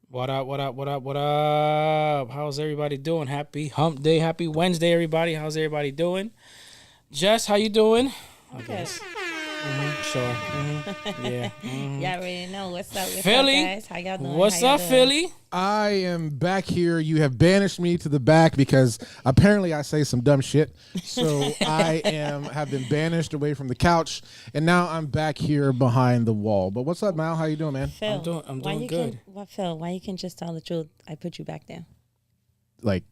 What up, what up, what up, what up? How's everybody doing? Happy hump day, happy Wednesday, everybody. How's everybody doing? Jess, how you doing? I guess. Sure. Yeah. Y'all already know what's up. Philly, guys? How y'all doing? What's up, Philly? I am back here. You have banished me to the back because apparently I say some dumb shit. So have been banished away from the couch, and now I'm back here behind the wall. But what's up, Mal? How you doing, man? Phil, I'm doing good. Phil, why you can just tell the truth? I put you back there. Like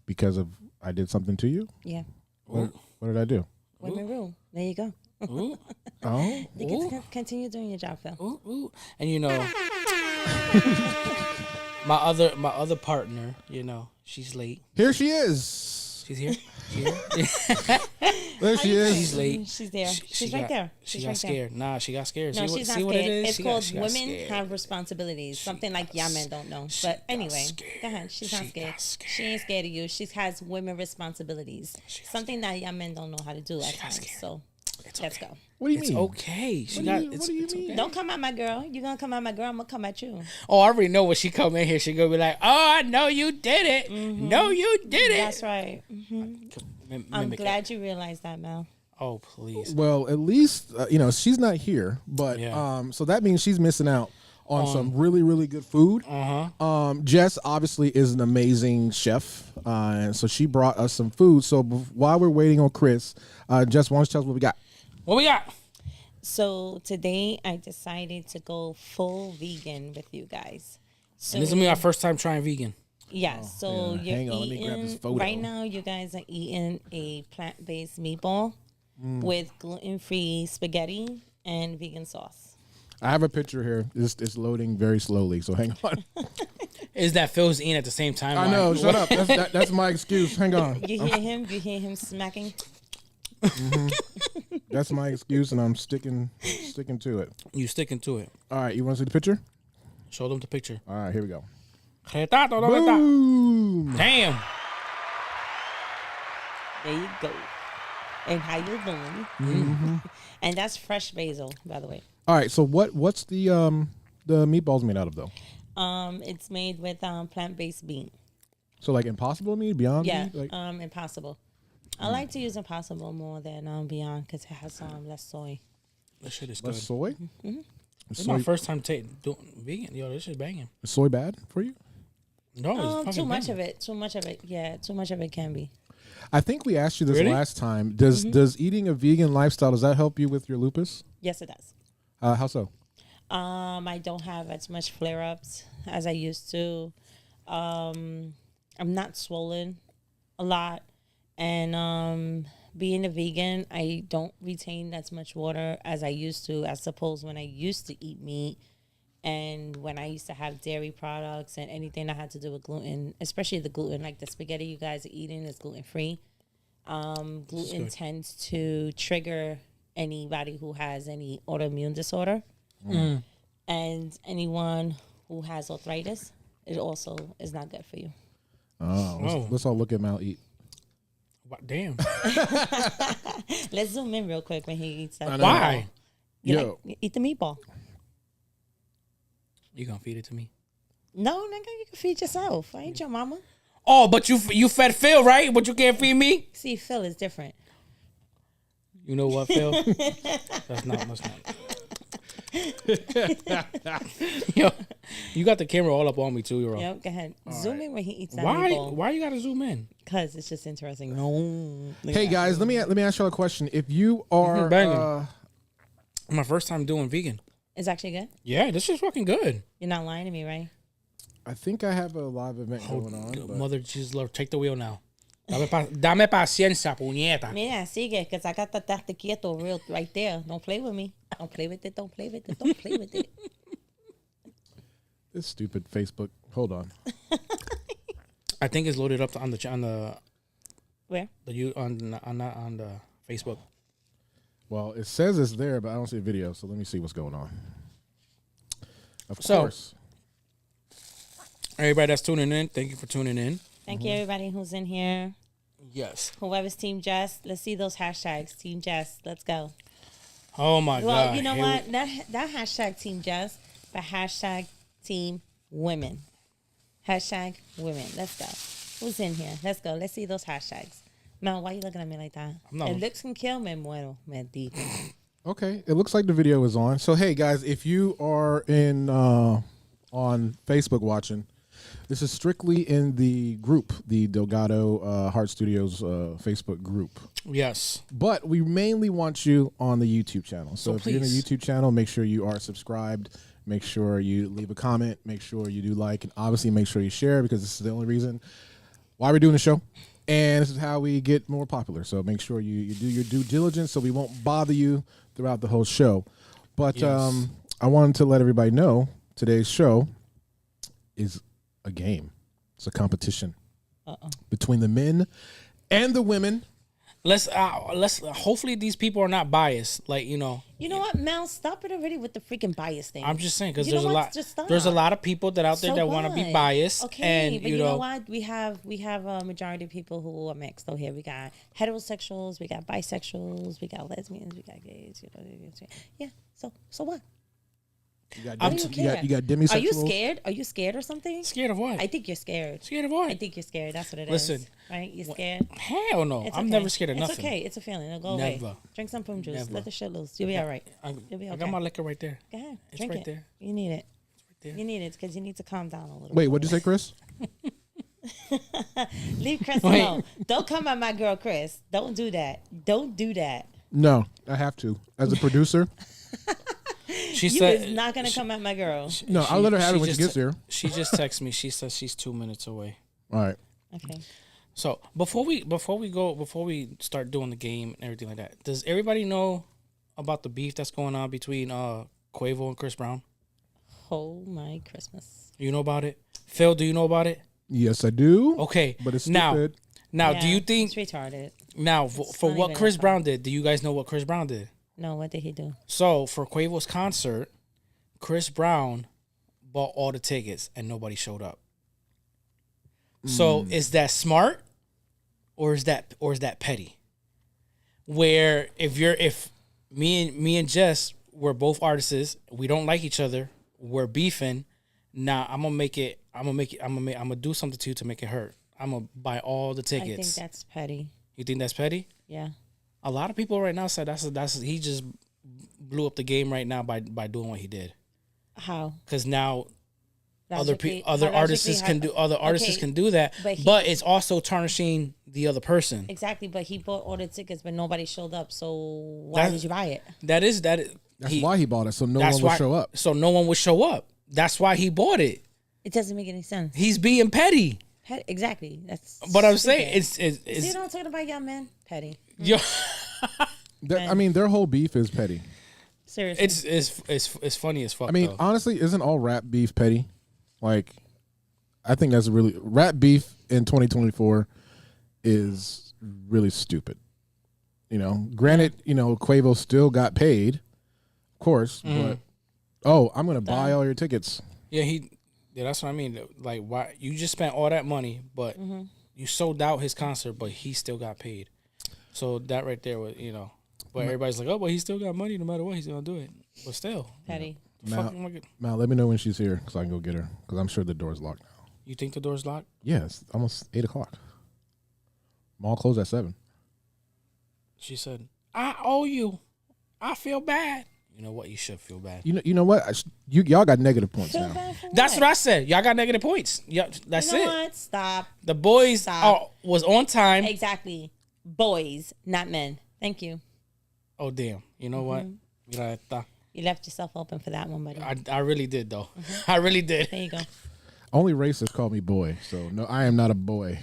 because of I did something to you? Yeah. What did I do? Women rule. There you go. Ooh, Oh, You can continue doing your job, Phil. ooh. And you know, my other partner, you know, she's late. here she is. She's here. There she is. She's late. She's there. She She's right got- there. She She's got right scared. Nah, she got scared. there. No, see she's what, not see what scared. it is? It's She called she got women scared. have responsibilities. Something like y'all men don't know. she But got anyway, scared. go ahead. She's not She scared. got scared. She ain't scared of you. She has women responsibilities. Something that y'all men don't know how to do at got times. scared. So It's Let's okay. go. What do you It's mean? okay. She What got. do you- it's, what do you it's mean? okay. Don't come at my girl. You're going to come at my girl. I'm going to come at you. Oh, I already know when she come in here. She gonna be like, "Oh, I know you did it. No, you did it." That's right. I'm Mimic it. glad you realized that, Mel. Oh, please. Well, at least she's not here, but Yeah. so that means she's missing out on some really, really good food. Jess obviously is an amazing chef, and so she brought us some food. So while we're waiting on Chris, Jess, why don't you tell us what we got? What we got? So today I decided to go full vegan with you guys. So And this is gonna be our first time trying vegan. yeah, so yeah. you're Hang on, let me grab this eating photo. right now. You guys are eating a plant-based meatball with gluten-free spaghetti and vegan sauce. I have a picture here. It's loading very slowly, so hang on. Is that Phil's eating at the same time? I know. Shut up. That's my excuse. Hang on. You hear him? You hear him smacking? That's my excuse, and I'm sticking to it. You sticking to it? All right, you want to see the picture? Show them the picture. All right, here we go. Retato, no retato. Boom. Damn. There you go. And how you doing? And that's fresh basil, by the way. All right, so what's the meatballs made out of though? It's made with plant-based bean. So like Impossible meat, Beyond Yeah, meat? Like, Impossible. I like to use Impossible more than Beyond because it has less soy. This shit is good. less soy? Is This is my soy, first time doing vegan. Yo, this is banging. is soy bad for you? No, it's fucking Too much banging. of it. Too much of it. Yeah, too much of it can be. I think we asked you this Really? last time. Does eating a vegan lifestyle, does that help you with your lupus? Yes, it does. How so? I don't have as much flare-ups as I used to. I'm not swollen a lot. And being a vegan, I don't retain as much water as I used to. I suppose when I used to eat meat and when I used to have dairy products and anything that had to do with gluten, especially the gluten, like the spaghetti you guys are eating is gluten-free. Gluten tends to trigger anybody who has any autoimmune disorder. And anyone who has arthritis, it also is not good for you. Let's all look at Mal eat. What- Damn. Let's zoom in real quick when he eats that. Why? Yo. Eat the meatball. You gonna feed it to me? No, nigga, you can feed yourself. I ain't your mama. Oh, but you fed Phil, right? But you can't feed me. See, Phil is different. You know what, Phil? That's not. Yo, you got the camera all up on me too, yo. Yep, go ahead. Zoom in when he eats that Why? meatball. Why you gotta zoom in? Because it's just interesting. No. Hey guys, let me ask you a question. If you are Banging. My first time doing vegan. It's actually good. Yeah, this is fucking good. You're not lying to me, right? I think I have a live event going on. But Mother Jesus Lord, take the wheel now. Dame paciencia, puñeta. Mira, sigue, because I got the tate quieto real right there. Don't play with me. Don't play with it. Don't play with it. Don't play with it. This stupid Facebook. Hold on. I think it's loaded up on the Where? on the Facebook. Well, it says it's there, but I don't see a video. So let me see what's going on. Of So- course. Everybody that's tuning in, thank you for tuning in. Thank you, everybody who's in here. Yes. Whoever's Team Jess, let's see those hashtags. Team Jess, let's go. Oh my Well, God. you know Here what? That hashtag Team Jess, but hashtag Team Women. Hashtag women. Let's go. Who's in here? Let's go. Let's see those hashtags. Mel, why you looking at me like that? not- El looks can kill me. Bueno, me digo. Okay, it looks like the video is on. So hey guys, if you are in on Facebook watching, this is strictly in the group, the Delgado Heart Studios Facebook group. Yes. But we mainly want you on the YouTube channel. So if you're in the please. YouTube channel, make sure you are subscribed. Make sure you leave a comment. Make sure you do like, and obviously make sure you share, because this is the only reason why we're doing the show. And this is how we get more popular. So make sure you do your due diligence so we won't bother you throughout the whole show. But Yes. I wanted to let everybody know today's show is a game. It's a competition between the men and the women. Let's hopefully these people are not biased. Like, you know, You know what, Mel? Stop it already with the freaking bias thing. I'm just saying, because You there's know a what? lot Just stop. there's a lot of people that out there So that want to be what? biased. Okay, and but you know what? We have a majority of people who are mixed. So here we got heterosexuals, we got bisexuals, we got lesbians, we got gays. You know, yeah. So what? You got, Why do you care? you got demisexuals. Are you scared? Are you scared or something? Scared of what? I think you're scared. Scared of what? I think you're scared. That's what it is. Listen, right? You're scared. Hell no. It's I'm okay. never scared of It's nothing. okay. It's a feeling. It'll go Never. away. Drink some prune juice. Never. Let the shit loose. You'll be all right. You'll be I okay. got my liquor right there. Go ahead. It's Drink right it. there. You need it. there. You need it because you need to calm down a little. Wait, what'd you say, Chris? Leave Chris Wait. alone. Don't come at my girl, Chris. Don't do that. Don't do that. No, I have to. As a producer, She You said is not gonna come at my girl. no, I'll let her have it when she just gets here. She just texted me. She says she's 2 minutes away. All right. Okay. So before we start doing the game and everything like that, does everybody know about the beef that's going on between Quavo and Chris Brown? Oh my Christmas. You know about it? Phil, do you know about it? Yes, I do. Okay. But it's now, stupid. now, Yeah, do you think it's retarded? now for not what even Chris that Brown did? Do you guys know what Chris Brown did? No, what did he do? So for Quavo's concert, Chris Brown bought all the tickets and nobody showed up. So is that smart, or is that petty? Where if me and Jess, we're both artists, we don't like each other, we're beefing. Now I'm gonna do something to you to make it hurt. I'm gonna buy all the I think tickets. that's petty. You think that's petty? Yeah. A lot of people right now said that's he just blew up the game right now by doing what he did. How? Because now Logically- other how artists logically, can do other artists okay, can do that, but but, he- it's also tarnishing the other person. Exactly, but he bought all the tickets, but nobody showed up. So why That- did you buy it? That's Why he bought it, so no one will show up. So no one would show up. That's why he bought it. It doesn't make any sense. He's being petty. Exactly. That's. But I'm saying stupid. it's See what I'm talking about, young man? Petty. yo, I mean, their whole beef is petty. Seriously. it's funny as fuck. I mean, though. honestly, isn't all rap beef petty? Like, I think that's really rap beef in 2024 is really stupid. You know, granted, you know, Quavo still got paid, of course, but I'm gonna buy all your tickets. yeah, that's what I mean. Like, why you just spent all that money, but you sold out his concert, but he still got paid. So that right there was, you know. But everybody's like, oh, but he still got money no matter what. He's gonna do it. But still, petty. Mal, let me know when she's here so I can go get her, because I'm sure the door's locked now. You think the door's locked? Yeah, it's almost 8:00. Mall closed at 7. She said, I owe you. I feel bad. You know what? You should feel bad. You know what? Y'all got negative points Feel now. bad for That's what I said. Y'all got negative points. Yeah, that's You know it. what? Stop. The boys Stop. was on time. Exactly. Boys, not men. Thank you. Oh damn! You know what? You left yourself open for that one, buddy. I really did though. I really did. There you go. Only racists call me boy, so no, I am not a boy.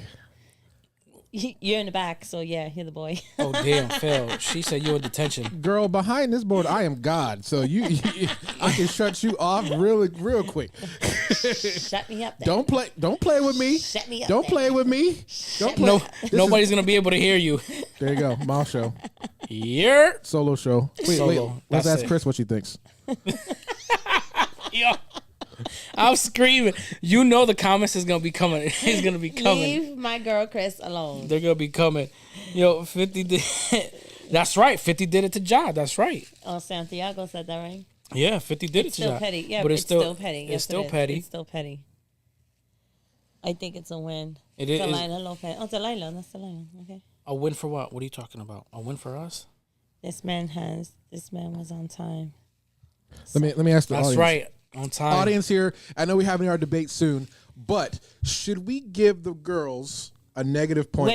You're in the back, so yeah, you're the boy. Oh damn, Phil. She said you in detention. Girl, behind this board, I am God. So I can shut you off real quick. Shut me up. There. Don't play with me. Shut me up. Don't there. play with me. Don't play. No, This nobody's gonna be able to hear you. There you go. Mouth show. Yeah. Solo show. Wait. Solo. Let's That's ask it. Chris what she thinks. Yo. I'm screaming. You know the comments is gonna be coming. It's gonna be coming. Leave my girl Chris alone. They're gonna be coming. Yo, 50 did. That's right. 50 did it to Ja. That's right. Oh, Santiago said that, right? Yeah, 50 did It's it to still Ja. petty. Yeah, but it's still petty. It's Yes, still it is. petty. It's still petty. I think it's a win. It is Delilah Lopez. Oh, Delilah. That's Delilah. Okay. a win for what? What are you talking about? A win for us? This man was on time. Let me ask the That's audience. right. On time. Audience here. I know we're having our debate soon, but should we give the girls a negative point?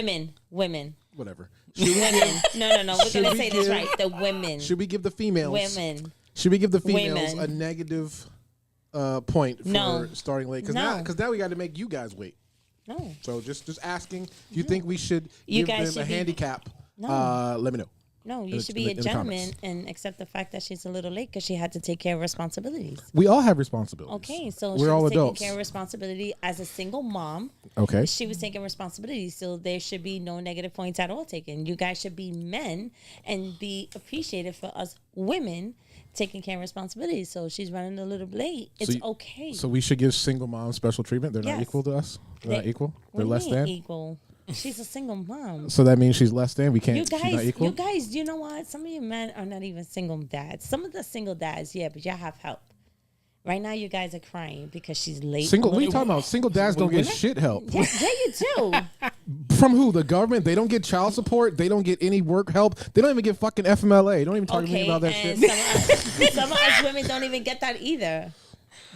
Women. Whatever. Should we Women. No. We're Should gonna we say this give- right. The women. Should we give the females? Women. Should we give the females Women. a negative point for No. starting late? Because No. now we got to make you guys wait. No. So just asking. Do you think we should You give guys them a should be- handicap? No. Let me know. No, In you the- should in be the- a in the gentleman comments. and accept the fact that she's a little late because she had to take care of responsibilities. We all have responsibilities. Okay, so we're she all was adults. taking care of responsibility as a single mom. Okay. She was taking responsibility, so there should be no negative points at all taken. You guys should be men and be appreciated for us women taking care of responsibilities. So she's running a little late. It's okay. So we should give single moms special treatment. They're not Yes. equal to us. They're not equal. What They're do you less mean than. equal. She's a single mom. So that means she's less than. We can't. You she's not guys, equal. you know what? Some of you men are not even single dads. Some of the single dads, yeah, but y'all have help. Right now, you guys are crying because she's late. Single. a What are you little talking about? Single dads don't get women? shit help. Yeah, you do. From who? The government? They don't get child support. They don't get any work help. They don't even get fucking FMLA. Don't even talk to me Okay, about that and shit. some of us women don't even get that either.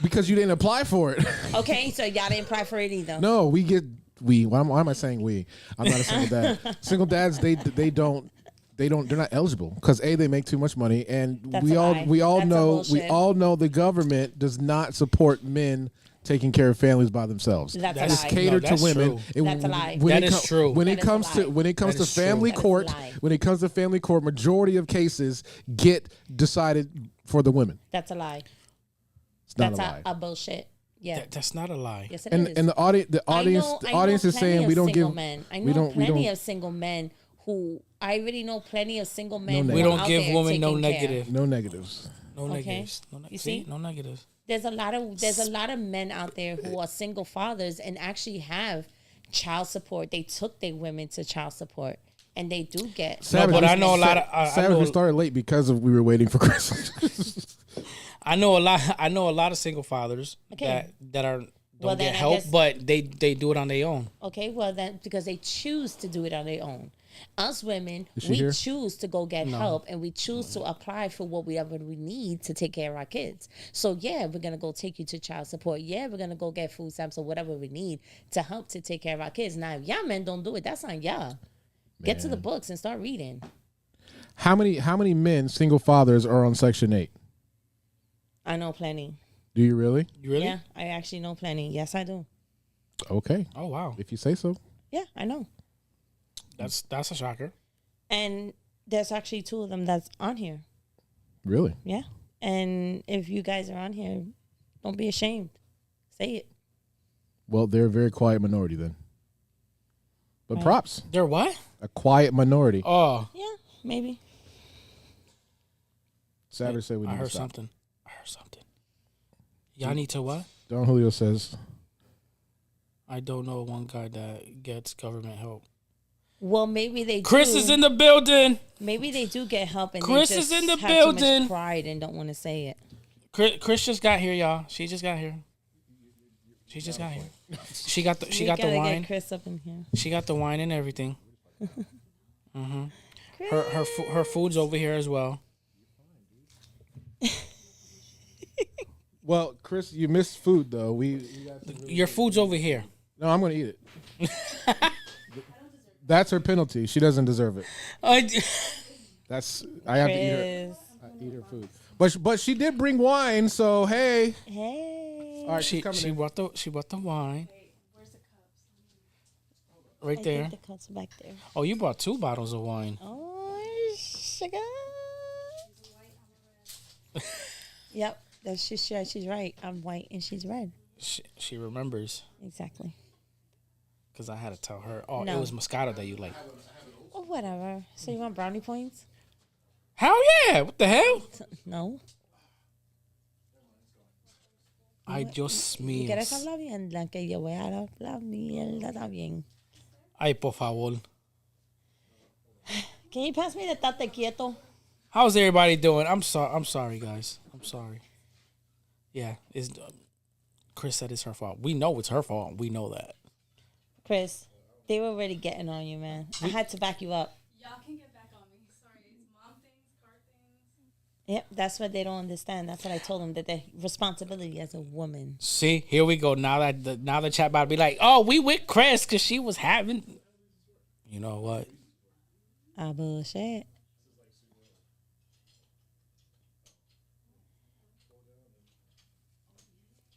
Because you didn't apply for it. Okay, so y'all didn't apply for it either. No, we get we. Why am I saying we? I'm not a single dad. Single dads, they're not eligible because they make too much money, and That's we a all lie. we all That's a know bullshit. the government does not support men taking care of families by themselves. That's That's a It's lie. catered No, to that's women. true. That's a lie. When That it is true. When That it is a comes to lie. when it comes That to is true. family That is a court, lie. when it comes to family court, majority of cases get decided for the women. That's a lie. It's not That's a lie. a bullshit. Yeah. That's not a lie. Yes, it is. And the audience I know is plenty saying of we don't single give men. I we know don't we plenty don't of single men who I already know plenty of single men. No who We are don't out give there women no taking care. negative. no negatives. No Okay. negatives. You See? see? No negatives. There's a lot of men out there who are single fathers and actually have child support. They took their women to child support, and they do get. No, but we- I know a lot of- I Savage, know- we started late because we were waiting for Chris. I know a lot of single fathers Okay. that are don't Well, then get I help, guess- but they do it on their own. Okay, well then, because they choose to do it on their own. Us women, she we here? choose to go get help, and we choose to apply for whatever we need to take care of our kids. So yeah, we're gonna go take you to child support. Yeah, we're gonna go get food stamps or whatever we need to help to take care of our kids. Now, if y'all men don't do it, that's on y'all. Get to the books and start reading. How many men, single fathers, are on Section 8? I know plenty. Do you really? You really? Yeah, I actually know plenty. Yes, I do. Okay, Oh wow, if you say so. Yeah, I know. that's a shocker. And there's actually two of them that's on here. Really? Yeah. And if you guys are on here, don't be ashamed. Say it. Well, they're a very quiet minority then. But Right. props, They're what? a quiet minority. Oh, Yeah, maybe. Savage said we I need to heard stop. something. Y'all need to what? Don Julio says I don't know one guy that gets government help. Well, maybe they Chris do. is in the building. Maybe they do get help, and Chris they just is in the have too much building. pride and don't want to say it. Chris just got here, y'all. She just got here. She just got here. She got the We gotta wine. get Chris up in here. She got the wine and everything. Her food's over here as well. Well, Chris, you missed food though. We got some Your food's over here. No, I'm gonna eat it. That's her penalty. She doesn't deserve it. I I have to eat her. Chris. Eat her food. But she did bring wine, so hey. Hey. All right, she she's coming in. brought the wine. Right I there. think the cups are back there. Oh, you bought 2 bottles of wine. Oh, sugar. Yep, she's right. I'm white and she's red. She remembers Exactly. because I had to tell her. Oh, No. it was Moscato that you like. Oh, whatever. So you want brownie points? Hell yeah! What the hell? No. Ay, Dios ¿Y quieres mío. hablar bien? La que yo voy a hablar mierda también. Ay, por favor. Can you pass me the tate quieto? How's everybody doing? I'm sorry, guys. I'm sorry. Yeah, it's Chris said it's her fault. We know it's her fault. We know that. Chris, they were already getting on you, man. I had to back you up. Y'all can get back on me. Sorry, it's mom things, car things. Yep, that's what they don't understand. That's what I told them, that their responsibility as a woman. See, here we go. Now that the chat about to be like, oh, we with Chris because she was having. You know what? Ah, bullshit.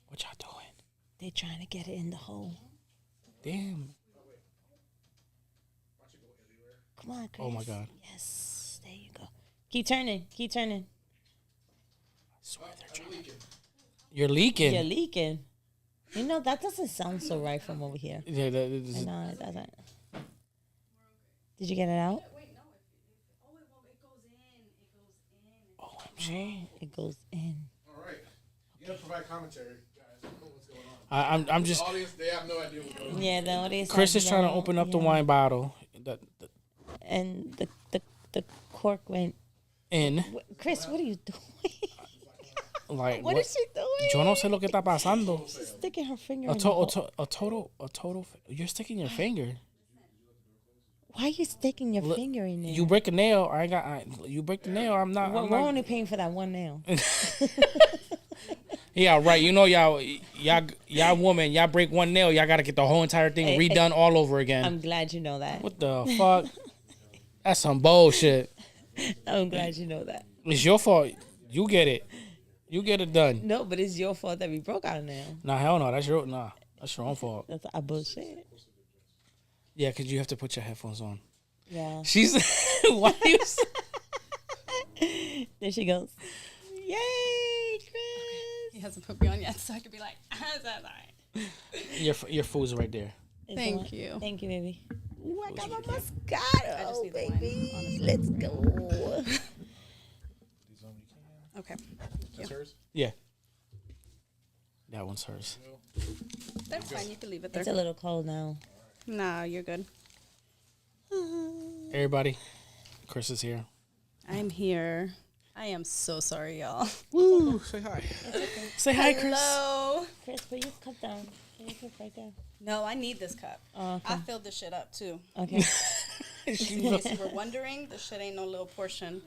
What y'all doing? They trying to get it in the hole. Damn. Come on, Chris. Oh my God. Yes, there you go. Keep turning. Keep turning. I swear they're trying. You're leaking. You're leaking. You know, that doesn't sound so right from over here. Yeah, I know, it doesn't. Did you get it out? Wait, no. It goes in. It goes in. OMG. It goes in. All right. You gotta provide commentary, guys. What's going on? I'm just. Audience, they have no idea what's going on. Yeah, the audience. Chris has is trying to no- open up the yeah. wine bottle. And the cork went. In Chris, what are you doing? like What is she doing? Yo no sé lo que está pasando. She's sticking her finger A in the hole. total. You're sticking your finger. Why are you sticking your Look, finger in there? You break a nail. You break the nail. I'm not. We're, I'm we're not only paying for that one nail. yeah, right. You know, y'all woman, y'all break one nail, y'all gotta get the whole entire thing Hey, redone all over again. I'm glad you know that. What the fuck? That's some bullshit. I'm glad you know that. It's your fault. You get it. You get it done. No, but it's your fault that we broke our nail. Nah, hell no. That's your own fault. That's a bullshit. Yeah, because you have to put your headphones on. Yeah. She's why are you? There she goes. Yay, Chris. He hasn't put me on yet, so I could be like, that's all right. Your food's right there. It's Thank on. you. Thank you, baby. Ooh, I got my I Moscato, just need the wine, baby. honestly. Let's go. Okay. That's hers? Yeah. That one's hers. That's fine. You can leave it there. It's a little cold now. Nah, you're good. Everybody, Chris is here. I'm here. I am so sorry, y'all. Woo! Say hi. Say hi, Chris. Hello. Chris, put your cup down. Put your cup right there. No, I need this cup. Oh, okay. I filled this shit up, too. Okay. In case you were wondering, this shit ain't no little portion.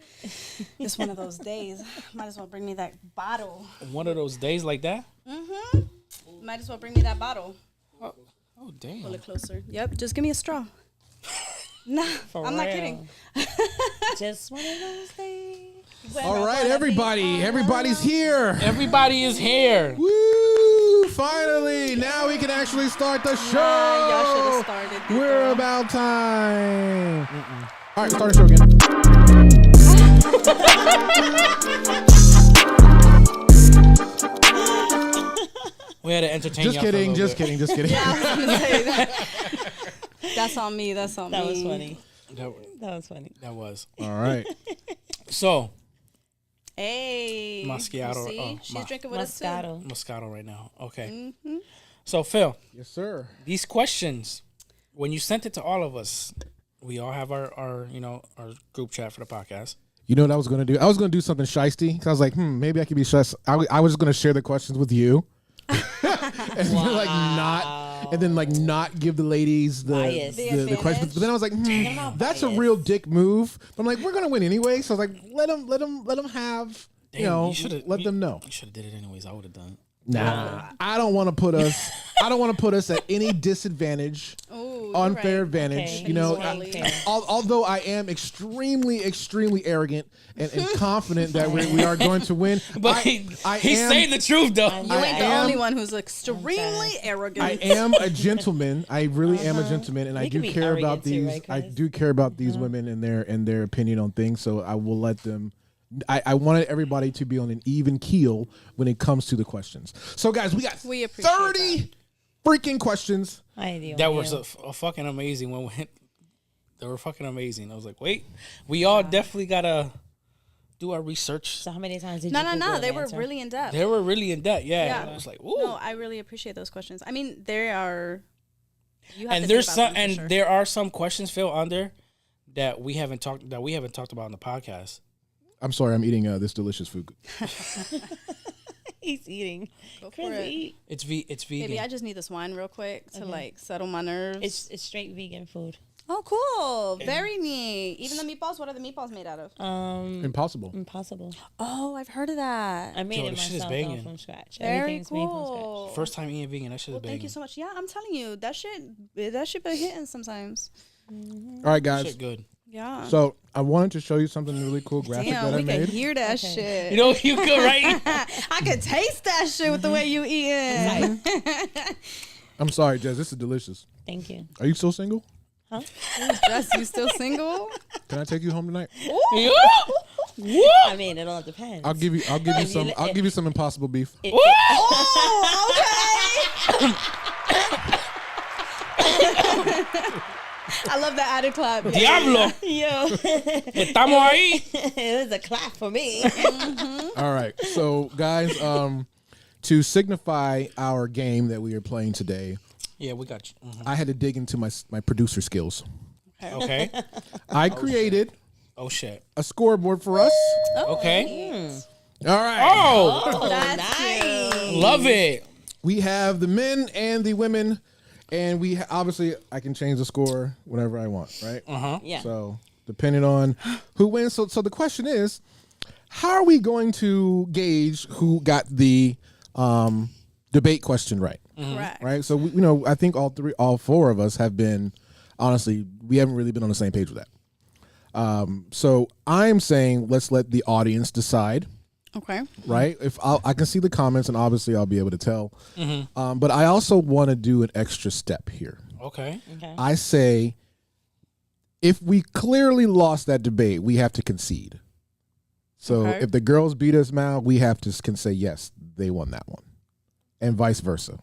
It's one of those days. Might as well bring me that bottle. One of those days like that. Mm-hmm. Might as well bring me that bottle. Oh damn. Pull it closer. Yep, just give me a straw. Nah, For I'm not real. kidding. Just one of those days. All right, everybody. Everybody's here. Everybody is here. Woo! Finally, now we can actually start the show. Y'all should have started. people. We're about time. All right, start the show again. We had to entertain Just y'all for a kidding. little Just bit. kidding. Just kidding. Yeah, I was gonna say that. That's on me. That's on That me. was funny. That, That was funny. that was. All right. So, Hey. Moscato, See? oh, She's drinking with us too. Moscato. Moscato right now. Okay. Mm-hmm. So, Phil, Yes, sir. these questions, when you sent it to all of us, we all have our our group chat for the podcast. You know what I was going to do? I was going to do something shisty. 'Cause I was like, maybe I could be shy. I was going to share the questions with you. And then not give the ladies Bias. the questions. But then I was like, not that's a biased. real dick move. But I'm like, we're gonna win anyway. So I was like, let them have. Damn, Let them know. You should have did it anyways. I would have done it. Nah, I don't want to put us. I don't want to put us at any disadvantage, Ooh, unfair right. advantage. Okay, You know, he's being fair. although I am extremely arrogant and confident that we are going to win, But I he's am, saying the truth though. You ain't the am- only one who's extremely arrogant. I am a gentleman. I really am a gentleman, and I You do can be care about arrogant too, these. right, I Chris? do care about these women and their opinion on things. So I will let them. I wanted everybody to be on an even keel when it comes to the questions. So guys, we got We appreciate 30 freaking questions. Ay, Dios That mío. was a fucking amazing one. They were fucking amazing. I was like, wait, we all definitely gotta do our research. So how many times did No, you no, Google no. an They were answer? really in depth. They were really in depth. Yeah. Yeah. And I was like, ooh. No, I really appreciate those questions. I mean, there are. You have And to there's think some, about them and for sure. there are some questions, Phil, on there that we haven't talked about on the podcast. I'm sorry, I'm eating this delicious food. He's eating. Go for Chris, it. eat. It's vegan. Maybe I just need this wine real quick to like settle my nerves. It's straight vegan food. Oh, cool. Very neat. Even the meatballs, what are the meatballs made out of? Impossible. Impossible. Oh, I've heard of that. I made Yo, it the shit is myself though, banging. from scratch. Very Everything's made from cool. First time eating vegan. That shit is Well, banging. thank you so much. Yeah, I'm telling you, that shit been hitting sometimes. All right, guys. Shit good. Yeah. So I wanted to show you something really cool graphic Damn, that I we can made. hear that Okay. shit. You know, you could, right? I could taste that shit with the way you eating. I'm sorry, Jess. This is delicious. Thank you. Are you still single? Jess, you still single? Can I take you home tonight? Yeah. I mean, it all depends. I'll give you some. I'll give you some Impossible beef. Oh, okay. I love that added clap. Diablo. Yo, Estamos ahí. it was a clap for me. All right. So, guys, to signify our game that we are playing today, Yeah, we got you. I had to dig into my producer skills. Okay. I created Oh shit. a scoreboard for us. Okay. All right. Oh, That's cute. love it. We have the men and the women, and we obviously I can change the score whenever I want, right? Yeah. So depending on who wins. So the question is, how are we going to gauge who got the debate question right? Correct. Right. So I think all four of us have been, honestly, we haven't really been on the same page with that. So I'm saying let's let the audience decide. Okay. Right. If I can see the comments, and obviously I'll be able to tell. But I also want to do an extra step here. Okay. Okay. I say, if we clearly lost that debate, we have to concede. So Okay. if the girls beat us now, we have to can say yes, they won that one, and vice versa.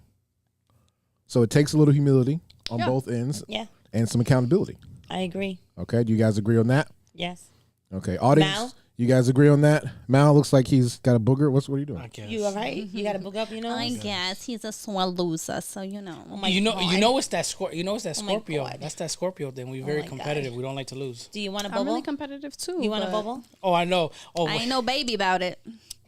So it takes a little humility on Yeah. both ends Yeah, and some accountability. I agree. Okay, do you guys agree on that? Yes. Okay, audience, Mal? you guys agree on that? Mal looks like he's got a booger. What are you doing? I guess. You all right? You got to book up, you know? I guess he's a swell loser, so you know. Oh my You know, God. you know, it's that you know, it's that Oh my Scorpio. God. That's that Scorpio thing. We're very my competitive. God. We don't like to lose. Do you want a I'm bubble? really competitive too. You want a but bubble? Oh, I know. Oh, I ain't no baby about it.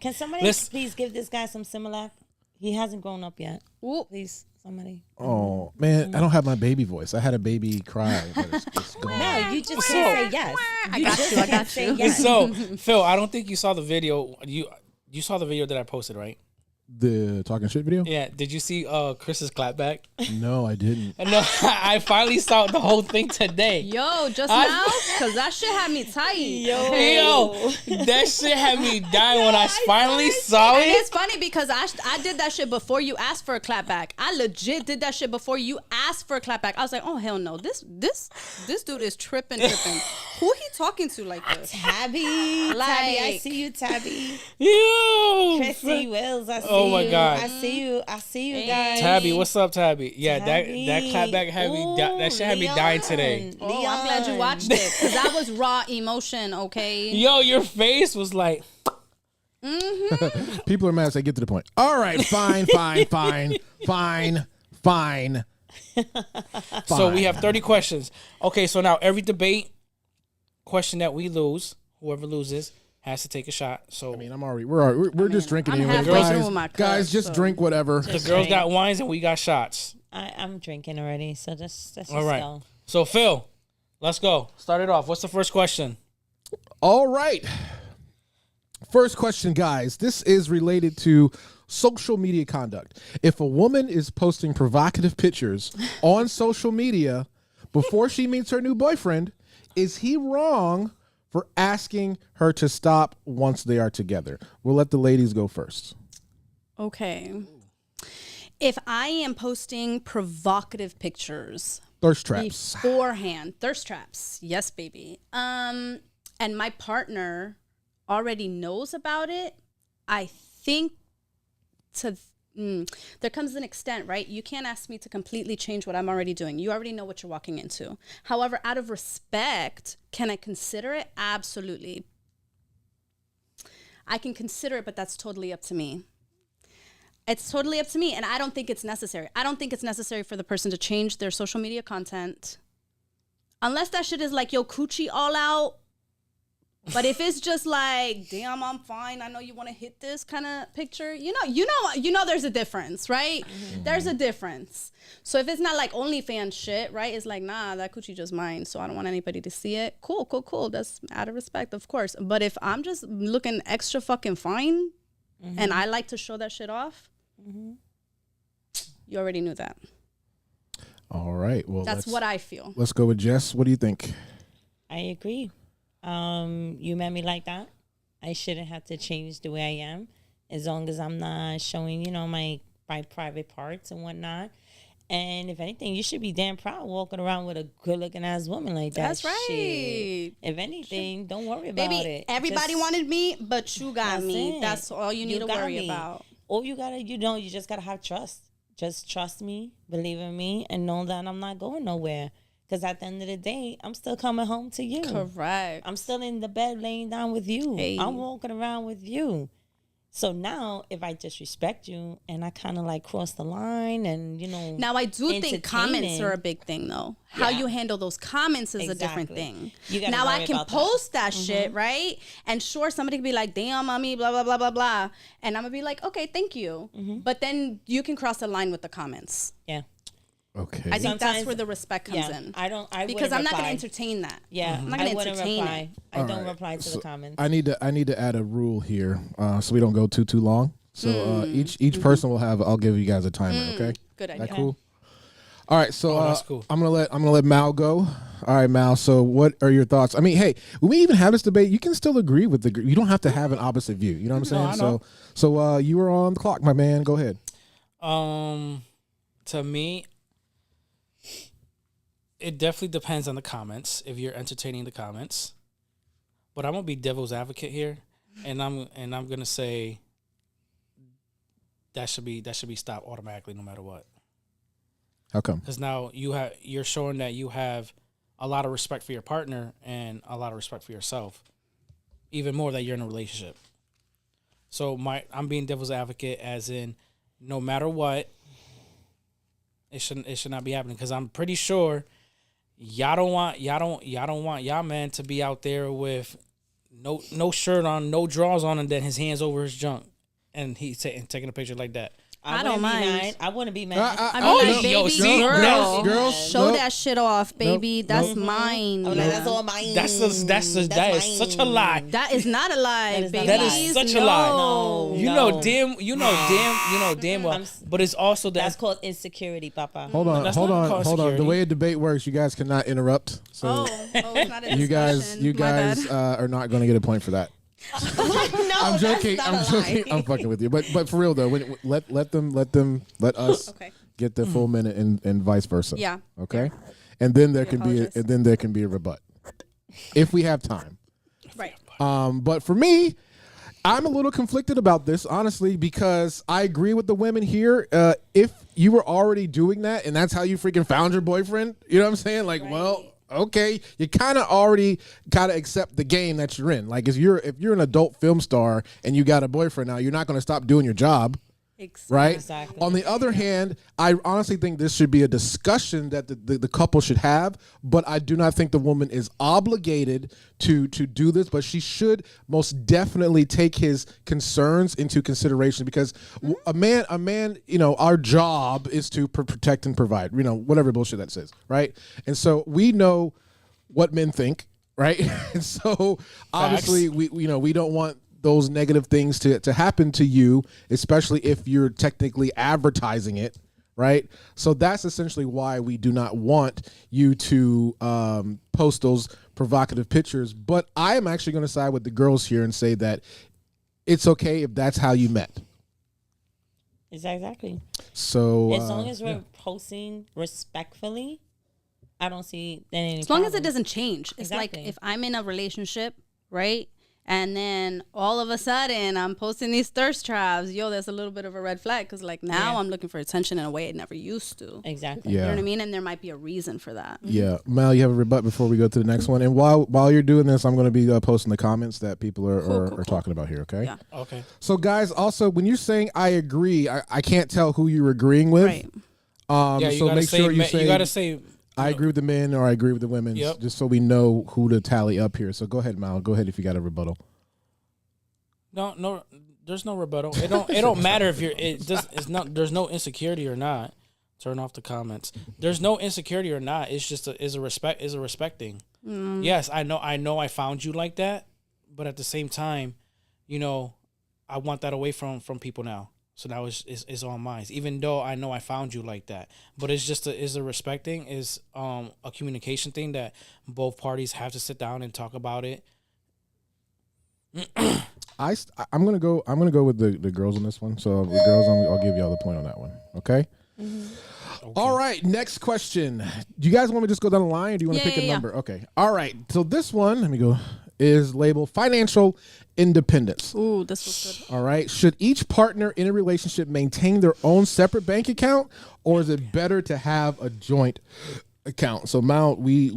Can somebody Listen. please give this guy some Similac? He hasn't grown up yet. Ooh. Please, somebody. Oh man, I don't have my baby voice. I had a baby cry, but it's gone. No, you just can't say yes. I got just you, I can't got say you. yes. So, Phil, I don't think you saw the video. You saw the video that I posted, right? The talking shit video? Yeah. Did you see Chris's clapback? No, I didn't. No, I finally saw the whole thing today. Yo, just I- now? Because that shit had me tight. Yo, that shit had me dying when I finally saw And it. it's funny because I did that shit before you asked for a clapback. I legit did that shit before you asked for a clapback. I was like, oh hell no, this dude is tripping. Who he talking to like this? Tabby, Tabby, I Like- see you, Tabby. Yo, Chrissy Wills, I see Oh my you. God. I see you. I see you guys. Tabby, what's up, Tabby? Yeah, Tabby. that clapback had me. That shit had me dying today. Leon. Oh, I'm glad you watched it because that was raw emotion. Okay. Yo, your face was like. People are mad. Say, get to the point. All right, fine. So we have 30 questions. Okay, so now every debate question that we lose, whoever loses has to take a shot. So I mean, we're just drinking I'm anyway. halfway Guys, through with my cup, guys, just so- drink whatever. the girls got wines and we got shots. I'm drinking already, so let's just All right. go. So Phil, let's go. Start it off. What's the first question? All right. First question, guys. This is related to social media conduct. If a woman is posting provocative pictures on social media before she meets her new boyfriend, is he wrong for asking her to stop once they are together? We'll let the ladies go first. Okay. If I am posting provocative pictures Thirst traps. beforehand, thirst traps, yes, baby. And my partner already knows about it, I think there comes an extent, right? You can't ask me to completely change what I'm already doing. You already know what you're walking into. However, out of respect, can I consider it? Absolutely. I can consider it, but that's totally up to me. It's totally up to me, and I don't think it's necessary. I don't think it's necessary for the person to change their social media content. Unless that shit is like, yo, coochie all out. But if it's just like, damn, I'm fine, I know you want to hit this kind of picture, you know there's a difference, right? Mm-hmm. There's a difference. So if it's not like OnlyFans shit, right? It's like, nah, that coochie just mine, so I don't want anybody to see it. Cool. That's out of respect, of course. But if I'm just looking extra fucking fine, and I like to show that shit off, you already knew that. All right. Well, that's what I feel. Let's go with Jess. What do you think? I agree. You met me like that. I shouldn't have to change the way I am, as long as I'm not showing, my private parts and whatnot. And if anything, you should be damn proud walking around with a good-looking ass woman like that. That's right. Shit. If anything, don't worry about Baby, it. everybody wanted me, but you got me. It. That's all you need to worry about. All you gotta, you just gotta have trust. Just trust me, believe in me, and know that I'm not going nowhere. Because at the end of the day, I'm still coming home to you. Correct. I'm still in the bed laying down with you. Hey. I'm walking around with you. So now, if I disrespect you and I kind of like cross the line and, Now, I do think comments are a big thing, though. How you handle those comments is a different thing. Now, I can post that shit, right? And sure, somebody could be like, damn, mommy, blah, blah, blah, blah, blah. And I'm going to be like, okay, thank you. But then you can cross the line with the comments. Yeah. Okay. I think that's where the respect comes in. Because I'm not going to entertain that. Yeah, I'm not going to entertain it. I don't reply to the comments. I need to add a rule here, so we don't go too long. So each person will have. I'll give you guys a timer. Okay. Good idea. That cool. All right. So that's cool. I'm gonna let Mal go. All right, Mal. So what are your thoughts? I mean, hey, when we even have this debate, you can still agree with you don't have to have an opposite view. You know what I'm saying? No, I know. So you were on the clock, my man. Go ahead. To me, it definitely depends on the comments, if you're entertaining the comments. But I'm gonna be devil's advocate here, and I'm gonna say that should be stopped automatically, no matter what. How come? Because now you're showing that you have a lot of respect for your partner and a lot of respect for yourself, even more that you're in a relationship. So I'm being devil's advocate, as in, no matter what, it should not be happening, because I'm pretty sure y'all don't want y'all man to be out there with no shirt on, no drawers on, and then his hands over his junk, and he's taking a picture like that. I don't mind. I wouldn't be mad. I mean, like, baby, see, girls, show that shit off, baby. That's mine. I'm like, that's all mine. That is such a lie. That is not a lie, baby. That is such a lie. No. You know damn well. But it's also that's called insecurity, Papa. Hold on. The way a debate works, you guys cannot interrupt. So it's not a you guys are not going to get a point for that. No, I'm joking. I'm fucking with you. But for real though, let us get the full minute and vice versa. Yeah. Okay. And then there can be a rebut if we have time. Right. But for me, I'm a little conflicted about this, honestly, because I agree with the women here. If you were already doing that and that's how you freaking found your boyfriend, you know what I'm saying? Like, well, okay, you kind of already gotta accept the game that you're in. Like, if you're an adult film star and you got a boyfriend now, you're not going to stop doing your job. Right. Exactly. On the other hand, I honestly think this should be a discussion that the couple should have, but I do not think the woman is obligated to do this, but she should most definitely take his concerns into consideration, because a man, our job is to protect and provide, whatever bullshit that says. Right. And so we know what men think. Right. And so obviously we don't want those negative things to happen to you, especially if you're technically advertising it, right? So that's essentially why we do not want you to post those provocative pictures. But I am actually going to side with the girls here and say that it's okay if that's how you met. Exactly. So As long as we're posting respectfully, I don't see any As long as it problem. doesn't change. It's Exactly. like if I'm in a relationship, right? And then all of a sudden I'm posting these thirst traps. Yo, that's a little bit of a red flag because like now Yeah. I'm looking for attention in a way I never used to. Exactly. yeah. You know what I mean? And there might be a reason for that. Yeah, Mal, you have a rebut before we go to the next one. And while you're doing this, I'm going to be posting the comments that people are talking about here. Okay. Yeah. Okay. So, guys, also when you're saying I agree, I can't tell who you're agreeing with. Right. Yeah, you so gotta make say. sure you say you gotta say. I agree with the men or I agree with the women, Yep. just so we know who to tally up here. So go ahead, Mal. Go ahead if you got a rebuttal. No. There's no rebuttal. It don't matter if you're. It's not. There's no insecurity or not. Turn off the comments. There's no insecurity or not. It's just a respect thing. Yes, I know. I found you like that, but at the same time, I want that away from people now. So now it's on mine. Even though I know I found you like that, but it's just a respect thing. Is a communication thing that both parties have to sit down and talk about it. I'm gonna go with the girls on this one. So the girls, I'll give y'all the point on that one. Okay. All right. Next question. Do you guys want me to just go down the line, or do you want to pick a number? Okay. All right. So this one, let me go. Is labeled financial independence. Ooh, this was good. All right. Should each partner in a relationship maintain their own separate bank account, or is it better to have a joint account? So Mal, the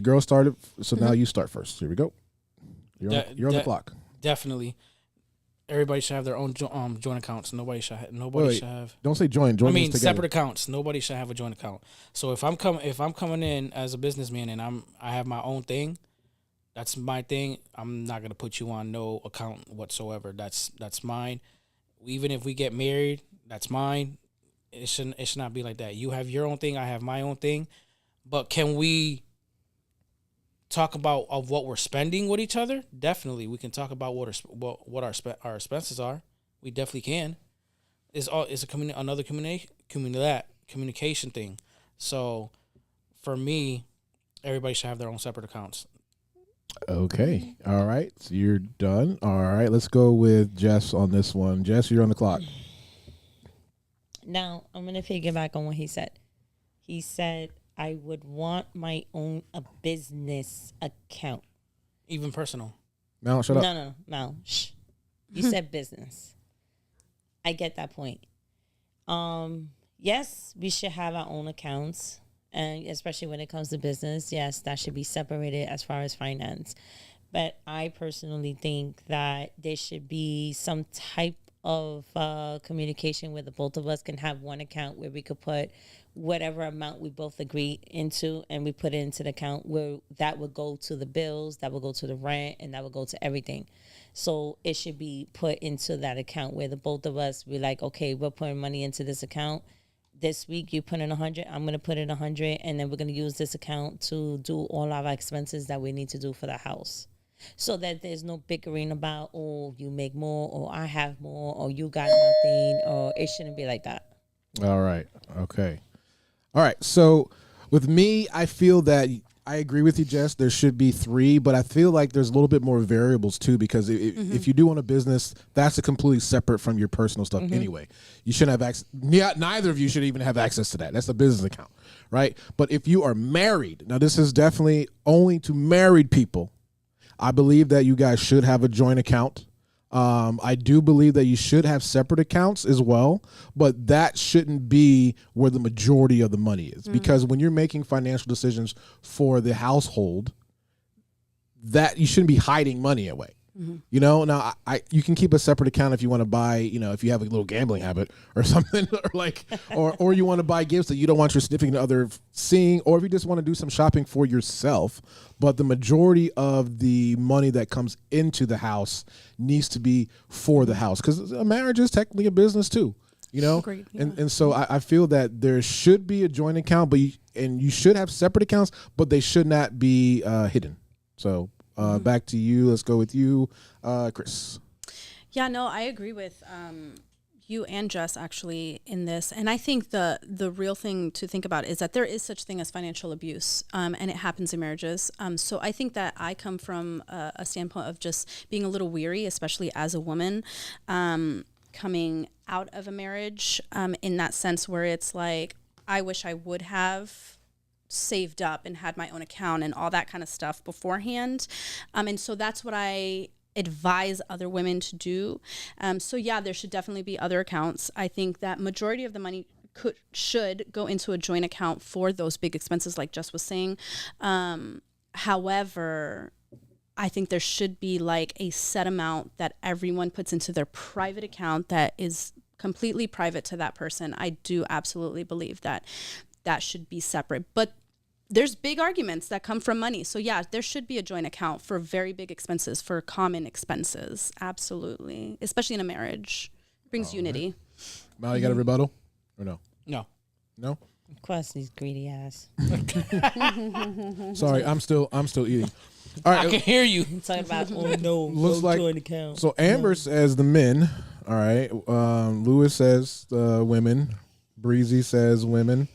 girl started. So now you start first. Here we go. You're on the clock. Definitely, everybody should have their own joint accounts. Nobody should Wait, have. Don't say joint. Joint I mean, means together. separate accounts. Nobody should have a joint account. So if I'm coming in as a businessman and I have my own thing, that's my thing. I'm not gonna put you on no account whatsoever. That's mine. Even if we get married, that's mine. It should not be like that. You have your own thing. I have my own thing. But can we talk about what we're spending with each other? Definitely, we can talk about what our expenses are. We definitely can. It's another communication thing. So, for me, everybody should have their own separate accounts. Okay. All right. So you're done. All right. Let's go with Jess on this one. Jess, you're on the clock. Now, I'm going to piggyback on what he said. He said, I would want my own business account. Even personal. Mal, shut up. No. Shh. You said business. I get that point. Yes, we should have our own accounts. And especially when it comes to business, yes, that should be separated as far as finance. But I personally think that there should be some type of communication where the both of us can have one account where we could put whatever amount we both agree into, and we put it into the account where that would go to the bills, that would go to the rent, and that would go to everything. So it should be put into that account where the both of us be like, okay, we're putting money into this account. This week you put in 100, I'm going to put in 100, and then we're going to use this account to do all of our expenses that we need to do for the house. So that there's no bickering about, oh, you make more, or I have more, or you got nothing, or it shouldn't be like that. All right. Okay. All right. So with me, I feel that I agree with you, Jess. There should be 3, but I feel like there's a little bit more variables too, because if you do own a business, that's a completely separate from your personal stuff anyway. You shouldn't have access. Neither of you should even have access to that. That's a business account, right? But if you are married, now this is definitely only to married people. I believe that you guys should have a joint account. I do believe that you should have separate accounts as well, but that shouldn't be where the majority of the money is. Because when you're making financial decisions for the household, that you shouldn't be hiding money away. You know, now you can keep a separate account if you want to buy, if you have a little gambling habit or something, or you want to buy gifts that you don't want your significant other seeing, or if you just want to do some shopping for yourself. But the majority of the money that comes into the house needs to be for the house, because a marriage is technically a business too. Agreed, yeah. And so I feel that there should be a joint account, but you should have separate accounts, but they should not be hidden. So back to you. Let's go with you, Chris. Yeah, no, I agree with you and Jess actually in this. And I think the real thing to think about is that there is such thing as financial abuse, and it happens in marriages. So I think that I come from a standpoint of just being a little weary, especially as a woman, coming out of a marriage, in that sense where it's like, I wish I would have saved up and had my own account and all that kind of stuff beforehand. And so that's what I advise other women to do. So yeah, there should definitely be other accounts. I think that majority of the money should go into a joint account for those big expenses like Jess was saying. However, I think there should be like a set amount that everyone puts into their private account that is completely private to that person. I do absolutely believe that that should be separate. But there's big arguments that come from money. So yeah, there should be a joint account for very big expenses, for common expenses. Absolutely. Especially in a marriage. Brings unity. Mal, you got a rebuttal? Or no? No. No? Of course, these greedy ass. Sorry, I'm still eating. All right. I can hear you. I'm talking about, oh no, Looks no like joint account. So Amber says the men. All right. Lewis says the women. Breezy says women.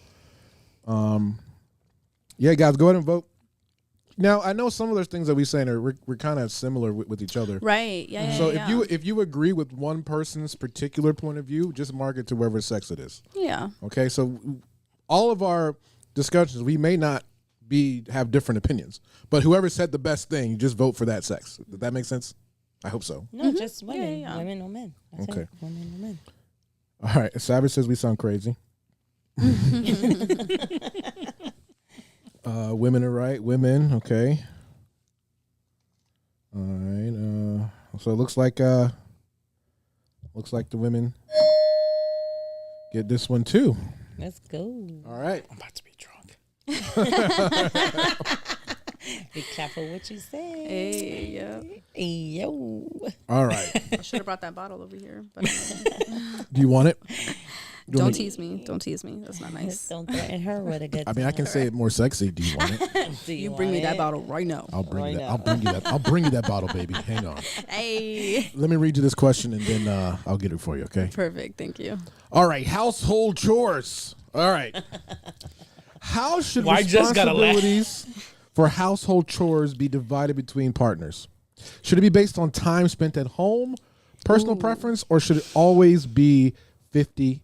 Yeah, guys, go ahead and vote. Now, I know some of those things that we're saying are we're kind of similar with each other. Right. Yeah. So yeah. if you agree with one person's particular point of view, just mark it to whatever sex it is. Yeah. Okay. So all of our discussions, we may not have different opinions, but whoever said the best thing, just vote for that sex. Does that make sense? I hope so. No, just women. Yeah. Women or men. That's Okay. it. Women or men. All right. Savage says we sound crazy. Women are right. Women, okay. All right. So it looks like the women get this one too. Let's go. All right. I'm about to be drunk. Be careful what you say. Hey, yeah. Hey, yo. All right. I should have brought that bottle over here. But Do you want it? don't tease me. Don't tease me. That's not nice. Don't threaten her with a good I mean, I can say it more sexy. Do you want it? Do You bring me want that it? bottle right now. I'll bring you Right that. I'll bring you that. I'll bring you that bottle, baby. Hang on. Hey. Let me read you this question and then I'll get it for you. Okay. Perfect. Thank you. All right. Household chores. All right. How should Why just gotta laugh? responsibilities for household chores be divided between partners? Should it be based on time spent at home, personal preference, or should it always be 50-50?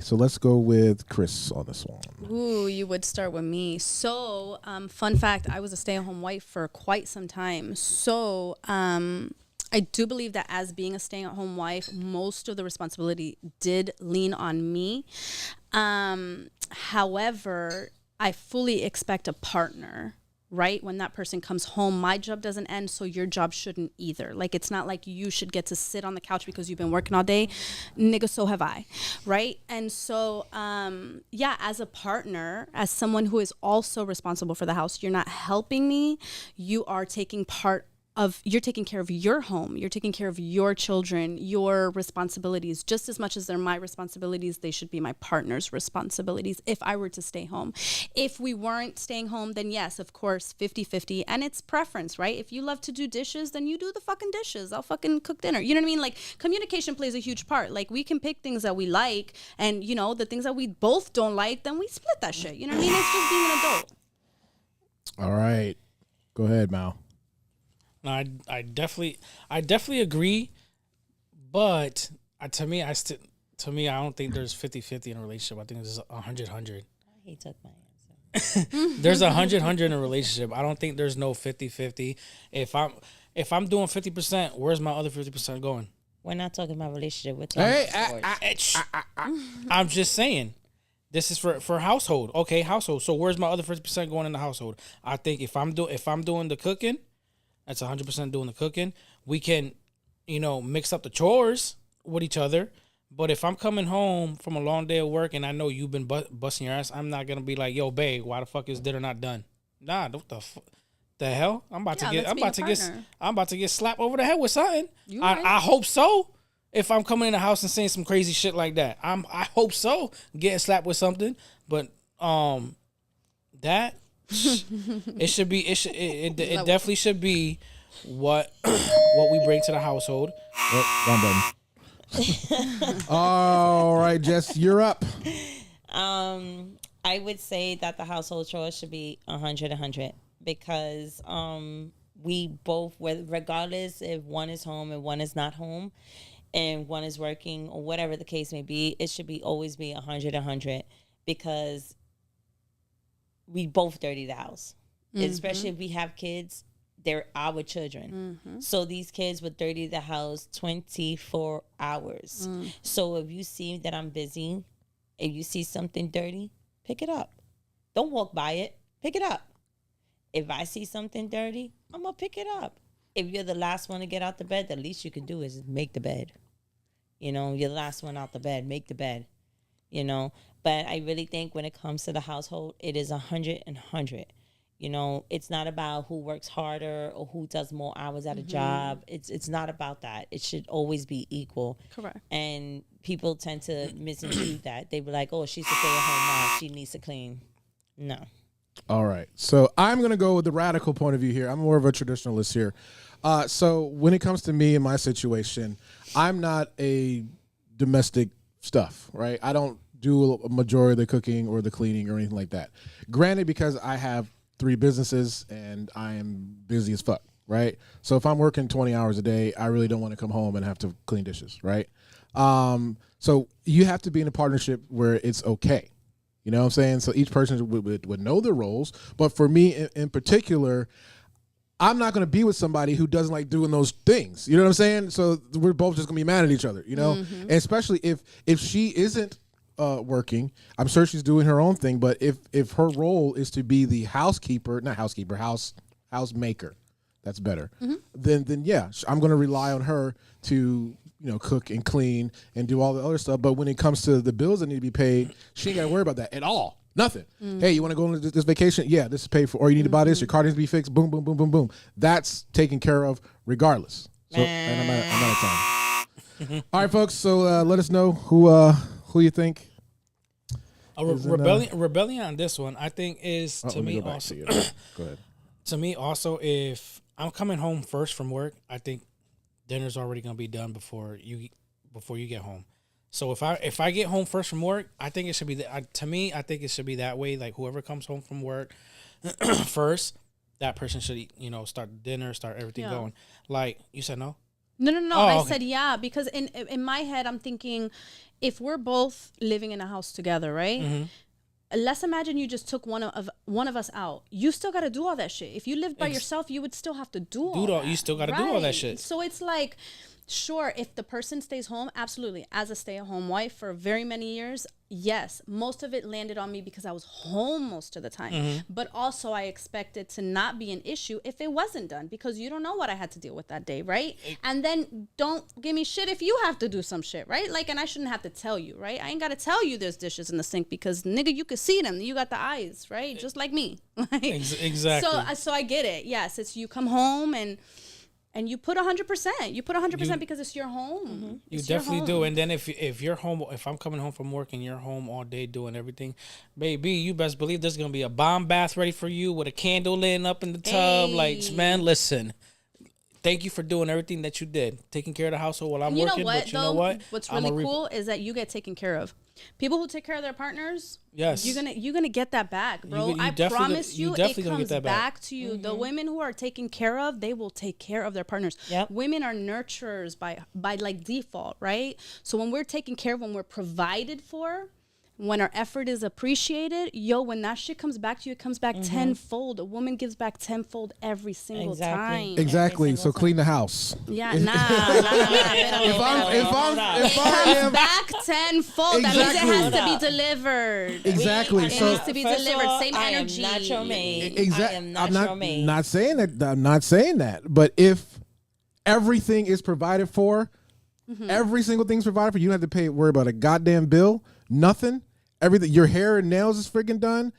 So let's go with Chris on this one. Ooh, you would start with me. So, fun fact, I was a stay-at-home wife for quite some time. So, I do believe that as being a stay-at-home wife, most of the responsibility did lean on me. However, I fully expect a partner, right? When that person comes home, my job doesn't end, so your job shouldn't either. Like, it's not like you should get to sit on the couch because you've been working all day. Nigga, so have I, right? And so, yeah, as a partner, as someone who is also responsible for the house, you're not helping me. You are taking you're taking care of your home. You're taking care of your children, your responsibilities. Just as much as they're my responsibilities, they should be my partner's responsibilities if I were to stay home. If we weren't staying home, then yes, of course, 50-50. And it's preference, right? If you love to do dishes, then you do the fucking dishes. I'll fucking cook dinner. You know what I mean? Like, communication plays a huge part. Like, we can pick things that we like, and, you know, the things that we both don't like, then we split that shit. You know what I mean? It's just being an adult. All right. Go ahead, Mal. No, I definitely agree, but to me, I don't think there's 50-50 in a relationship. I think there's 100-100. He took my answer. There's 100-100 in a relationship. I don't think there's no 50-50. If I'm doing 50%, where's my other 50% going? We're not talking about relationship. We're talking about sports. I'm just saying. This is for household. Okay, household. So where's my other 50% going in the household? I think if I'm doing the cooking, that's 100% doing the cooking. We can, mix up the chores with each other. But if I'm coming home from a long day of work and I know you've been busting your ass, I'm not gonna be like, "Yo, babe, why the fuck is dinner not done?" Nah, what the hell? I'm about to get slapped over the head with something. I hope so. If I'm coming in the house and saying some crazy shit like that, I hope so. Getting slapped with something, but that. It definitely should be what we bring to the household. Oh, wrong button. All right, Jess, you're up. I would say that the household chores should be 100 because we both, regardless if one is home and one is not home, and one is working or whatever the case may be, it should be always be 100 because we both dirty the house. Especially if we have kids, they're our children. So these kids would dirty the house 24 hours. So if you see that I'm busy, if you see something dirty, pick it up. Don't walk by it. Pick it up. If I see something dirty, I'm going to pick it up. If you're the last one to get out the bed, the least you can do is make the bed. You know, you're the last one out the bed. Make the bed. You know, but I really think when it comes to the household, it is 100 and 100. You know, it's not about who works harder or who does more hours at a job. It's not about that. It should always be equal. Correct. And people tend to misconstrue that. They be like, oh, she's a stay-at-home mom. She needs to clean. No. All right. So I'm going to go with the radical point of view here. I'm more of a traditionalist here. So when it comes to me and my situation, I'm not a domestic stuff, right? I don't do a majority of the cooking or the cleaning or anything like that. Granted, because I have 3 businesses and I am busy as fuck, right? So if I'm working 20 hours a day, I really don't want to come home and have to clean dishes, right? So you have to be in a partnership where it's okay. You know what I'm saying? So each person would know their roles. But for me in particular, I'm not going to be with somebody who doesn't like doing those things. You know what I'm saying? So we're both just going to be mad at each other, you know? And especially if she isn't working, I'm sure she's doing her own thing, but if her role is to be the house maker, that's better. Then yeah, I'm going to rely on her to cook and clean and do all the other stuff. But when it comes to the bills that need to be paid, she ain't got to worry about that at all. Nothing. Hey, you want to go on this vacation? Yeah, this is paid for. Or you need to buy this. Your car needs to be fixed. Boom, boom, boom, boom, boom. That's taken care of regardless. So, and I'm out of time. All right, folks. So let us know who you think. Rebellion on this one, I think, is to me also. Go ahead. To me also, if I'm coming home first from work, I think dinner's already gonna be done before you get home. So if I get home first from work, I think it should be to me. I think it should be that way. Like whoever comes home from work first, that person should start dinner, start everything going. Like you said, no. No. Oh, I okay. said yeah because in my head I'm thinking, if we're both living in a house together, right? Let's imagine you just took one of us out. You still got to do all that shit. If you lived by yourself, you would still have to do all that. You still got to do all that shit. So it's like, sure, if the person stays home, absolutely. As a stay-at-home wife for very many years, yes, most of it landed on me because I was home most of the time. But also I expected to not be an issue if it wasn't done, because you don't know what I had to deal with that day, right? And then don't give me shit if you have to do some shit, right? Like, and I shouldn't have to tell you, right? I ain't got to tell you there's dishes in the sink because, nigga, you could see them. You got the eyes, right? Just like me. Exactly. So I get it. Yes, it's you come home and you put 100%. You put 100% because it's your home. You definitely do. And then if you're home, if I'm coming home from work and you're home all day doing everything, baby, you best believe there's gonna be a bomb bath ready for you with a candle laying up in the tub. Hey. Like, man, listen. Thank you for doing everything that you did, taking care of the household while I'm working. But you know what? What's really cool is that you get taken care of. People who take care of their partners, yes, you're gonna get that back, bro. I promise you, it comes back to you. The women who are taken care of, they will take care of their partners. Yep. Women are nurturers by like default, right? So when we're taken care of, when we're provided for, when our effort is appreciated, when that shit comes back to you, it comes back tenfold. A woman gives back tenfold every single time. Exactly. So clean the house. Yeah, If I am back tenfold. That means it has to be delivered. Exactly. It So needs to be delivered. Same energy. I am not your maid. Exactly. I am not your maid. Not saying that. I'm not saying that. But if everything is provided for, every single thing's provided for, you don't have to worry about a goddamn bill. Nothing. Everything. Your hair and nails is freaking done.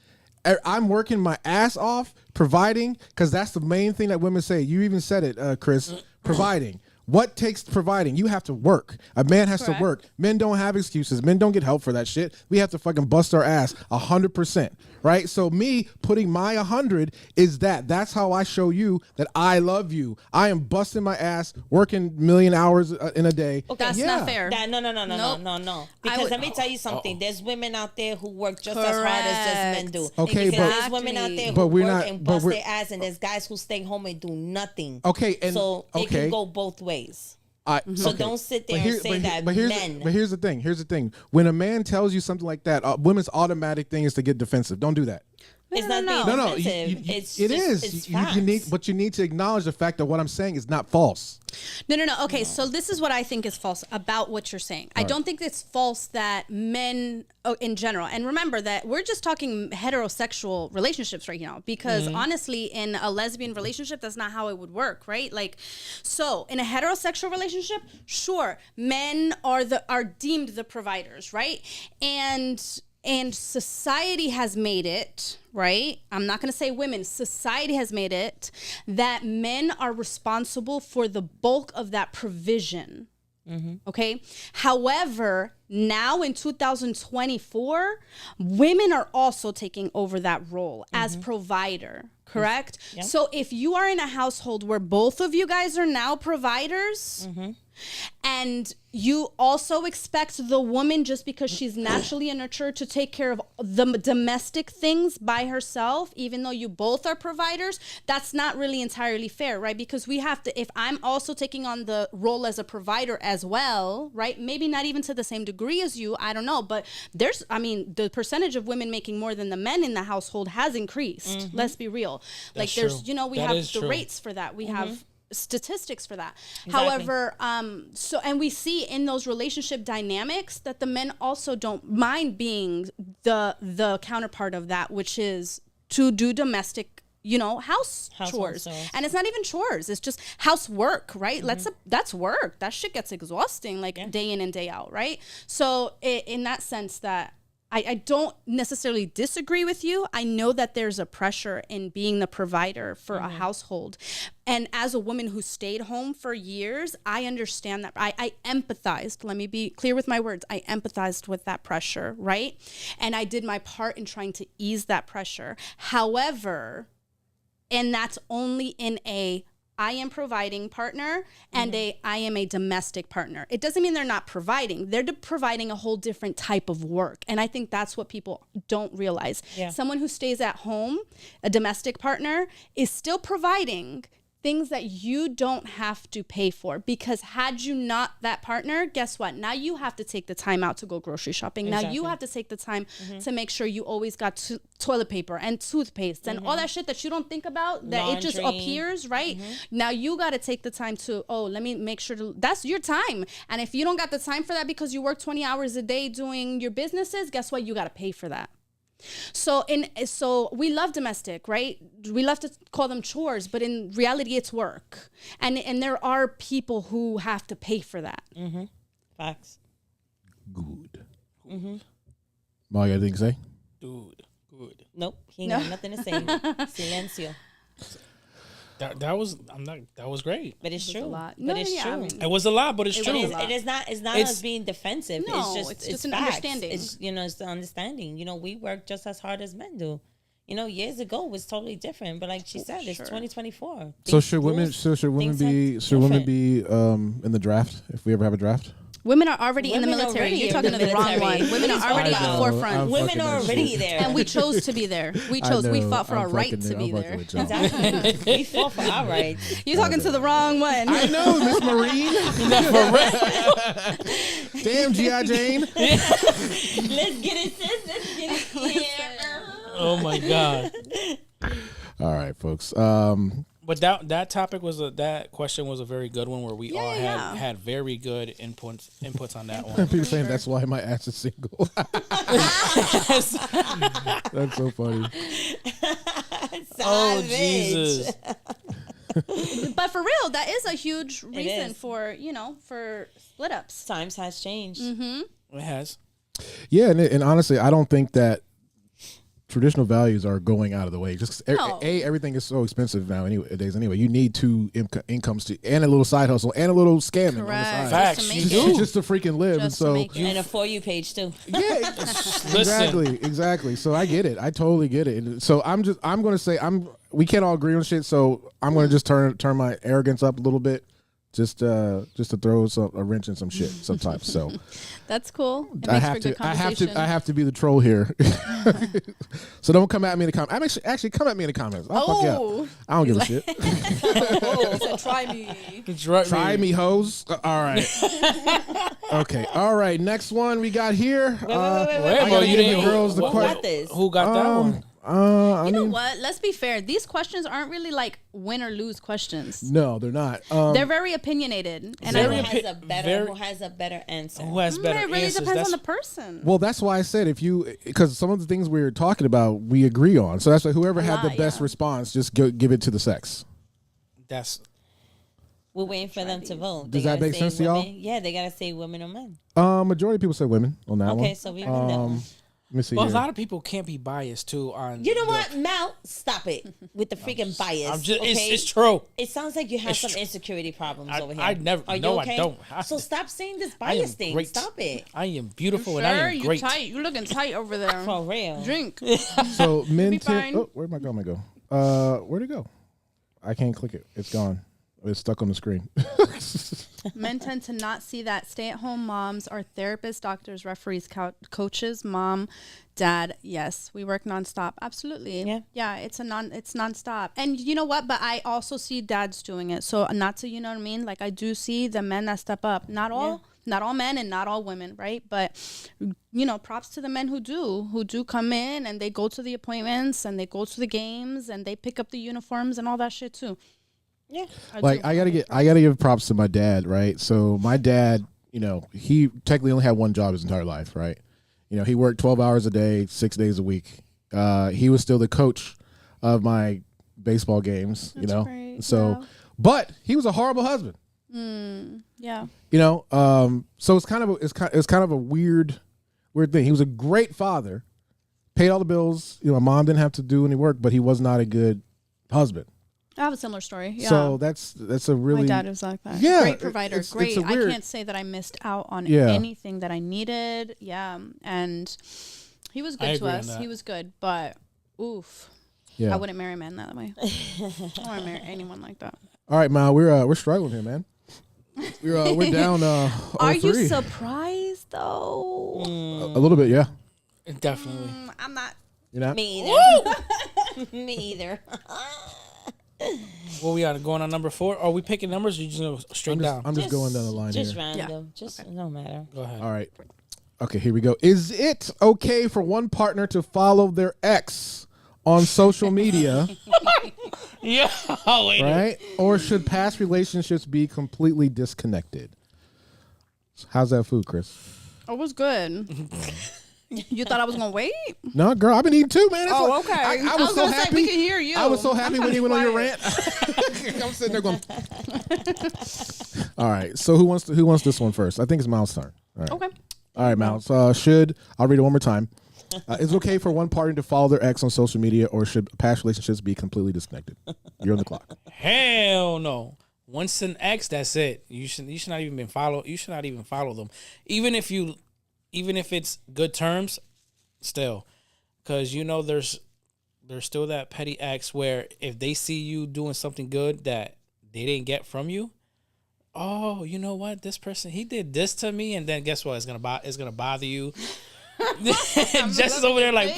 I'm working my ass off providing, because that's the main thing that women say. You even said it, Chris. Providing. What takes providing? You have to work. A man has to work. Men don't have excuses. Men don't get help for that shit. We have to fucking bust our ass 100%. Right? So me putting my 100 is that's how I show you that I love you. I am busting my ass, working million hours in a day. Okay. That's not fair. No. Because let me tell you something. There's women out there who work just as hard as just men do. Okay, because but there's women out there but who we're work not- and but bust we're- their ass, and there's guys who stay home and do nothing. Okay, and so it okay. can go both ways. So don't sit there and say that men. But here's the thing. Here's the thing. When a man tells you something like that, women's automatic thing is to get defensive. Don't do that. It's not No. being No, defensive. it is. It's You need, facts. but you need to acknowledge the fact that what I'm saying is not false. No. Okay, so this is what I think is false about what you're saying. I don't think it's false that men, in general, and remember that we're just talking heterosexual relationships right now, because honestly, in a lesbian relationship, that's not how it would work, right? Like, so in a heterosexual relationship, sure, men are deemed the providers, right? And society has made it, right? I'm not going to say women. Society has made it that men are responsible for the bulk of that provision. Okay. However, now in 2024, women are also taking over that role as provider, correct? Yeah. So if you are in a household where both of you guys are now providers, and you also expect the woman, just because she's naturally nurtured, to take care of the domestic things by herself, even though you both are providers, that's not really entirely fair, right? Because we have to, if I'm also taking on the role as a provider as well, right? Maybe not even to the same degree as you, I don't know, but the percentage of women making more than the men in the household has increased. Let's be real. That's Like there's, true. we That have is the true. rates for that. We have statistics for that. Exactly. However, and we see in those relationship dynamics that the men also don't mind being the counterpart of that, which is to do domestic, house Household chores. chores. And it's not even chores, it's just housework, right? That's work. That shit gets exhausting, day in and day out, right? So in that sense, that I don't necessarily disagree with you. I know that there's a pressure in being the provider for a household. And as a woman who stayed home for years, I understand that. I empathized. Let me be clear with my words. I empathized with that pressure, right? And I did my part in trying to ease that pressure. However, and that's only in I am providing partner and I am a domestic partner. It doesn't mean they're not providing. They're providing a whole different type of work. And I think that's what people don't realize. Yeah. Someone who stays at home, a domestic partner, is still providing things that you don't have to pay for, because had you not that partner, guess what? Now you have to take the time out to go grocery shopping. Now you have to take the time to make sure you always got toilet paper and toothpaste and all that shit that you don't think about, that it just Laundry. appears, right? Now you got to take the time to, let me make sure that's your time. And if you don't got the time for that because you work 20 hours a day doing your businesses, guess what? You got to pay for that. So we love domestic, right? We love to call them chores, but in reality, it's work, and there are people who have to pay for that. Facts. Good. Ma, you got anything to say? Dude, good. Nope. He ain't got nothing to say. Silencio. That was great. But it's true. a lot. But No, it's yeah, true. I mean, It was a lot, but it's It true. is, it's not It's- us being defensive. No, it's it's just just an facts. understanding. It's it's the understanding. We work just as hard as men do. Years ago was totally different. But like she said, it's 2024. So should women? Rules, So should women things be? are Should women different. be in the draft if we ever have a draft? women are already in the Women military. already You're in talking the to the wrong military. one. Women What are are you already talking at the about? forefront. Women fucking are that already shit. there. And we chose to be there. We I chose. We know. fought for I'm our right fucking to be I'm fucking there. with y'all. Exactly. We fought for our rights. You're talking to the wrong one. I know, Miss Marine. Damn, G.I. Jane. Let's get it, sis. Let's get it. Yeah. Oh my god. All right, folks. But that topic that question was a very good one, where we all had very good inputs on that one. People saying that's why my ass is single. That's so funny. Oh Savage. Jesus. But for real, that is a huge reason is. for split ups. Times has changed. It has. Yeah, and honestly, I don't think that traditional values are going out of the way. Just 'cause No. everything is so expensive nowadays. Anyway, you need two incomes to and a little side hustle and a little scamming on the Correct. side. Facts. Just to You make do. it. Just to freaking live, and Just to so make it. And a For You page too. yeah, exactly. So I get it. I totally get it. And so I'm going to say we can't all agree on shit. So I'm going to just turn my arrogance up a little bit, just to throw a wrench in some shit sometimes. So That's cool. It I makes have for good to I conversation. have to be the troll here. So don't come at me in the comments. Actually come at me in the comments. I'll fuck you Oh. up. I don't give a shit. So try me. Try me, hoes. All right. Okay. All right. Next one we got here. Wait, Wait, I bro, gotta you give didn't. the girls the Who question. got this? Who got that one? I You know mean, what? Let's be fair. These questions aren't really like win or lose questions. no, they're not. They're very opinionated, and Very I, Who has a better answer? Who has better it really answers? depends on That's- the person. Well, that's why I said because some of the things we were talking about, we agree on. So that's why whoever had the lot, best yeah. response, just give it to the sex. That's We're waiting for them to vote. Does They that gotta make say sense to y'all? women. Yeah, they gotta say women or men. Majority of people say women on that one. Okay, so we win that one. Let me see. well. A here. lot of people can't be biased too. On You know the- what, Mal? Stop it with the freaking bias. I'm just. okay? It's true. It sounds like you have It's some tr- insecurity problems I- over here. I never- Are you no, I okay? don't. So stop saying this I am bias thing. great. Stop it. I am beautiful and I am great. You looking tight over there. For real. Drink. So men Be tend. fine. Oh, where'd my comment go? Where'd it go? I can't click it. It's gone. It's stuck on the screen. Men tend to not see that stay-at-home moms are therapists, doctors, referees, coaches, mom, dad. Yes, we work nonstop. Absolutely. Yeah. It's nonstop. And you know what? But I also see dads doing it. So not to, you know what I mean? Like I do see the men that step up. Not all men and not all women, right? But you know, props to the men who do come in and they go to the appointments and they go to the games and they pick up the uniforms and all that shit too. Yeah. I gotta give props to my dad, right? So my dad, you know, he technically only had one job his entire life, right? You know, he worked 12 hours a day, 6 days a week. He was still the coach of my baseball games, you know. great, So, yeah. but he was a horrible husband, Yeah. you know. So it's kind of a weird thing. He was a great father, paid all the bills. You know, my mom didn't have to do any work, but he was not a good husband. I have a similar story. Yeah. So that's a really my dad was like that. Yeah, Great provider. it's Great. a weird- I can't say that I missed out on Yeah. anything that I needed. Yeah. And he was I good to agree on us. that. He was good. But oof. yeah. I wouldn't marry a man that way. I don't want to marry anyone like that. All right, Mal, we're struggling here, man. We're down. Are 0-3. you surprised though? A little bit, yeah. Definitely. I'm not. You know. Me either. Me either. What we on going on number 4? Are we picking numbers or you just go straight down? I'm just going down the line Just here. random. Just no matter. Go ahead. All right. Okay, here we go. Is it okay for one partner to follow their ex on social media, Yeah. Oh, wait. right? Or should past relationships be completely disconnected? How's that food, Chris? It was good. You thought I was gonna wait? No, girl, I've been eating too, man. That's Oh, what- okay. I I was was so gonna say, happy. we can hear you. I was so happy I'm when you went on your quiet. rant. I'm sitting there going. All right. So who wants this one first? I think it's Mal's turn. All right. Okay. All right, Mal. So I'll read it one more time. Is it okay for one partner to follow their ex on social media, or should past relationships be completely disconnected? You're on the clock. Hell no. Once an ex, that's it. You should not even follow. You should not even follow them, even if it's good terms. Still, because you know there's still that petty ex where if they see you doing something good that they didn't get from you, oh, you know what, this person, he did this to me, and then guess what, it's gonna bother you. Jess is over there like,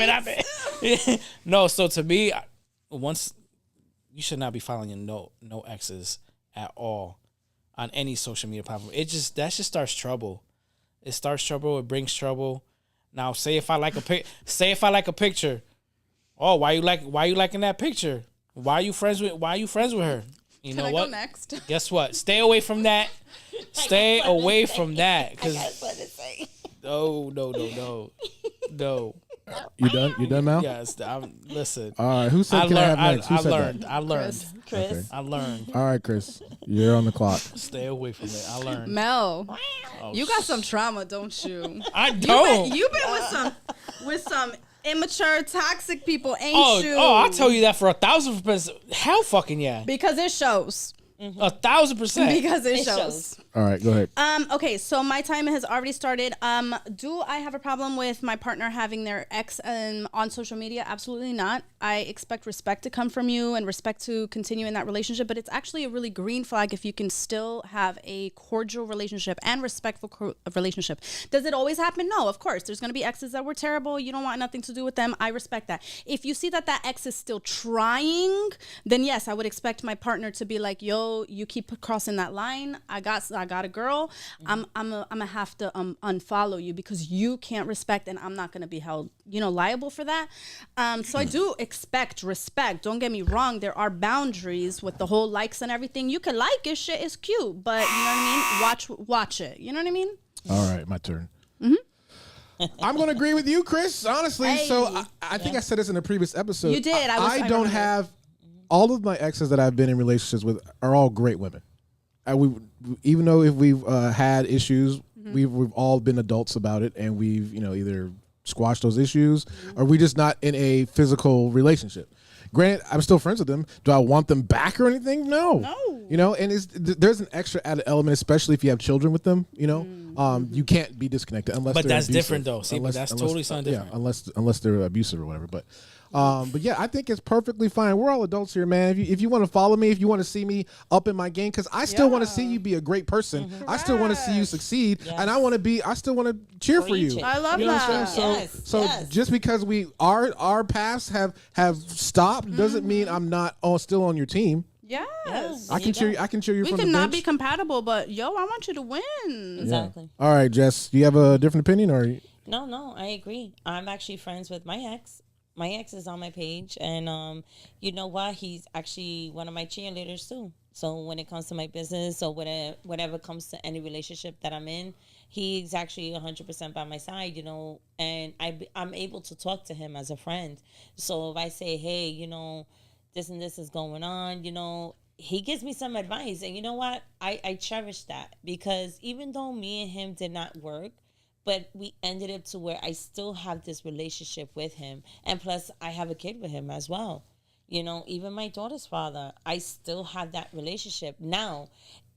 no. So to me, once you should not be following no exes at all on any social media platform. That just starts trouble. It starts trouble. It brings trouble. Now, say if I like a picture, oh, why you liking that picture? Why are you friends with her? You know Can I what? go next? Guess what? Stay away from that. Stay away from that. Cause no. You done? You done, Mal? Yes, listen. All right. Who said can I have next? Who I said learned. that? I learned. Chris. Okay. I learned. All right, Chris. You're on the clock. Stay away from it. I learned. Mel, you got some trauma, don't you? I don't. You've been with some immature, toxic people, ain't you? Oh, I'll tell you that for 1,000%. Hell fucking yeah. Because it shows. 1,000%. Because it It shows. shows. All right, go ahead. Okay, so my time has already started. Do I have a problem with my partner having their ex on social media? Absolutely not. I expect respect to come from you and respect to continue in that relationship, but it's actually a really green flag if you can still have a cordial relationship and respectful relationship. Does it always happen? No, of course. There's going to be exes that were terrible. You don't want nothing to do with them. I respect that. If you see that that ex is still trying, then yes, I would expect my partner to be like, yo, you keep crossing that line. I got a girl. I'm gonna have to unfollow you because you can't respect, and I'm not gonna be held, liable for that. So I do expect respect. Don't get me wrong. There are boundaries with the whole likes and everything. You can like it, shit is cute, but you know what I mean. Watch it. You know what I mean. All right, my turn. I'm going to agree with you, Chris, honestly. Hey. So I think I said this in a previous episode. You did. I don't remember. have all of my exes that I've been in relationships with are all great women. Even though if we've had issues, we've all been adults about it, and we've either squashed those issues or we just not in a physical relationship. Granted, I'm still friends with them. Do I want them back or anything? No. And there's an extra added element, especially if you have children with them. You can't be disconnected unless. But they're that's abusive. different, though. See, but that's totally something different. Yeah, unless they're abusive or whatever. But yeah, I think it's perfectly fine. We're all adults here, man. If you want to follow me, if you want to see me up in my game, because I still want to see you be a great person. I still want to see you succeed, and I still want to cheer for you. Preach it. I love You know what I'm that. saying? So Yes. just because our paths have stopped doesn't mean I'm not still on your team. Yes. I can cheer you We from the cannot bench. be compatible, but I want you to win. Exactly. All right, Jess, do you have a different opinion or? No, I agree. I'm actually friends with my ex. My ex is on my page, and you know what? He's actually one of my cheerleaders too. So when it comes to my business or whatever comes to any relationship that I'm in, he's actually 100% by my side, and I'm able to talk to him as a friend. So if I say, hey, this and this is going on, he gives me some advice. And you know what? I cherish that, because even though me and him did not work, but we ended up to where I still have this relationship with him. And plus, I have a kid with him as well. Even my daughter's father, I still have that relationship. Now,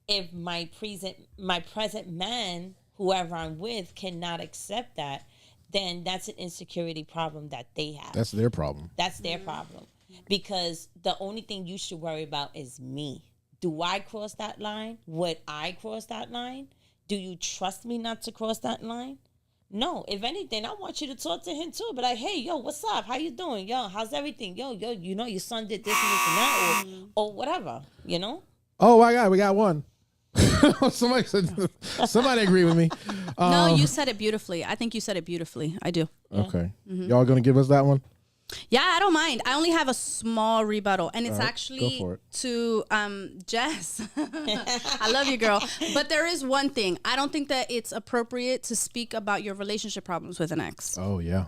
if my present man, whoever I'm with, cannot accept that, then that's an insecurity problem that they have. That's their problem. That's their problem. Because the only thing you should worry about is me. Do I cross that line? Would I cross that line? Do you trust me not to cross that line? No. If anything, I want you to talk to him too. But like, hey, yo, what's up? How you doing? Yo, how's everything? Yo, your son did this and this and that, or whatever, Oh my God, we got one. Somebody agree with me. No, you said it beautifully. I think you said it beautifully. I do. Okay, y'all gonna give us that one? Yeah, I don't mind. I only have a small rebuttal, and it's All right, actually go for it. to Jess. I love you, girl. But there is one thing. I don't think that it's appropriate to speak about your relationship problems with an ex. Oh yeah.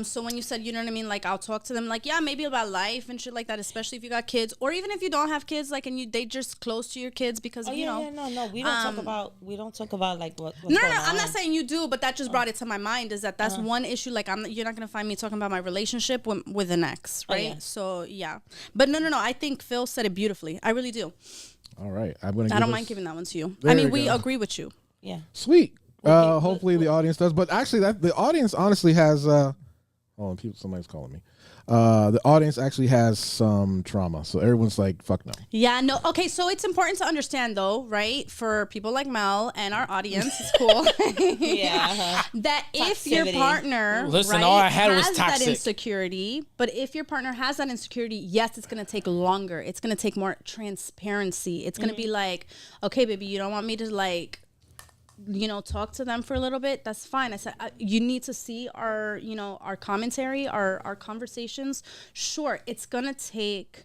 So when you said, you know what I mean, like I'll talk to them, like maybe about life and shit like that, especially if you got kids, or even if you don't have kids, like they just close to your kids because no, we don't talk about like what's No, going I'm on. not saying you do, but that just brought it to my mind. Is that's one issue? Like you're not gonna find me talking about my relationship with an ex, right? yeah. So yeah, but no. I think Phil said it beautifully. I really do. All right, I'm gonna. I don't mind giving that one to you. There I mean, we we go. agree with you. Yeah. Sweet. Hopefully the audience does, but actually the audience honestly has. Somebody's calling me. The audience actually has some trauma, so everyone's like, "Fuck no." Yeah, no. Okay, so it's important to understand, though, right? For people like Mel and our audience, it's cool. Yeah. That if your Toxicity. partner, Listen, right, all I had was has that toxic. insecurity, but if your partner has that insecurity, yes, it's gonna take longer. It's gonna take more transparency. It's gonna be like, okay, baby, you don't want me to like, talk to them for a little bit. That's fine. I said, you need to see our, our commentary, our conversations. Sure, it's gonna take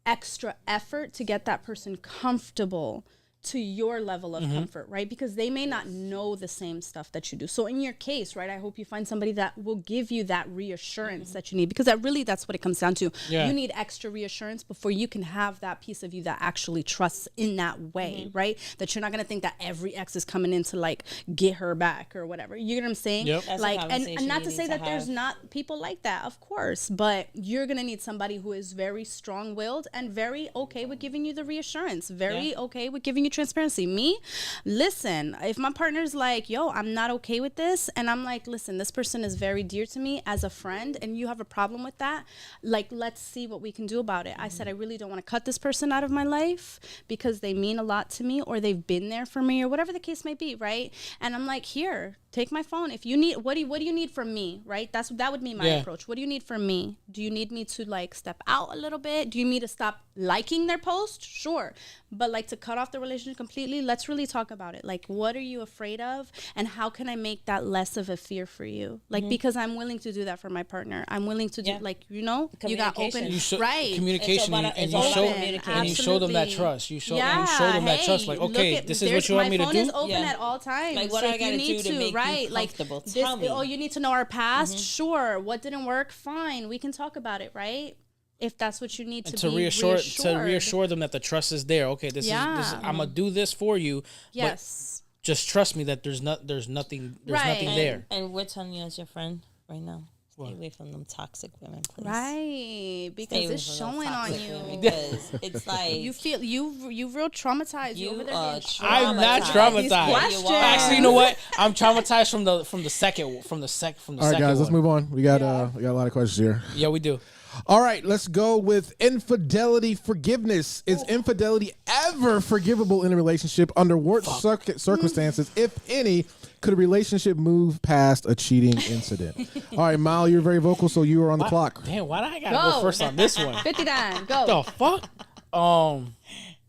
extra effort to get that person comfortable to your level of comfort, right? Because they may not know the same stuff that you do. So in your case, right, I hope you find somebody that will give you that reassurance that you need, because that's what it comes down to. Yeah. You need extra reassurance before you can have that piece of you that actually trusts in that way, right? That you're not going to think that every ex is coming in to like get her back or whatever. You know what I'm saying? Yep. That's a Like, and conversation not you to need say to that there's have. not people like that, of course, but you're going to need somebody who is very strong-willed and very okay with giving you the reassurance, very okay with giving you transparency. Me, listen, if my partner's like, yo, I'm not okay with this, and I'm like, listen, this person is very dear to me as a friend, and you have a problem with that, like, let's see what we can do about it. I said, I really don't want to cut this person out of my life because they mean a lot to me, or they've been there for me, or whatever the case may be, right? And I'm like, here, take my phone. If you need, what do you need from me, right? That would be my approach. What do you need from me? Do you need me to like step out a little bit? Do you need me to stop liking their post? Sure. But like to cut off the relationship completely, let's really talk about it. Like, what are you afraid of? And how can I make that less of a fear for you? Like, because I'm willing to do that for my partner. I'm willing to do, like, you know, you got open. Right. Communication. It's And all you about show, communication. and you show them that Absolutely. trust. You show them that trust. Like, okay, this is what you want me to My phone do. is open at all times. Like, what so I if you gotta need do to make you comfortable? Like, Tell me. oh, you need to know our past? Sure. What didn't work? Fine. We can talk about it, right? If that's what you need to be reassure them that the trust is there. Okay, this is I'm gonna do this for you. Yes. But just trust me that there's nothing there. And we're telling you as your friend right now. Stay away from them toxic women, please. Right, because it's showing on you. Because it's like you feel you real traumatized. You over there are being I'm not traumatized. traumatized. These Actually, you know what? I'm traumatized from the second All right, second guys, let's one. move on. We got a lot of questions here. Yeah, we do. All right, let's go with infidelity forgiveness. Is infidelity ever forgivable in a relationship? Under what circumstances, if any, could a relationship move past a cheating incident? All right, Mal, you're very vocal, so you are on the clock. Damn, why do I gotta go first on this one? 59. Go. The fuck?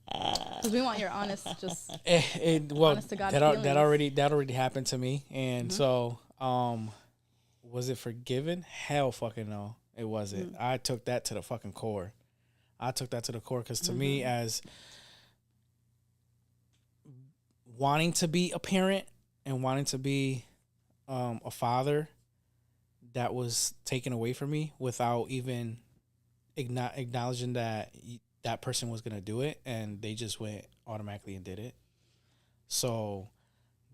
Because we want your honest, just Well, honest to God that feelings. already happened to me, and so was it forgiven? Hell, fucking no, it wasn't. I took that to the fucking core. Because to me, as wanting to be a parent and wanting to be a father, that was taken away from me without even acknowledging that that person was gonna do it, and they just went automatically and did it. So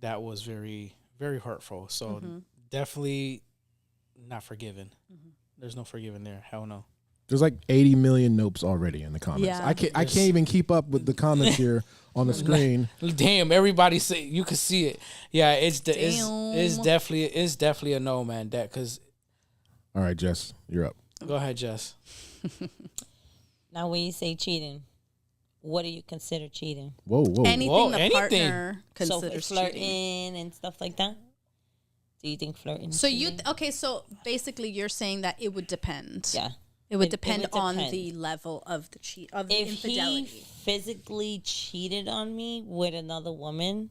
that was very, very hurtful. So definitely not forgiven. There's no forgiving there. Hell no. There's like 80 million nopes already in the comments. Yeah. I can't even keep up with the comments here on the screen. Damn, everybody say you can see it. Yeah, it's Damn. definitely a no, man. That because. All right, Jess, you're up. Go ahead, Jess. now when you say cheating, what do you consider cheating? Whoa. anything the anything. partner So considers flirting cheating. and stuff like that. Do you think flirting? is So cheating? so basically you're saying that it would depend. Yeah. It would It depend would on depend. the level of the If infidelity. he physically cheated on me with another woman,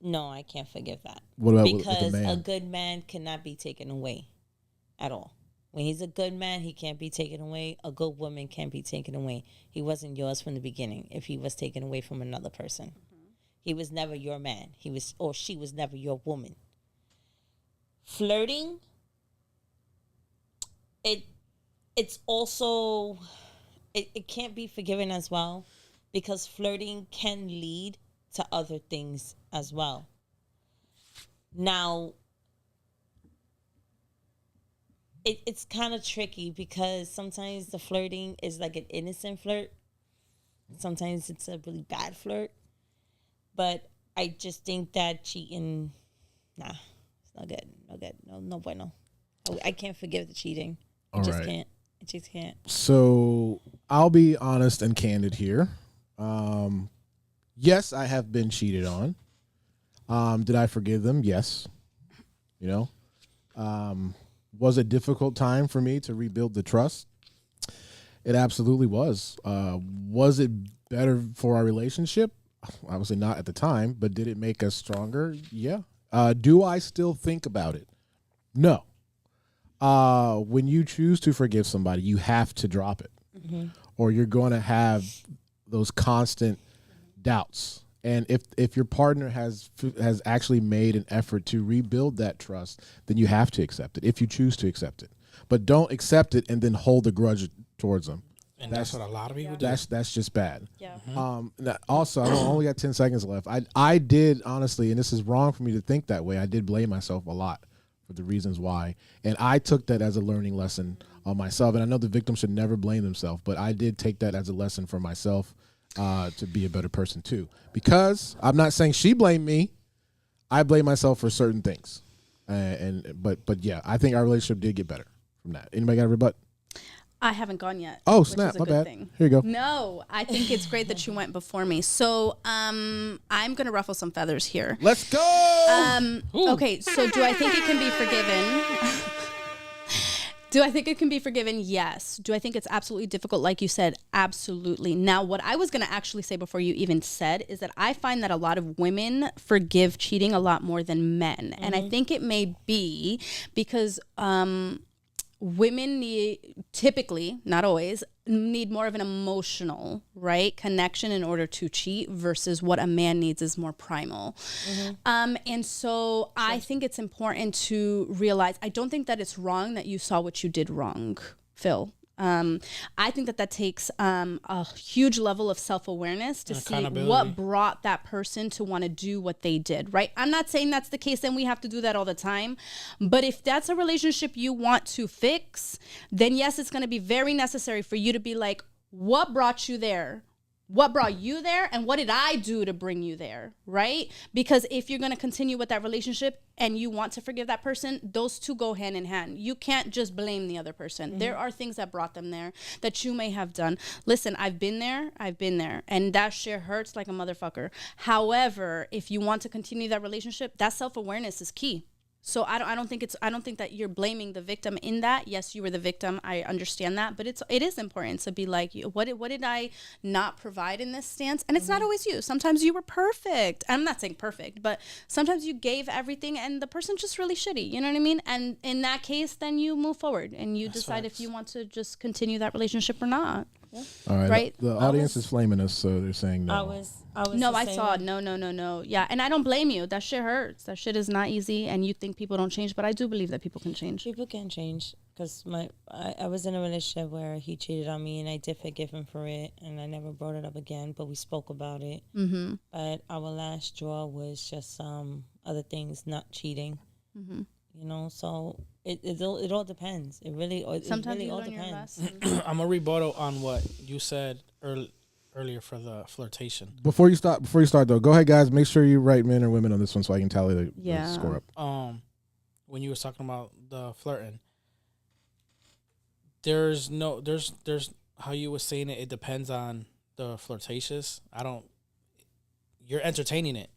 no, I can't forgive that. What about with a because man? a good man cannot be taken away at all. When he's a good man, he can't be taken away. A good woman can't be taken away. He wasn't yours from the beginning if he was taken away from another person. He was never your man. She was never your woman. Flirting, it's also it can't be forgiven as well, because flirting can lead to other things as well. Now it's kind of tricky, because sometimes the flirting is like an innocent flirt, sometimes it's a really bad flirt, but I just think that cheating, it's not good, no bueno. I can't forgive the cheating. I just can't. So I'll be honest and candid here. Yes, I have been cheated on. Did I forgive them? Yes. You know, was it a difficult time for me to rebuild the trust? It absolutely was. Was it better for our relationship? Obviously not at the time, but did it make us stronger? Yeah. Do I still think about it? No. When you choose to forgive somebody, you have to drop it, or you're going to have those constant doubts. And if your partner has actually made an effort to rebuild that trust, then you have to accept it if you choose to accept it. But don't accept it and then hold a grudge towards them. And that's what a lot of people do. That's just bad. Yeah. Also, I only got 10 seconds left. I did honestly, and this is wrong for me to think that way. I did blame myself a lot for the reasons why, and I took that as a learning lesson on myself. And I know the victim should never blame themselves, but I did take that as a lesson for myself to be a better person too. Because I'm not saying she blamed me, I blame myself for certain things. But yeah, I think our relationship did get better from that. Anybody got a rebut? I haven't gone yet. Oh, which snap. is a My good bad. thing. Here you go. No, I think it's great that you went before me. So I'm going to ruffle some feathers here. Let's go. Okay, so do I think it can be forgiven? Do I think it can be forgiven? Yes. Do I think it's absolutely difficult? Like you said, absolutely. Now, what I was going to actually say before you even said is that I find that a lot of women forgive cheating a lot more than men. And I think it may be because women typically, not always, need more of an emotional, right, connection in order to cheat versus what a man needs is more primal. And so I think it's important to realize, I don't think that it's wrong that you saw what you did wrong, Phil. I think that takes a huge level of self-awareness to see what brought that person to want to do what they did, right? I'm not saying that's the case and we have to do that all the time. But if that's a relationship you want to fix, then yes, it's going to be very necessary for you to be like, what brought you there? What brought you there and what did I do to bring you there, right? Because if you're going to continue with that relationship and you want to forgive that person, those two go hand in hand. You can't just blame the other person. There are things that brought them there that you may have done. Listen, I've been there, and that shit hurts like a motherfucker. However, if you want to continue that relationship, that self-awareness is key. So I don't think that you're blaming the victim in that. Yes, you were the victim. I understand that, but it is important to be like, what did I not provide in this stance? And it's not always you. Sometimes you were perfect. I'm not saying perfect, but sometimes you gave everything and the person's just really shitty. You know what I mean? And in that case, then you move forward and you decide if you want to just continue that relationship or not. Yeah. All right. Right? The audience is flaming us, so they're saying no. I was No, I saw it. No. Yeah, and I don't blame you. That shit hurts. That shit is not easy, and you think people don't change, but I do believe that people can change. People can change because I was in a relationship where he cheated on me, and I did forgive him for it, and I never brought it up again. But we spoke about it. Mm-hmm. But our last straw was just other things, not cheating. Mm-hmm. You know, so it all depends. It really all depends. I'm a rebuttal on what you said earlier for the flirtation. Before you start though, go ahead, guys. Make sure you write men or women on this one so I can tally the score up. When you was talking about the flirting, there's how you were saying it. It depends on the flirtatious. You're entertaining it.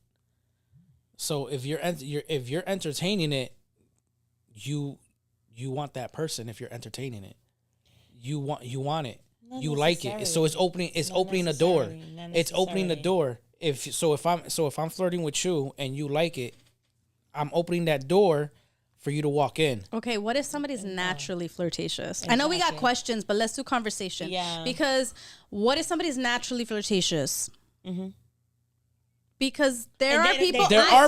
So if you're entertaining it, you want that person. If you're entertaining it, you want it. Not you like it. So it's opening a door. It's opening the door. If I'm flirting with you and you like it, I'm opening that door for you to walk in. Okay, what if somebody's naturally flirtatious? Exactly. I know we got questions, but let's do conversation. Yeah. Because what if somebody's naturally flirtatious? Mm-hmm. Because there are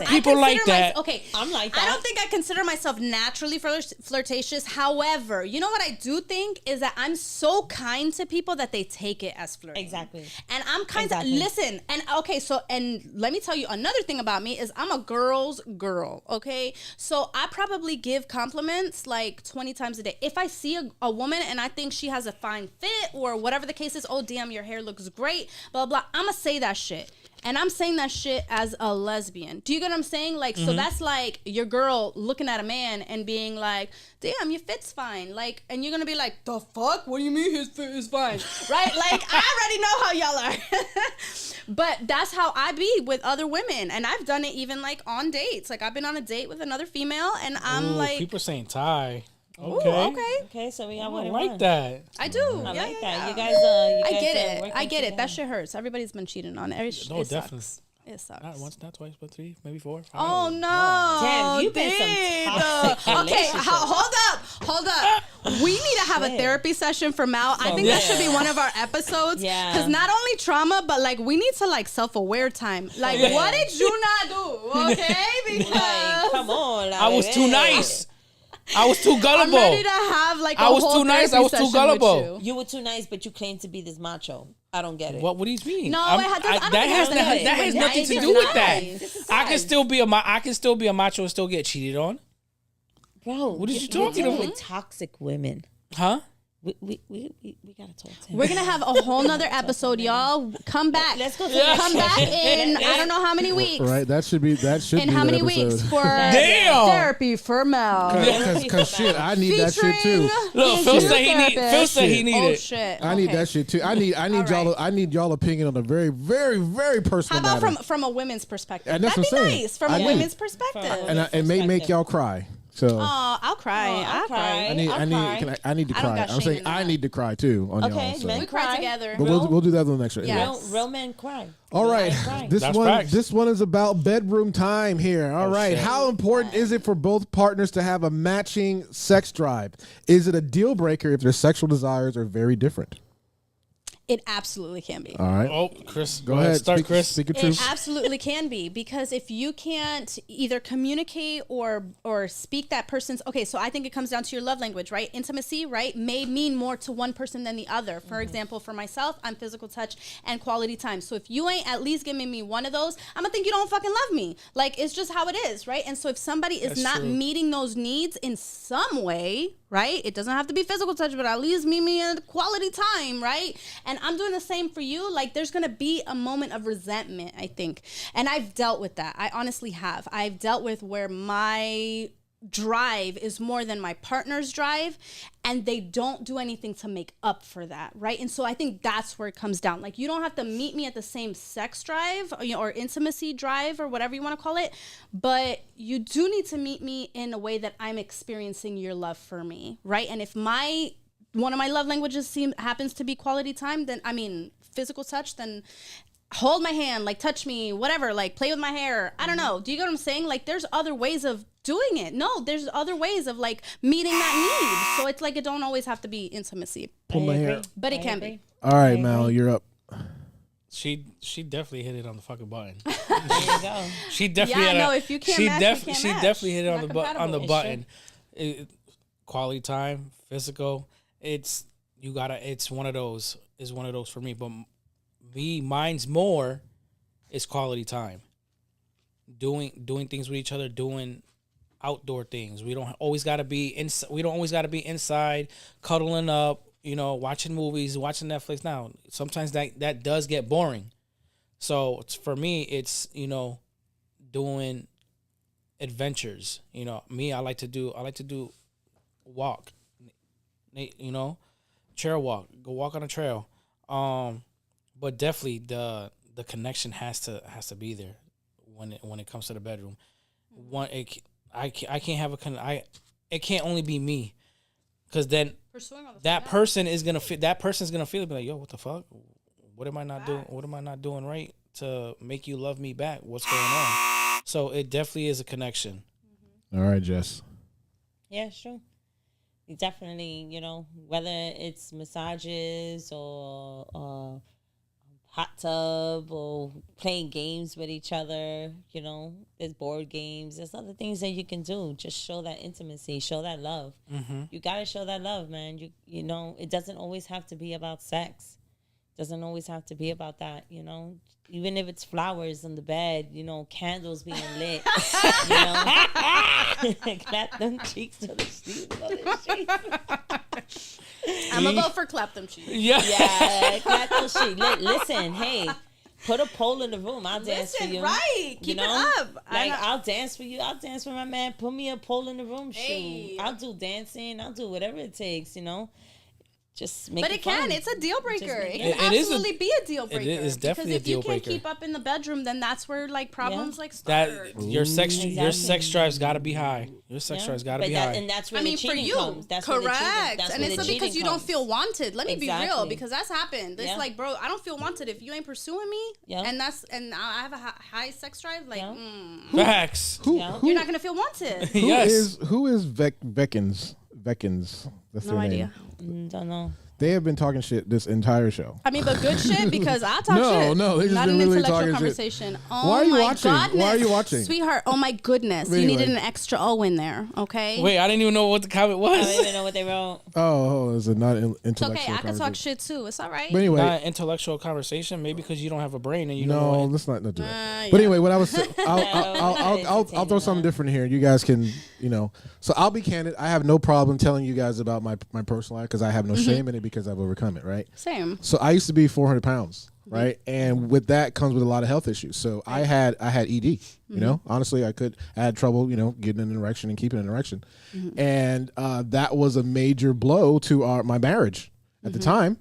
people like that. Okay, I'm like that. I don't think I consider myself naturally flirtatious. However, you know what I do think is that I'm so kind to people that they take it as flirting. Exactly. And I'm kind of listen. And okay, so and let me tell you another thing about me is I'm a girl's girl. Okay, so I probably give compliments like 20 times a day. If I see a woman and I think she has a fine fit or whatever the case is, oh damn, your hair looks great, blah blah. I'ma say that shit. And I'm saying that shit as a lesbian. Do you get what I'm saying? Like, so that's like your girl looking at a man and being like, damn, your fit's fine. Like, and you're going to be like, the fuck? What do you mean his fit is fine? Right? Like, I already know how y'all are. But that's how I be with other women. And I've done it even like on dates. Like, I've been on a date with another female and I'm like. People saying Ty. Okay. Ooh, okay, so we got one. I like that. I do. I like that. Yeah. You guys I get it. That shit hurts. Everybody's been cheating on. Definitely. It sucks. Not once, not twice, but 3, maybe 4. 5. Oh no! Damn, you've been some toxic Okay, relationships. hold up. We need to have a therapy session for Mal. I think that should be one of our episodes. Yeah. Because not only trauma, but like we need to like self-aware time. Like, Yeah. what did you not do? Okay, because Like, come on. I was too nice. I was too I'm gullible. ready to have like a I was whole too nice. I therapy was too session with gullible. you. You were too nice, but you claim to be this macho. I don't get it. What do you mean? No, I'm- it has- I don't that think has it that, has that has anything nothing with to nice do or with not. that. It's I can still be a macho and still get cheated on. Bro, What are you you're talking dealing about? with toxic women. Huh? We gotta talk to him. We're gonna have a whole nother episode, y'all. Come back. Let's go to Yeah. Come back in I don't know how many weeks. Right, that should be In the how many episode. weeks for Damn. therapy for Mel? Cause shit, I need that shit too. Look, Phil said he need. Phil said he Shit. needed. Oh it. shit! I need Okay. that shit too. I need y'all. right. I need y'all opinion on a very, very, very How personal about matter. from a women's perspective? And that's That'd what I'm be saying. nice from I a need- women's perspective. From- It may make y'all cry. So Oh, I'll cry. I'll cry. I need I'll cry. I need to I don't cry. got I'm shame saying in I that. need to cry too on Okay, y'all. So. men We cry cry. together. But we'll do that on the next show. Yeah. Real men cry. All Real right, men cry. That's facts. this one is about bedroom time here. All right, shit. how important is it for both partners to have a matching sex drive? Is it a deal breaker if their sexual desires are very different? It absolutely can be. All right, Oh, Chris, go ahead. Start, Chris. Speak your It truth. absolutely can be, because if you can't either communicate or speak that person's, okay, so I think it comes down to your love language, right? Intimacy, right, may mean more to one person than the other. For example, for myself, I'm physical touch and quality time. So if you ain't at least giving me one of those, I'm gonna think you don't fucking love me. Like, it's just how it is, right? And so if somebody is That's not true. meeting those needs in some way, right? It doesn't have to be physical touch, but at least meet me in quality time, right? And I'm doing the same for you. Like, there's gonna be a moment of resentment, I think. And I've dealt with that. I honestly have. I've dealt with where my drive is more than my partner's drive, and they don't do anything to make up for that, right? And so I think that's where it comes down. Like, you don't have to meet me at the same sex drive, or, you know, or intimacy drive, or whatever you want to call it, but you do need to meet me in a way that I'm experiencing your love for me, right? And if one of my love languages happens to be quality time, then, I mean, physical touch, then hold my hand, like touch me, whatever, like play with my hair. I don't know. Do you get what I'm saying? Like, there's other ways of doing it. No, there's other ways of like meeting that need. So it's like, it don't always have to be intimacy, Pull my hair. but it can be. All right, Mal, you're up. She definitely hit it on the fucking button. There you go. She definitely Yeah, hit no, it. if you can't she match, you can't she match. definitely hit it on Not the on the compatible. button. Quality time, physical. It's one of those. Is one of those for me. But mine's more is quality time. Doing things with each other, doing outdoor things. We don't always got to be inside. We don't always got to be inside, cuddling up. You know, watching movies, watching Netflix. Now, sometimes that does get boring. So for me, it's, you know, doing adventures. You know, me, I like to do walk. You know, trail walk. Go walk on a trail. But definitely the connection has to be there when it comes to the bedroom. I can't have it can't only be me, because then that person is gonna feel. That person's gonna feel it. Be like, yo, what the fuck? What am I not doing? What am I not doing right to make you love me back? What's going on? So it definitely is a connection. All right, Jess. Yeah, sure. Definitely, you know, whether it's massages or hot tub or playing games with each other, you know, there's board games, there's other things that you can do. Just show that intimacy, show that love. Mm-hmm. You gotta show that love, man. You know, it doesn't always have to be about sex. Doesn't always have to be about that, you know. Even if it's flowers on the bed, you know, candles being lit, you know. Clap them cheeks to the sheets. I'm gonna vote for clap them cheeks. Yeah. Yeah, clap those cheeks. Listen, hey, put a pole in the room. I'll dance for you. Right. You Keep know? it up. Like, I'll dance for you. I'll dance for my man. Put me a pole in the room. Hey. Shoot. I'll do dancing. I'll do whatever it takes, you know. just make But it it can. fun. It's a deal breaker. make It it- can It is a- absolutely be a deal breaker. is definitely a because deal if you can't breaker. keep up in the bedroom, then that's where like problems like start. That your sex Exactly. drive's got to be high. Your sex Yeah. drive's got to But be that- high. And that's where I mean, the for cheating you, comes. That's where the cheating- correct. that's And where it's the not because cheating you don't comes. feel wanted. Let me be real, Exactly. because that's happened. It's Yeah. like, bro, I don't feel wanted if you ain't pursuing me. Yeah. And I have a high sex drive. Like, Yeah. Facts. Who, Yeah. who, you're not gonna feel wanted. Yes. who is Vekins? Vekins. That's No their idea. name. Don't know. They have been talking shit this entire show. I mean, but good shit because I talk No, shit. no, they just not been an really intellectual talking shit. conversation. Oh, Why are you my watching? Why goodness. are you watching? Sweetheart, oh my goodness. Anyway. You needed an extra O in there, okay? Wait, I didn't even know what the comment I don't was. even know what they wrote. Oh, it's a not intellectual It's okay. I can conversation. talk shit too. It's all right. But anyway, Not an intellectual conversation. Maybe because you don't have a brain and you don't know. no, What let's not do that. yeah. But anyway, what I was, I'll entertaining throw something that. different here. You guys can, So I'll be candid. I have no problem telling you guys about my personal life because I have no shame in it because I've overcome it. Right. Same. So I used to be 400 pounds, right? And with that comes with a lot of health issues. So I had ED, you know, honestly, I had trouble, getting an erection and keeping an erection. And that was a major blow to my marriage at the time,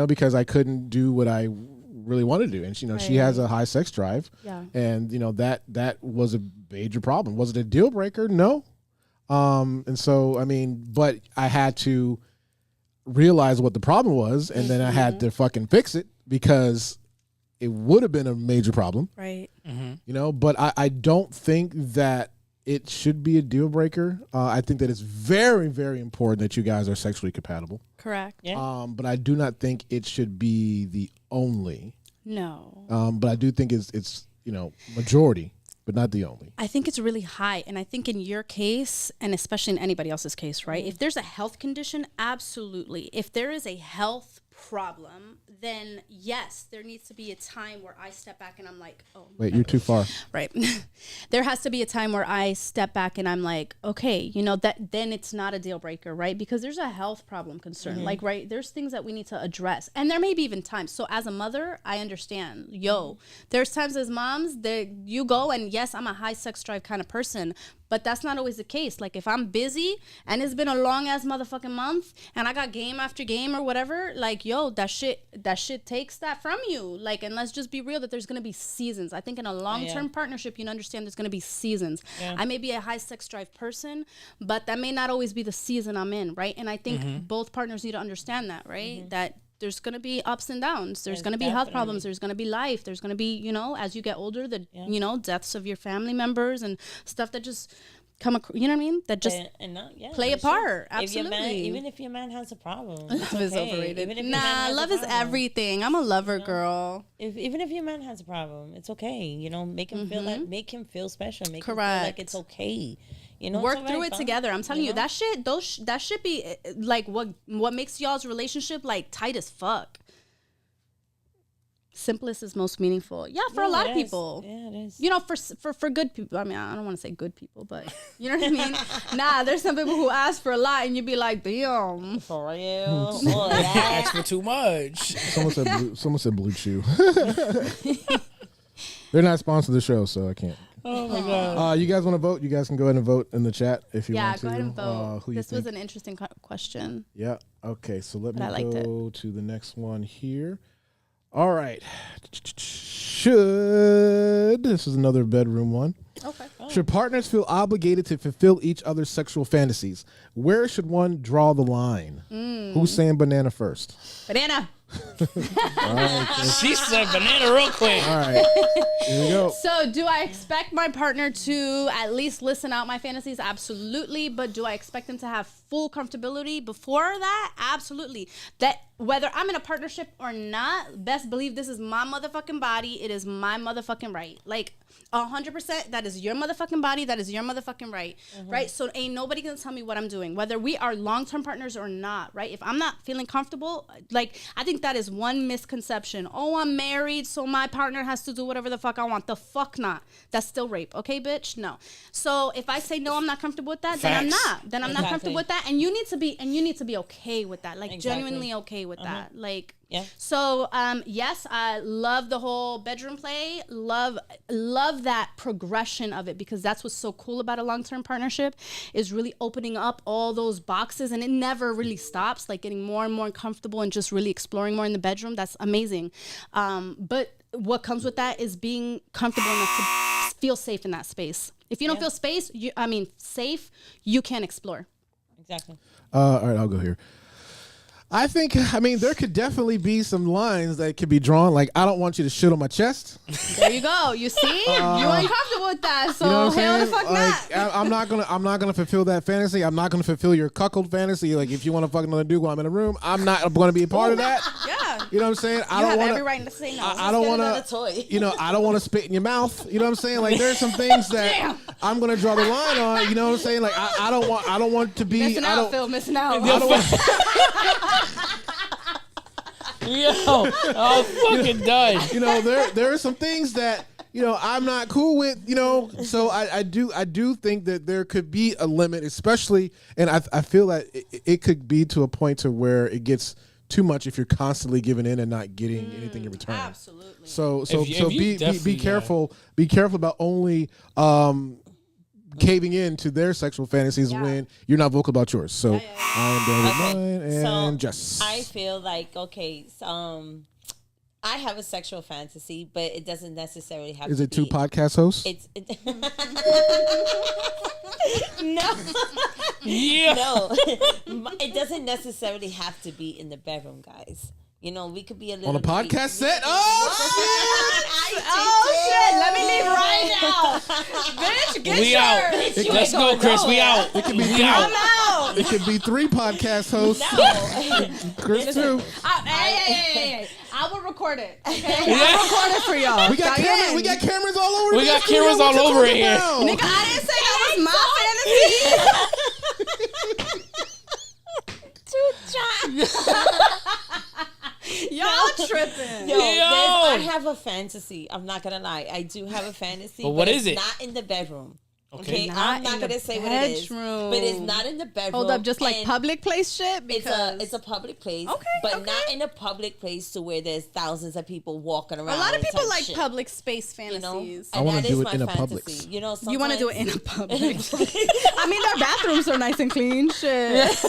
because I couldn't do what I really wanted to do. And, she has a high sex drive. Yeah. And, that was a major problem. Was it a deal breaker? No. And so, but I had to realize what the problem was, and then I had to fucking fix it because it would have been a major problem, Right. But I don't think that it should be a deal breaker. I think that it's very, very important that you guys are sexually compatible. Correct. Yeah. But I do not think it should be the only. No. But I do think it's majority, but not the only. I think it's really high. And I think in your case, and especially in anybody else's case, right? If there's a health condition, absolutely. If there is a health problem, then yes, there needs to be a time where I step back and I'm like, oh. Wait, you're too far. Right. There has to be a time where I step back and I'm like, okay, that then it's not a deal breaker, right? Because there's a health problem concern. Like, right, there's things that we need to address. And there may be even times. So as a mother, I understand. There's times as moms that you go and yes, I'm a high sex drive kind of person, but that's not always the case. Like if I'm busy and it's been a long ass motherfucking month and I got game after game or whatever, like, that shit takes that from you. Like, and let's just be real that there's going to be seasons. I think in a long-term partnership, you understand there's going to be seasons. Yeah. I may be a high sex drive person, but that may not always be the season I'm in. Right. And I think both partners need to understand that, right? That there's going to be ups and downs. There's going to be health problems. There's going to be life. There's going to be, as you get older, deaths of your family members and stuff that just come across, you know what I mean? That just play a that's true. part. If your Absolutely. man, even if your man has a problem, it's Love is okay. overrated. Even if your man has a Love is problem. everything. I'm a lover girl. Even if your man has a problem, it's okay. Make him feel like, make him feel special. Make him feel Correct. like it's okay. It's Work all through right, it fine. together. I'm telling you, that shit, that should be like what makes y'all's relationship like tight as fuck. Simplest is most meaningful. Yeah, for a lot it of is. people. Yeah, it is. For good people. I mean, I don't want to say good people, but you know what I mean? Nah, there's some people who ask for a lot and you'd be like, damn. For real. Boy, that- Ask for too much. Someone said Blue Chew. They're not sponsored the show, so I can't. Oh my god. You guys want to vote? You guys can go ahead and vote in the chat if you Yeah, want to. go ahead and vote. Who you This was think? an interesting question. Yeah. Okay. So let But I me liked go to the next one here. All right. This is another bedroom one. Okay. Should partners feel obligated to fulfill each other's sexual fantasies? Where should one draw the line? Who's saying banana first? Banana. She said banana real quick. All right. Here we go. So, do I expect my partner to at least listen out my fantasies? Absolutely. But do I expect them to have full comfortability before that? Absolutely. That whether I'm in a partnership or not, best believe this is my motherfucking body. It is my motherfucking right. Like 100%, that is your motherfucking body. That is your motherfucking right. Right? So ain't nobody gonna tell me what I'm doing, whether we are long-term partners or not, right? If I'm not feeling comfortable, like, I think that is one misconception. Oh, I'm married, so my partner has to do whatever the fuck I want. The fuck not. That's still rape, okay, bitch? No. So if I say no, I'm not comfortable with that, then I'm Facts. not. Then I'm not Exactly. comfortable with that. And you need to be okay with that. Like, Exactly. genuinely okay with that. Like, Yeah. So, yes, I love the whole bedroom play. Love that progression of it, because that's what's so cool about a long-term partnership, is really opening up all those boxes, and it never really stops. Like getting more and more comfortable and just really exploring more in the bedroom. That's amazing. But what comes with that is being comfortable enough to feel safe in that space. If you don't feel safe, you can't explore. Exactly. All right, I'll go here. I mean, there could definitely be some lines that could be drawn. Like, I don't want you to shit on my chest. There you go. You see, you ain't comfortable with that, so You know what I'm hell the saying? fuck Like, not. I'm not gonna fulfill that fantasy. I'm not gonna fulfill your cuckold fantasy. Like, if you want to fuck another dude while I'm in a room, I'm not gonna be a part of that. Yeah, You know what I'm saying? I you don't have want every right to say no. I don't Get want another to. toy. You know, I don't want to spit in your mouth. You know what I'm saying? Like, there's some things that I'm gonna draw the line on. You know what I'm saying? Like, I don't want to be. Missing I out, don't. Phil. Missing out. I don't want, Yo, I'm fucking done. you know, there are some things that, you know, I'm not cool with, you know. So I do think that there could be a limit, especially, and I feel that it could be to a point to where it gets too much if you're constantly giving in and not getting anything in return. Absolutely. So If you be definitely, careful. Be careful about only caving in to their sexual fantasies when you're not vocal about yours. So I'm done with mine, and Jess. I feel like, okay, I have a sexual fantasy, but it doesn't necessarily have Is to it two be. podcast hosts? No. Yeah. No. It doesn't necessarily have to be in the bedroom, guys. You know, we could be a little On a podcast set? Oh, Oh shit! Let me leave right now, bitch. Get We yours. out. Let's go, Chris. We out. it could be We out. I'm out. it could be 3 podcast hosts. No. Chris too. Hey. I will record it. Okay, I'll record it for y'all. We got cameras. We got cameras all over. We this got studio. cameras What all you over talking here. about? Nigga, I didn't say that was my fantasy. Y'all tripping. Yo, Yo. I have a fantasy. I'm not gonna lie. I do have a fantasy. But what it's is it? Not in the bedroom. Okay. Okay, Not I'm not in gonna the say what it is, bedroom. but it's not in the bedroom. Hold up, just like and public place shit. Because it's a public place. Okay, but okay. not in a public place to where there's thousands of people walking around. a lot of and people type like shit, public space you know? fantasies. I wanna that do is it my in a fantasy. Publix. You know, You want to do it in a sometimes- public? I mean, their bathrooms are nice and clean. Shit.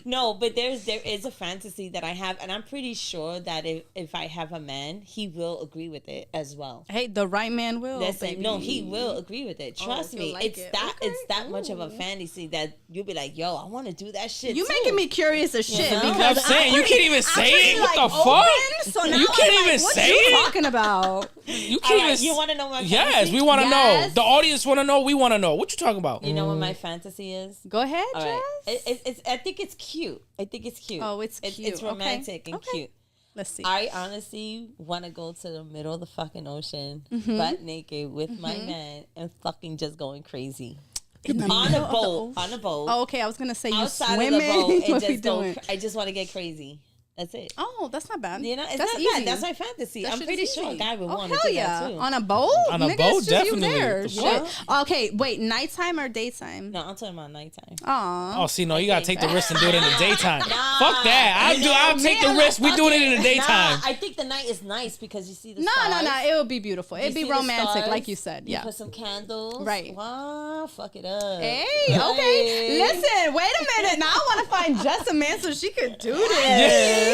No, but there is a fantasy that I have, and I'm pretty sure that if I have a man, he will agree with it as well. Hey, the right man will. Listen, baby. no, he will agree with it. Trust he'll me. like It's it. that Okay. it's that much of a fantasy that you'll be like, yo, I want to do that shit. You too. making me curious as shit know? because I'm saying, you can't even say it? What the fuck? So now You I'm can't like, even what say you it? talking about? You All can't right, even. you want to know my Yes, fantasy? we want to know. Yes. The audience want to know. We want to know. What you talking about? You know what my fantasy is? Go ahead, All Jess. right. It's I think it's cute. I think it's cute. Oh, it's cute. It's romantic and Okay. cute. Let's see. I honestly want to go to the middle of the fucking ocean, Mm-hmm. butt naked with my man, and fucking just going crazy In the on a middle of the boat. ocean. On a boat. Oh, okay. I was gonna say you Outside swimming. of the boat and What we just go. doing? I just want to get crazy. That's it. Oh, that's not bad. You know, it's that's not easy. bad. That's my fantasy. That I'm shit pretty is sure a easy. guy would Oh, want to hell do yeah. that too. On a boat? On a Nigga, boat, it's just you definitely. there. The Shit. fuck? Okay, wait. Nighttime or daytime? No, I'm talking about nighttime. Aw. Oh, see, no, you gotta take the risk and do it in the daytime. Nah. Fuck that. I'll take the risk. We doing it in the daytime. Nah, I think the night is nice because you see the No, stars. no, no. It would be beautiful. You It'd be see the romantic, stars, like you said. You Yeah. put some candles. Right. Wow, fuck it up. Hey, okay. Hey. Listen, wait a minute. Now I want to find Jess a man so she could do this. Yo,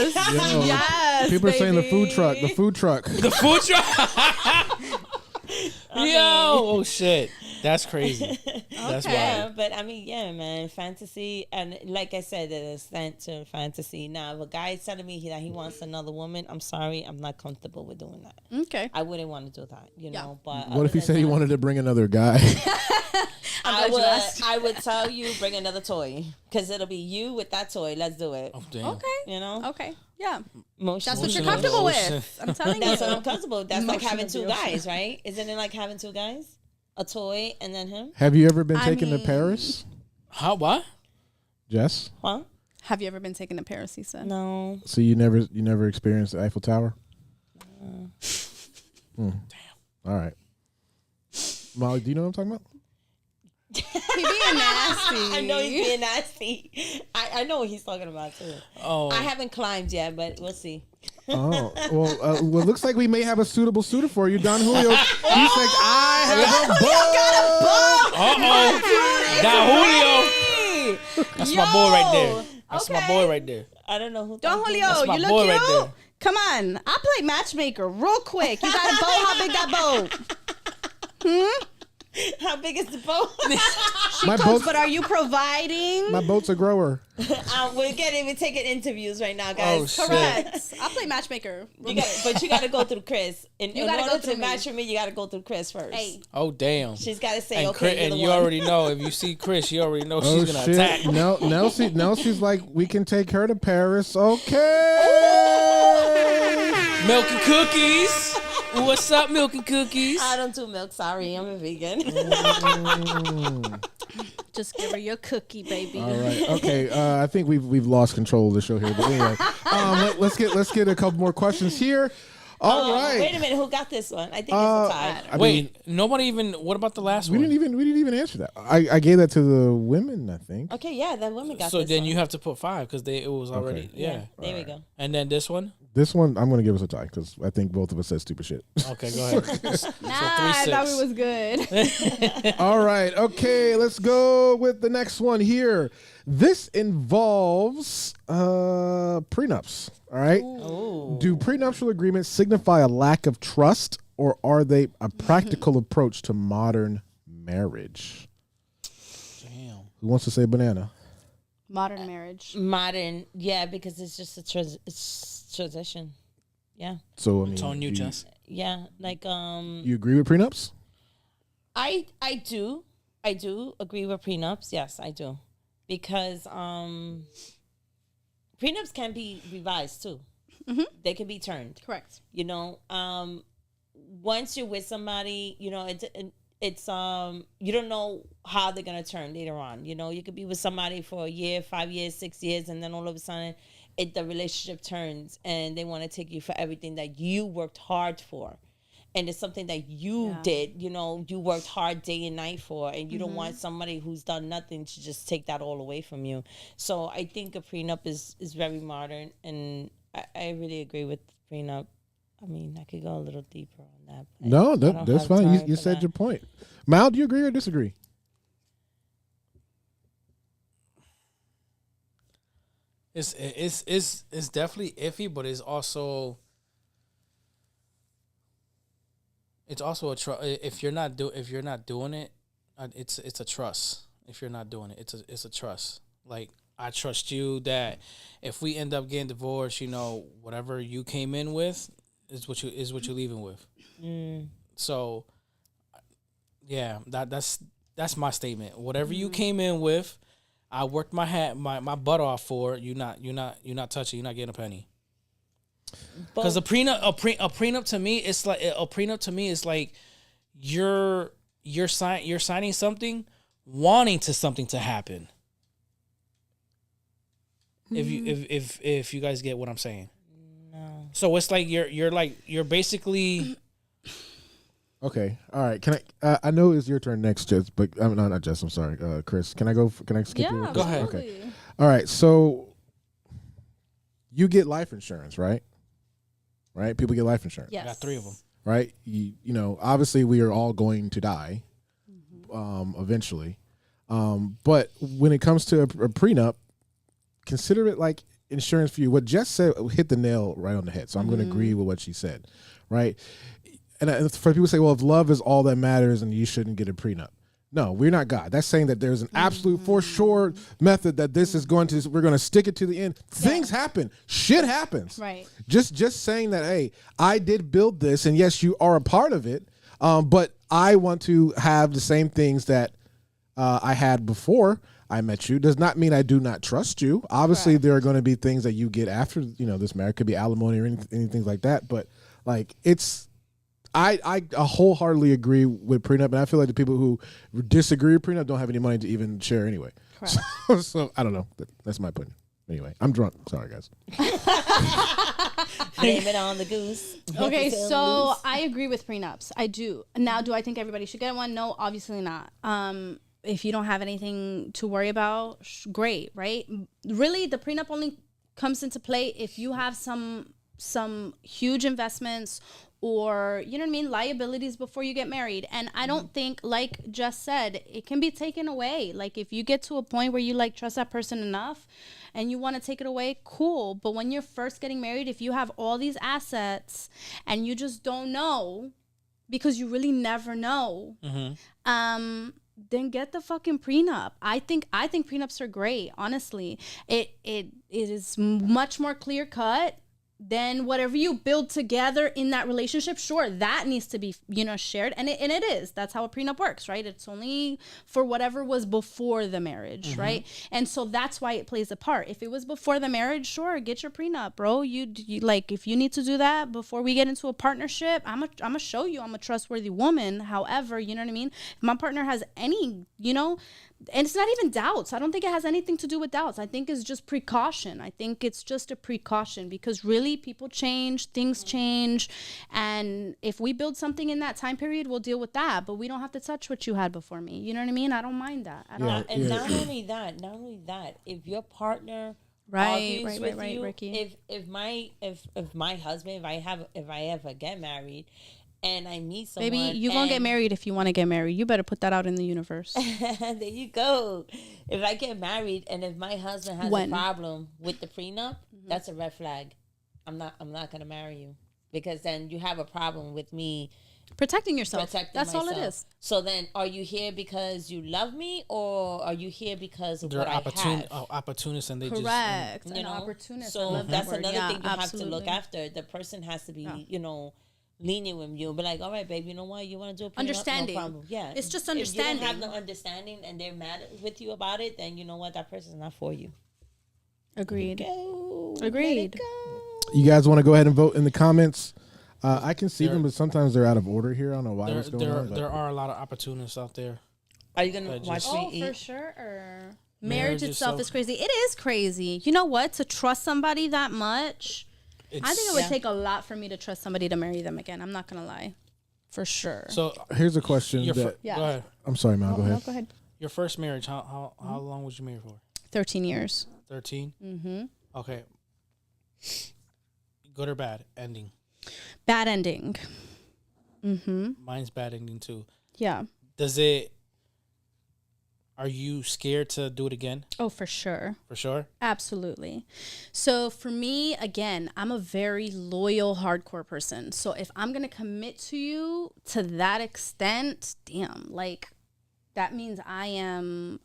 Yes. people are saying the food baby. truck. The food truck. The food truck. Yo, oh shit, that's crazy. That's Okay. Yeah, wild. but I mean, yeah, man, fantasy, and like I said, it is sent to fantasy. Now, if a guy is telling me that he wants another woman, I'm sorry, I'm not comfortable with doing that. Okay. I wouldn't want to do that, you Yeah. know. But What if he other said he than that, wanted to bring another guy? glad you asked. I would tell you bring another toy because it'll be you with that toy. Let's do it. Oh, damn. Okay. You know, Okay. Yeah. Emotional. That's what you're Emotional comfortable emotion. with. I'm telling That's you. what I'm comfortable with. That's like having two Emotional deal. guys, right? Isn't it like having two guys? A toy and then him? Have you ever been I taken to mean- Paris, How? What? Jess? Huh? Have you ever been taken to Paris, he said? No. So you never experienced the Eiffel Tower? Damn. All right. Molly, do you know what I'm talking about? He being nasty. I know he's being nasty. I know what he's talking about too. Oh, I haven't climbed yet, but we'll see. Oh, well, looks like we may have a suitable suitor for you, Don Julio. He said, I have a bug. Don Julio. That's my boy right there. That's my boy right there. I don't know who. Don Julio, That's my you look boy cute. right there. Come on. I play matchmaker real quick. You got a boat? How big that boat? How big is the boat? My Close, boat's, but are you providing? my boat's a grower. We're taking interviews right now, guys. Oh, shit. Correct. I play matchmaker. But you got to go through Chris. In gotta order go to through me. match with me, you got to go through Chris first. Hey. Oh, damn. She's got to say, And, okay, you're and the you one. already know, if you see Chris, you already know Oh, she's going to attack. No, Nelsie's like, we can take her to Paris. Okay. Milk and cookies. What's up, Milk and cookies? I don't do milk. Sorry, I'm a vegan. Just give her your cookie, baby. All right. Okay. I think we've lost control of the show here. But anyway, let's get a couple more questions here. All right. Wait a minute. Who got this one? I think it's a tie. I mean, Wait, nobody even. What about the last we one? didn't even answer that. I gave that to the women, I think. Okay, yeah, the women got So this then one. you have to put 5 because it was already. Okay. Yeah. There we go. And then this one. This one I'm gonna give us a tie because I think both of us said stupid shit. Okay, go ahead. Nah, I thought 3-6. it was good. All right. Okay. Let's go with the next one here. This involves prenups. All right. Do prenuptial agreements signify a lack of trust, or are they a practical approach to modern marriage? Damn. Who wants to say banana? Modern marriage. Modern, yeah, because it's just it's transition. Yeah, So I mean, It's on you, Jess. yeah. Like You agree with prenups? I do agree with prenups. Yes, I do, because prenups can be revised too. They can be turned. Correct. You know, once you're with somebody, you know, it's you don't know how they're gonna turn later on. You know, you could be with somebody for a year, 5 years, 6 years, and then all of a sudden the relationship turns and they want to take you for everything that you worked hard for. And it's something that you did, you know, you worked hard day and night for, and you don't want somebody who's done nothing to just take that all away from you. So I think a prenup is very modern, and I really agree with prenup. I mean, I could go a little deeper on that. But No, I don't that's have fine. time You for said that. your point. Mal, do you agree or disagree? It's definitely iffy, but it's also a trust. If you're not doing it, it's a trust. If you're not doing it, it's a trust. Like, I trust you that if we end up getting divorced, you know, whatever you came in with is what you're leaving with. So, yeah, that's my statement. Whatever you came in with, I worked my butt off for. You're not touching. You're not getting a penny. Because a prenup to me, it's like you're signing something, wanting something to happen. If you guys get what I'm saying. No. So it's like you're basically. Okay. All right. Can I know it's your turn next, Jess, but I'm not Jess. I'm sorry, Chris. Can I go? Can I skip you? Yeah, Go ahead. absolutely. Okay. All right. So you get life insurance, right? Right. People get life insurance. Yes. I got 3 of them. Right. You know, obviously we are all going to die, eventually. But when it comes to a prenup, consider it like insurance for you. What Jess said hit the nail right on the head. So I'm going to agree with what she said. Right. And for people to say, well, if love is all that matters and you shouldn't get a prenup. No, we're not God. That's saying that there's an absolute for sure method that this is we're going to stick it to the end. Things happen. Shit happens. Right. Just saying that, hey, I did build this, and yes, you are a part of it, but I want to have the same things that I had before I met you. Does not mean I do not trust you. Obviously, there are going to be things that you get after, you know, this marriage. Could be alimony or anything like that. But like, I wholeheartedly agree with prenup, and I feel like the people who disagree with prenup don't have any money to even share anyway. So I don't know. That's my opinion. Anyway, I'm drunk. Sorry, guys. Blame it on the goose. Okay, Tell so loose. I agree with prenups. I do. Now, do I think everybody should get one? No, obviously not. if you don't have anything to worry about, great, right? Really, the prenup only comes into play if you have some huge investments or, you know what I mean, liabilities before you get married. And I don't think, like Jess said, it can be taken away. Like, if you get to a point where you like trust that person enough and you want to take it away, cool. But when you're first getting married, if you have all these assets and you just don't know, because you really never know, then get the fucking prenup. I think prenups are great. Honestly, it is much more clear cut than whatever you build together in that relationship. Sure, that needs to be, you know, shared, and it is. That's how a prenup works, right? It's only for whatever was before the marriage, right? And so that's why it plays a part. If it was before the marriage, sure, get your prenup, bro. You like, if you need to do that before we get into a partnership, I'm gonna show you I'm a trustworthy woman. However, you know what I mean? If my partner has any, you know, and it's not even doubts. I don't think it has anything to do with doubts. I think it's just precaution. I think it's just a precaution, because really people change, things change. And if we build something in that time period, we'll deal with that. But we don't have to touch what you had before me. You know what I mean? I don't mind that. I don't. And not only that, if your partner Right, argues with you, Ricky. if my husband, if I ever get married, and I meet someone, Baby, you gonna get married if you want to get married. You better put that out in the universe. There you go. If I get married and if my husband has a problem with the prenup, that's a red flag. I'm not gonna marry you, because then you have a problem with me Protecting yourself. That's myself. all it is. So then, are you here because you love me, or are you here because of They're what I have? opportunists, and they Correct. just An know? opportunist. So I love that's that word. another Yeah, thing you absolutely. have to look after. The person has to be, you know, lenient with you. Be like, all right, babe, you know what? You want to do a prenup? Understanding. No problem. Yeah. It's just If you understanding. don't have no understanding and they're mad with you about it, then you know what? That person's not for you. Agreed. Go. Agreed. Let it go. You guys want to go ahead and vote in the comments? I can see them, but sometimes they're out of order here. I don't know why what's going on. there are a lot of opportunists out there. Are you gonna That watch just- me eat? For sure. Marriage Marriage is itself so- is crazy. It is crazy. You know what? To trust somebody that much, I think it would take a lot for me to trust somebody to marry them again. I'm not gonna lie. For sure. So Here's a question that Yeah. go ahead. I'm sorry, Mal. Go No, ahead. go ahead. Your first marriage, how long was you married for? 13 years. 13? Mm-hmm. Okay. Good or bad ending? Bad ending. Mine's bad ending too. Yeah. Are you scared to do it again? Oh, for sure. For sure? Absolutely. So for me, again, I'm a very loyal, hardcore person. So if I'm going to commit to you to that extent, damn, like that means I am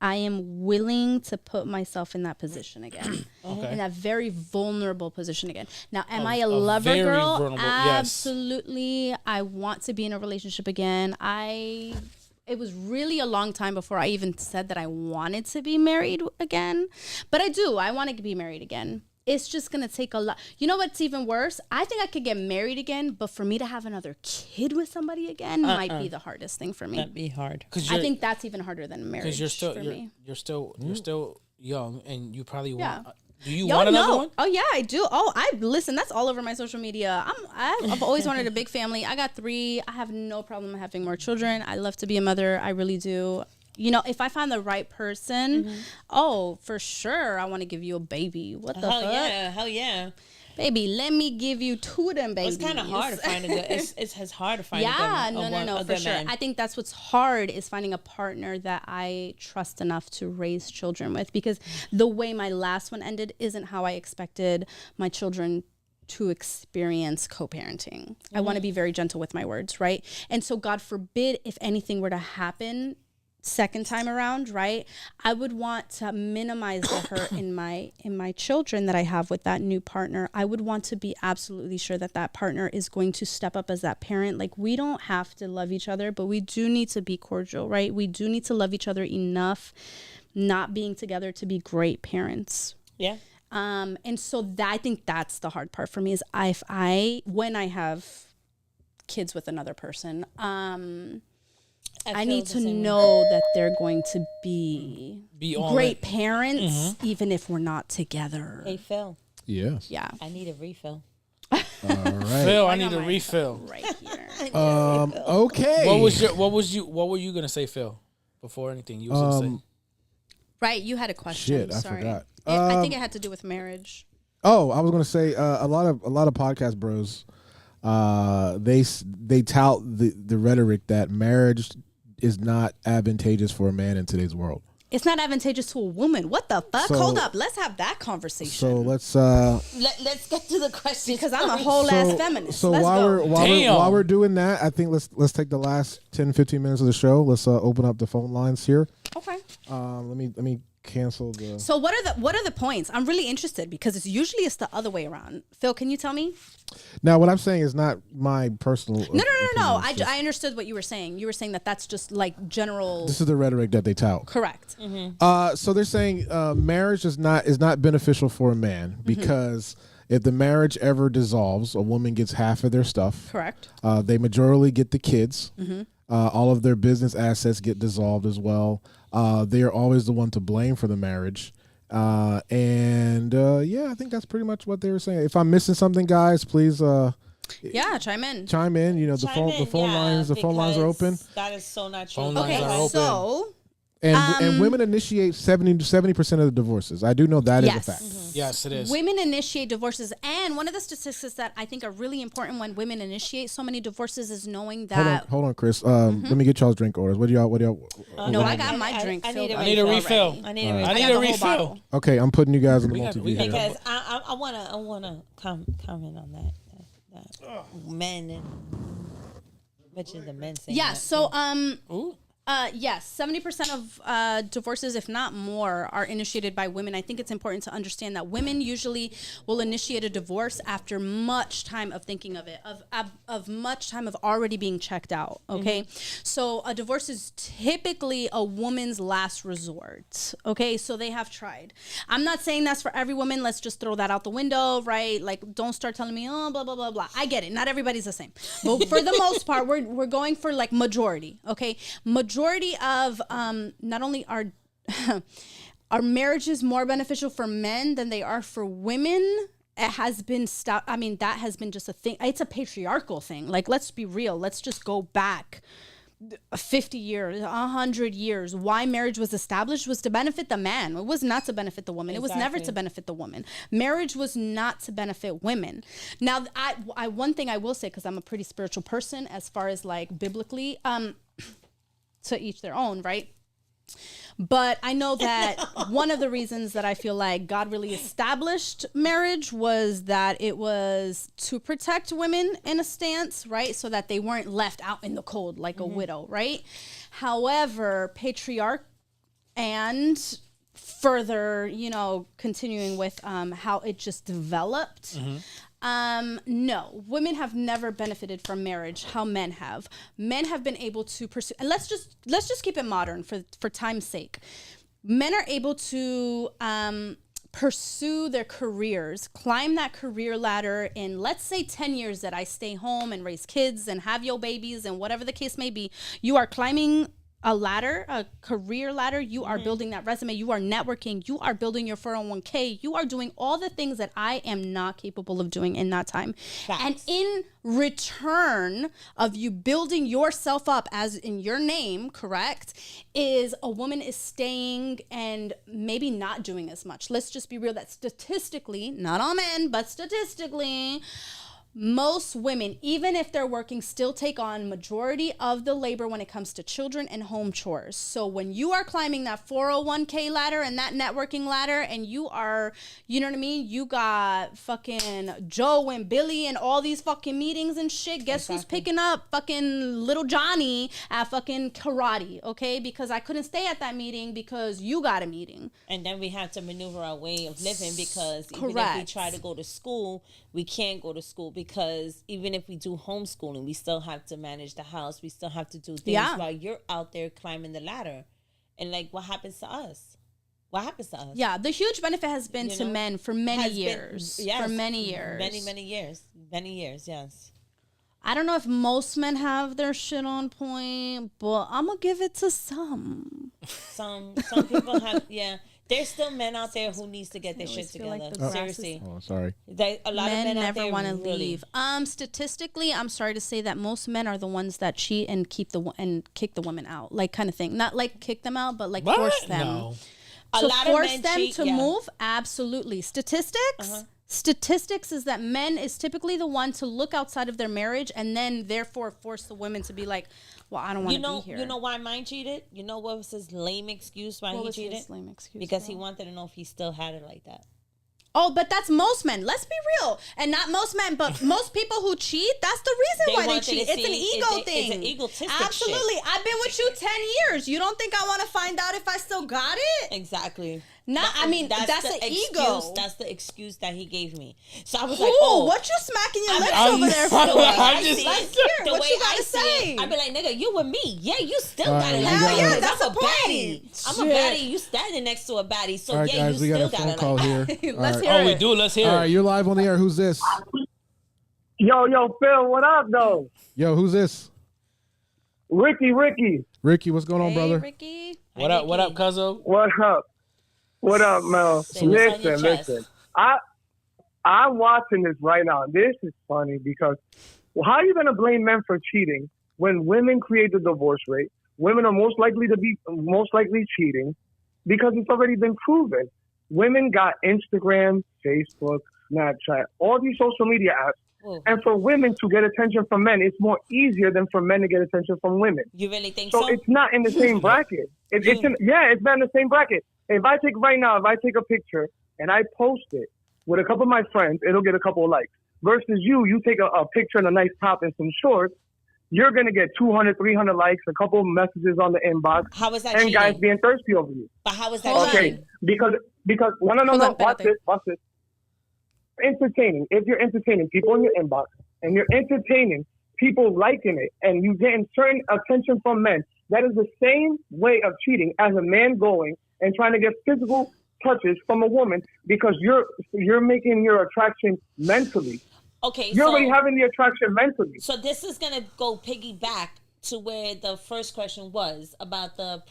willing to put myself in that position again. Okay. In that very vulnerable position again. Now, am I a a lover very girl? vulnerable- yes. Absolutely. I want to be in a relationship again. It was really a long time before I even said that I wanted to be married again. But I do. I want to be married again. It's just going to take a lot. You know what's even worse? I think I could get married again, but for me to have another kid with somebody again might be the hardest thing for me. That'd be hard. I think that's even harder than marriage Because for me. you're still young, and you probably Yeah. want. Do you want another one? Oh yeah, I do. Oh, listen. That's all over my social media. I've always wanted a big family. I got 3. I have no problem having more children. I love to be a mother. I really do. You know, if I find the right person, oh, for sure, I want to give you a baby. What the fuck? Hell yeah. Baby, let me give you 2 of them babies. It's kind of hard to find a good. It's hard to find. Yeah, a good, no, a for good sure. man. I think that's what's hard is finding a partner that I trust enough to raise children with, because the way my last one ended isn't how I expected my children to experience co-parenting. I want to be very gentle with my words, right? And so God forbid if anything were to happen second time around, right? I would want to minimize the hurt in my children that I have with that new partner. I would want to be absolutely sure that that partner is going to step up as that parent. Like, we don't have to love each other, but we do need to be cordial, right? We do need to love each other enough not being together to be great parents. Yeah. And so I think that's the hard part for me is when I have kids with another person, I need to know that they're going to be all great parents, even if we're not together. Hey Phil, Yeah. Yeah. I need a refill. All right. Phil, I need a refill. Right here. Okay. What were you gonna say, Phil? before anything. You was gonna say. Right, you had a question. Shit, I Sorry. forgot. I think it had to do with marriage. Oh, I was gonna say a lot of podcast bros, they tout the rhetoric that marriage is not advantageous for a man in today's world. It's not advantageous to a woman. What the fuck? So- Hold up. Let's have that conversation. So let's Let's get to the question because I'm a whole ass feminist. So Let's while go. while we're doing that, I think let's take the last 10-15 minutes of the show. Let's open up the phone lines here. Okay. Let me cancel the. So what are the points? I'm really interested because it's usually the other way around. Phil, can you tell me? Now, what I'm saying is not my personal. No. opinion. I understood what you were saying. You were saying that that's just like general. This is the rhetoric that they tout. Correct. So they're saying marriage is not beneficial for a man because if the marriage ever dissolves, a woman gets half of their stuff. Correct. They majorly get the kids. All of their business assets get dissolved as well. They are always the one to blame for the marriage. Yeah, I think that's pretty much what they were saying. If I'm missing something, guys, please Yeah, chime in. chime in. You know, the phone lines are open. That is so not true. Phone lines Okay, are open. so And women initiate 70% of the divorces. I do know that is a Yes. fact. Yes, it is. women initiate divorces, and one of the statistics that I think are really important when women initiate so many divorces is knowing that. Hold on, Chris. Let me get y'all's drink orders. What do y'all? No, I got my drink I filled need a up. I need a refill. already. I need a I refill. need got a the whole refill. bottle. Okay, I'm putting you guys in the We got- multi-view we got- here. Because I wanna comment on that men and which is the men saying Yeah. that. So Ooh. yes, 70% of divorces, if not more, are initiated by women. I think it's important to understand that women usually will initiate a divorce after much time of thinking of it, of much time of already being checked out. Okay, so a divorce is typically a woman's last resort. Okay, so they have tried. I'm not saying that's for every woman. Let's just throw that out the window, right? Like, don't start telling me, oh, blah blah blah blah. I get it. Not everybody's the same, but for the most part, we're going for like majority. Okay, majority of not only are are marriages more beneficial for men than they are for women. It has been that has been just a thing. It's a patriarchal thing. Like, let's be real. Let's just go back 50 years, 100 years. Why marriage was established was to benefit the man. It was not to benefit the woman. It was never to benefit the woman. Marriage was not to benefit women. Now, I one thing I will say, because I'm a pretty spiritual person as far as like biblically, to each their own, right? But I know that one of the reasons that I feel like God really established marriage was that it was to protect women in a stance, right? So that they weren't left out in the cold like a widow, right? However, patriarch and further, continuing with how it just developed. No, women have never benefited from marriage how men have. Men have been able to pursue, and let's just keep it modern for time's sake. Men are able to pursue their careers, climb that career ladder in, let's say, 10 years that I stay home and raise kids and have your babies and whatever the case may be. You are climbing a ladder, a career ladder. You are building that resume. You are networking. You are building your 401k. You are doing all the things that I am not capable of doing in that time. Facts. And in return of you building yourself up as in your name, correct, is a woman is staying and maybe not doing as much. Let's just be real that statistically, not all men, but statistically, most women, even if they're working, still take on majority of the labor when it comes to children and home chores. So when you are climbing that 401k ladder and that networking ladder, and you are, you know what I mean? You got fucking Joe and Billy and all these fucking meetings and shit. Guess who's picking up fucking little Johnny at fucking karate, okay? Because I couldn't stay at that meeting because you got a meeting. And then we have to maneuver our way of living because even if we Correct. try to go to school, we can't go to school because even if we do homeschooling, we still have to manage the house. We still have to do things while you're out there climbing the ladder. And like, what happens to us? What happens to us? Yeah, the huge benefit has been to men for many years. Yes, For many years. Many years, yes. I don't know if most men have their shit on point, but I'm gonna give it to some. Some people have, yeah. There's still men out there who needs to get their shit always feel like together. the grass Seriously. Oh, sorry. A lot of men out never there want to really- leave. Statistically, I'm sorry to say that most men are the ones that cheat and kick the women out, like kind of thing. Not like kick them out, but like What? force them. No. A To lot of force men them cheat, to yeah. move, absolutely. Statistics is that men is typically the one to look outside of their marriage and then therefore force the women to be like, well, I don't want to be here. You know why mine cheated? You know what was his lame excuse why What he was cheated? his lame excuse, Because he girl? wanted to know if he still had it like that. Oh, but that's most men. Let's be real. And not most men, but most people who cheat, that's the reason They why they wanted to cheat. It's an see- ego it's thing. an egotistic Absolutely. shit. I've been with you 10 years. You don't think I want to find out if I still got it? Exactly. Nah, I mean, that's the an excuse, ego. That's the excuse that he gave me. So I was Ooh, like, oh, what you smacking your I'm- lips I'm- over there I'm- the way for? I I'm just- see Let's it, hear it. the What way you gotta I see say? it, I'd be like, nigga, you with me. Yeah, you still All got right, it we like got- that. Yeah, that's I'm a the point. baddie. I'm a Shit. baddie. You standing next to a baddie. So All right, yeah, guys, you we got still a got phone it call like here. that. Let's All hear right. Oh, we it. do. Let's hear All it. right, you're live on the air. Who's this? Yo, Phil, what up, though? Yo, who's this? Ricky. Ricky, what's going on, Hey, brother? Ricky. What up? What up, Cuzzo? What up? What up, Mel? Say what's on your Listen. chest. I'm watching this right now. This is funny because how are you going to blame men for cheating when women create the divorce rate? Women are most likely cheating because it's already been proven. Women got Instagram, Facebook, Snapchat, all these social media apps. Ooh. And for women to get attention from men, it's more easier than for men to get attention from women. You really think So so? it's not in the same bracket. It's not in the same bracket. If I take a picture and I post it with a couple of my friends, it'll get a couple of likes. Versus you take a picture and a nice top and some shorts, you're going to get 200, 300 likes, a couple of messages on the inbox, How is that and cheating? guys being thirsty over you. But how is that Hold Okay, cheating? because no, Hold on, watch espérate. this. Entertaining. If you're entertaining people in your inbox and you're entertaining people liking it and you getting certain attention from men, that is the same way of cheating as a man going and trying to get physical touches from a woman because you're making your attraction mentally. Okay, You're so, already having the attraction mentally. so this is going to go piggyback to where the first question was about the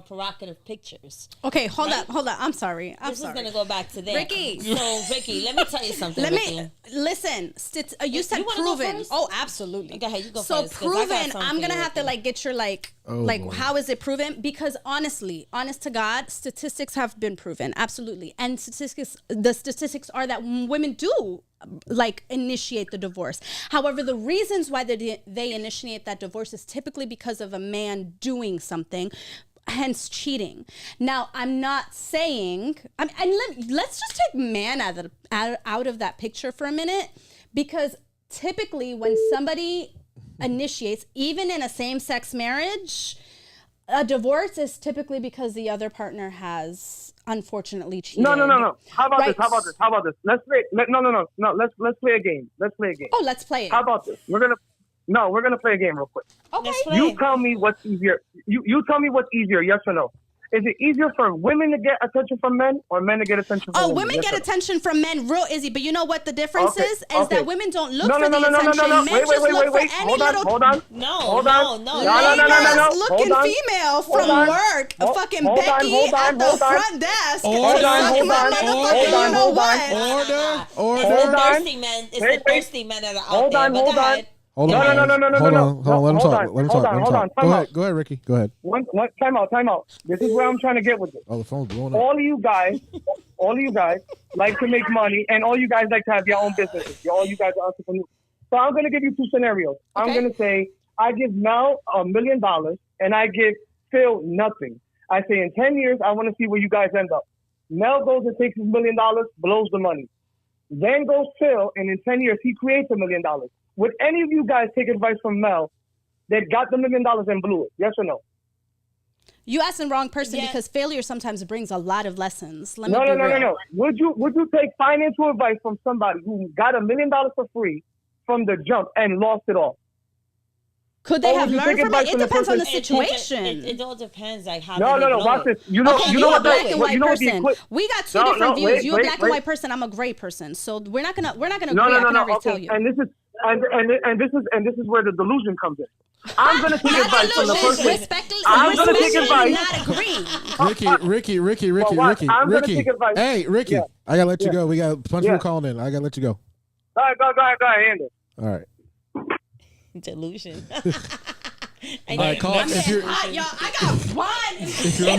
provocative pictures. Okay, hold Right? up. I'm sorry. I'm This sorry. is going to go back to there. Ricky. So, Ricky, let me tell you something, Let Ricky. me listen. You said you wanna go proven. first? Oh, absolutely. Go ahead, you go so first, 'cause I got proven. something I'm for gonna you, have to Ricky. like get your Oh, like Lord. how is it proven? Because honestly, honest to God, statistics have been proven absolutely, and the statistics are that women do like initiate the divorce. However, the reasons why they initiate that divorce is typically because of a man doing something, hence cheating. Now, I'm not saying, and let's just take man out of that picture for a minute, because typically when somebody initiates, even in a same-sex marriage, a divorce is typically because the other partner has unfortunately cheated. No. How about Right. this? Let's play. Let's play a game. Oh, let's play it. How about this? We're gonna play a game real quick. Okay. Let's play. You tell me what's easier. You tell me what's easier, yes or no? Is it easier for women to get attention from men or men to get attention from Oh, women? women Yes get or no? attention from men real easy, but you know what the difference Okay, is? Is okay. that women don't look No. for the attention. Men Wait. just look for any Hold little on. No, Hold no, on. no. No. looking Hold on. female from Hold on. work, Hold- fucking hold on, Becky hold on, at the hold on. front desk. Hold on, sucking hold my on, motherfucking, hold on, you know hold on. what? Order. It's Order. the Hold on. thirsty men. It's Wait, the wait. thirsty men that are out Hold there. on, But hold go on. ahead. Hold No. on. Hold on. Let him Hold talk. on. Let him Hold talk. on. Go Time ahead. out. Go ahead, Ricky. Go ahead. One time out. This is where I'm trying to get with this. Oh, the phone's blowing up. All of you guys like to make money, and all you guys like to have your own businesses. All you guys are entrepreneurs. So I'm going to give you two scenarios. I'm Okay. going to say I give Mel $1 million, and I give Phil nothing. I say in 10 years, I want to see where you guys end up. Mel goes and takes his $1 million, blows the money. Then goes Phil, and in 10 years, he creates $1 million. Would any of you guys take advice from Mel that got the $1 million and blew it? Yes or no? You asked the wrong person Yeah. because failure sometimes brings a lot of lessons. Let me No. be real. Would you take financial advice from somebody who got $1 million for free from the jump and lost it all? Could they Or have would you learned take from it? advice It from the depends on the person- situation. It all depends, like how. No. did they blow Watch it? this. You know Okay, you're what a black the and white you know what the person. equi- We got two No, different no, views. wait, You're a wait, black and wait. white person. I'm a gray person. So we're not gonna No. agree. I can already Okay. tell you. And this is and this is where the delusion comes in. I'm gonna take Not advice from the person. I'm gonna take advice. Not agreeing. Ricky. I'm gonna take advice. Hey, Ricky, Yeah. I gotta let you go. We got a bunch of Yeah. people calling in. I gotta let you go. Go ahead, Andrew. All right. Delusion. All right, call if you're Yo, I got one. if you're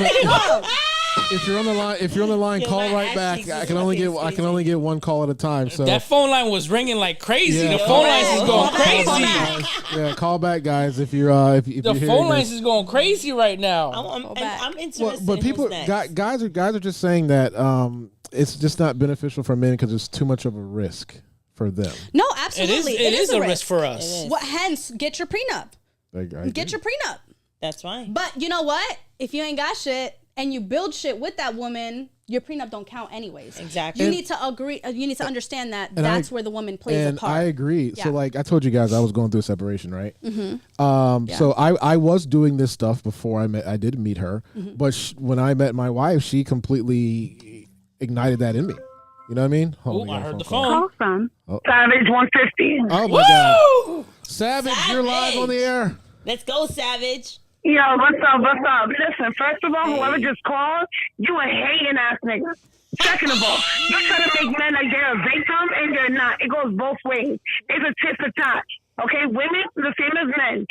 on the if you're on the line, Yo, call my right ass back. cheeks I is can only fucking get one call at a time. So That phone line was ringing like crazy. Yeah. The phone lines is going Call back, call crazy. yeah, call back, guys. If you're if The you're phone hearing lines this. is going crazy right now. I'm interested. Well, but in people, who's next. guys are just saying that it's just not beneficial for men because it's too much of a risk for them. No, It absolutely. is a risk for us. It is. What? Hence, get your prenup. I Get your prenup. That's right. But you know what? If you ain't got shit and you build shit with that woman, your prenup don't count anyways. Exactly. You need to agree. You need to understand that And that's where the woman plays a and part. I agree. Yeah. So like I told you guys, I was going through a separation, right? Mm-hmm. So I was doing this stuff before I did meet her, Mm-hmm. but when I met my wife, she completely ignited that in me. You know what I mean? Oh, we I got a heard the call. phone. Call from Savage 150. Oh my god, Woo! Savage, you're live on the air. Let's go, Savage. Yo, what's up? Listen, first of all, whoever just called, you a hating ass nigga. Second of all, you try to make men like they're a victim and they're not. It goes both ways. It's a tit for tat. Okay, women the same as men.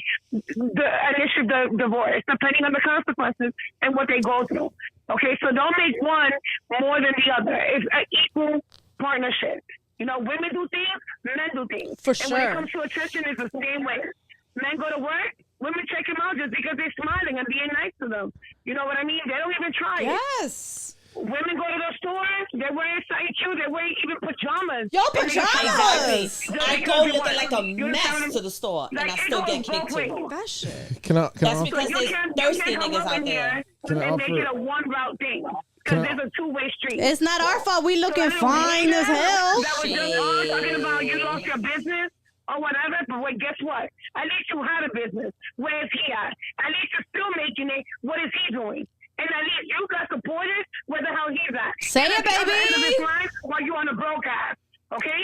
Initiate the divorce, depending on the consequences and what they go through. Okay, so don't make one more than the other. It's an equal partnership. You know, women do things, men do things. For And when sure. it comes to attention, it's the same way. Men go to work, women check them out just because they're smiling and being nice to them. You know what I mean? They don't even try it. Yes. Women go to the store, they're wearing something cute, they're wearing even pajamas. Yo, And they get pajamas! Just I because go you looking want- like a you understand mess what to the store, and Like, I it still goes get kicked both ways. too. That shit. Can I That's offer- because You there's can't thirsty come niggas up out in there. here Can I and make offer- it a one route thing. Can Because I- there's a two-way street. It's not our fault. We looking So fine as hell. That was just all talking about you lost your business or whatever. But wait, guess what? At least you had a business. Where is he at? At least you're still making it. What is he doing? And at least you got supporters where the hell he's at. Say He's it, at the other end of baby. his line while you on the broke ass. Okay?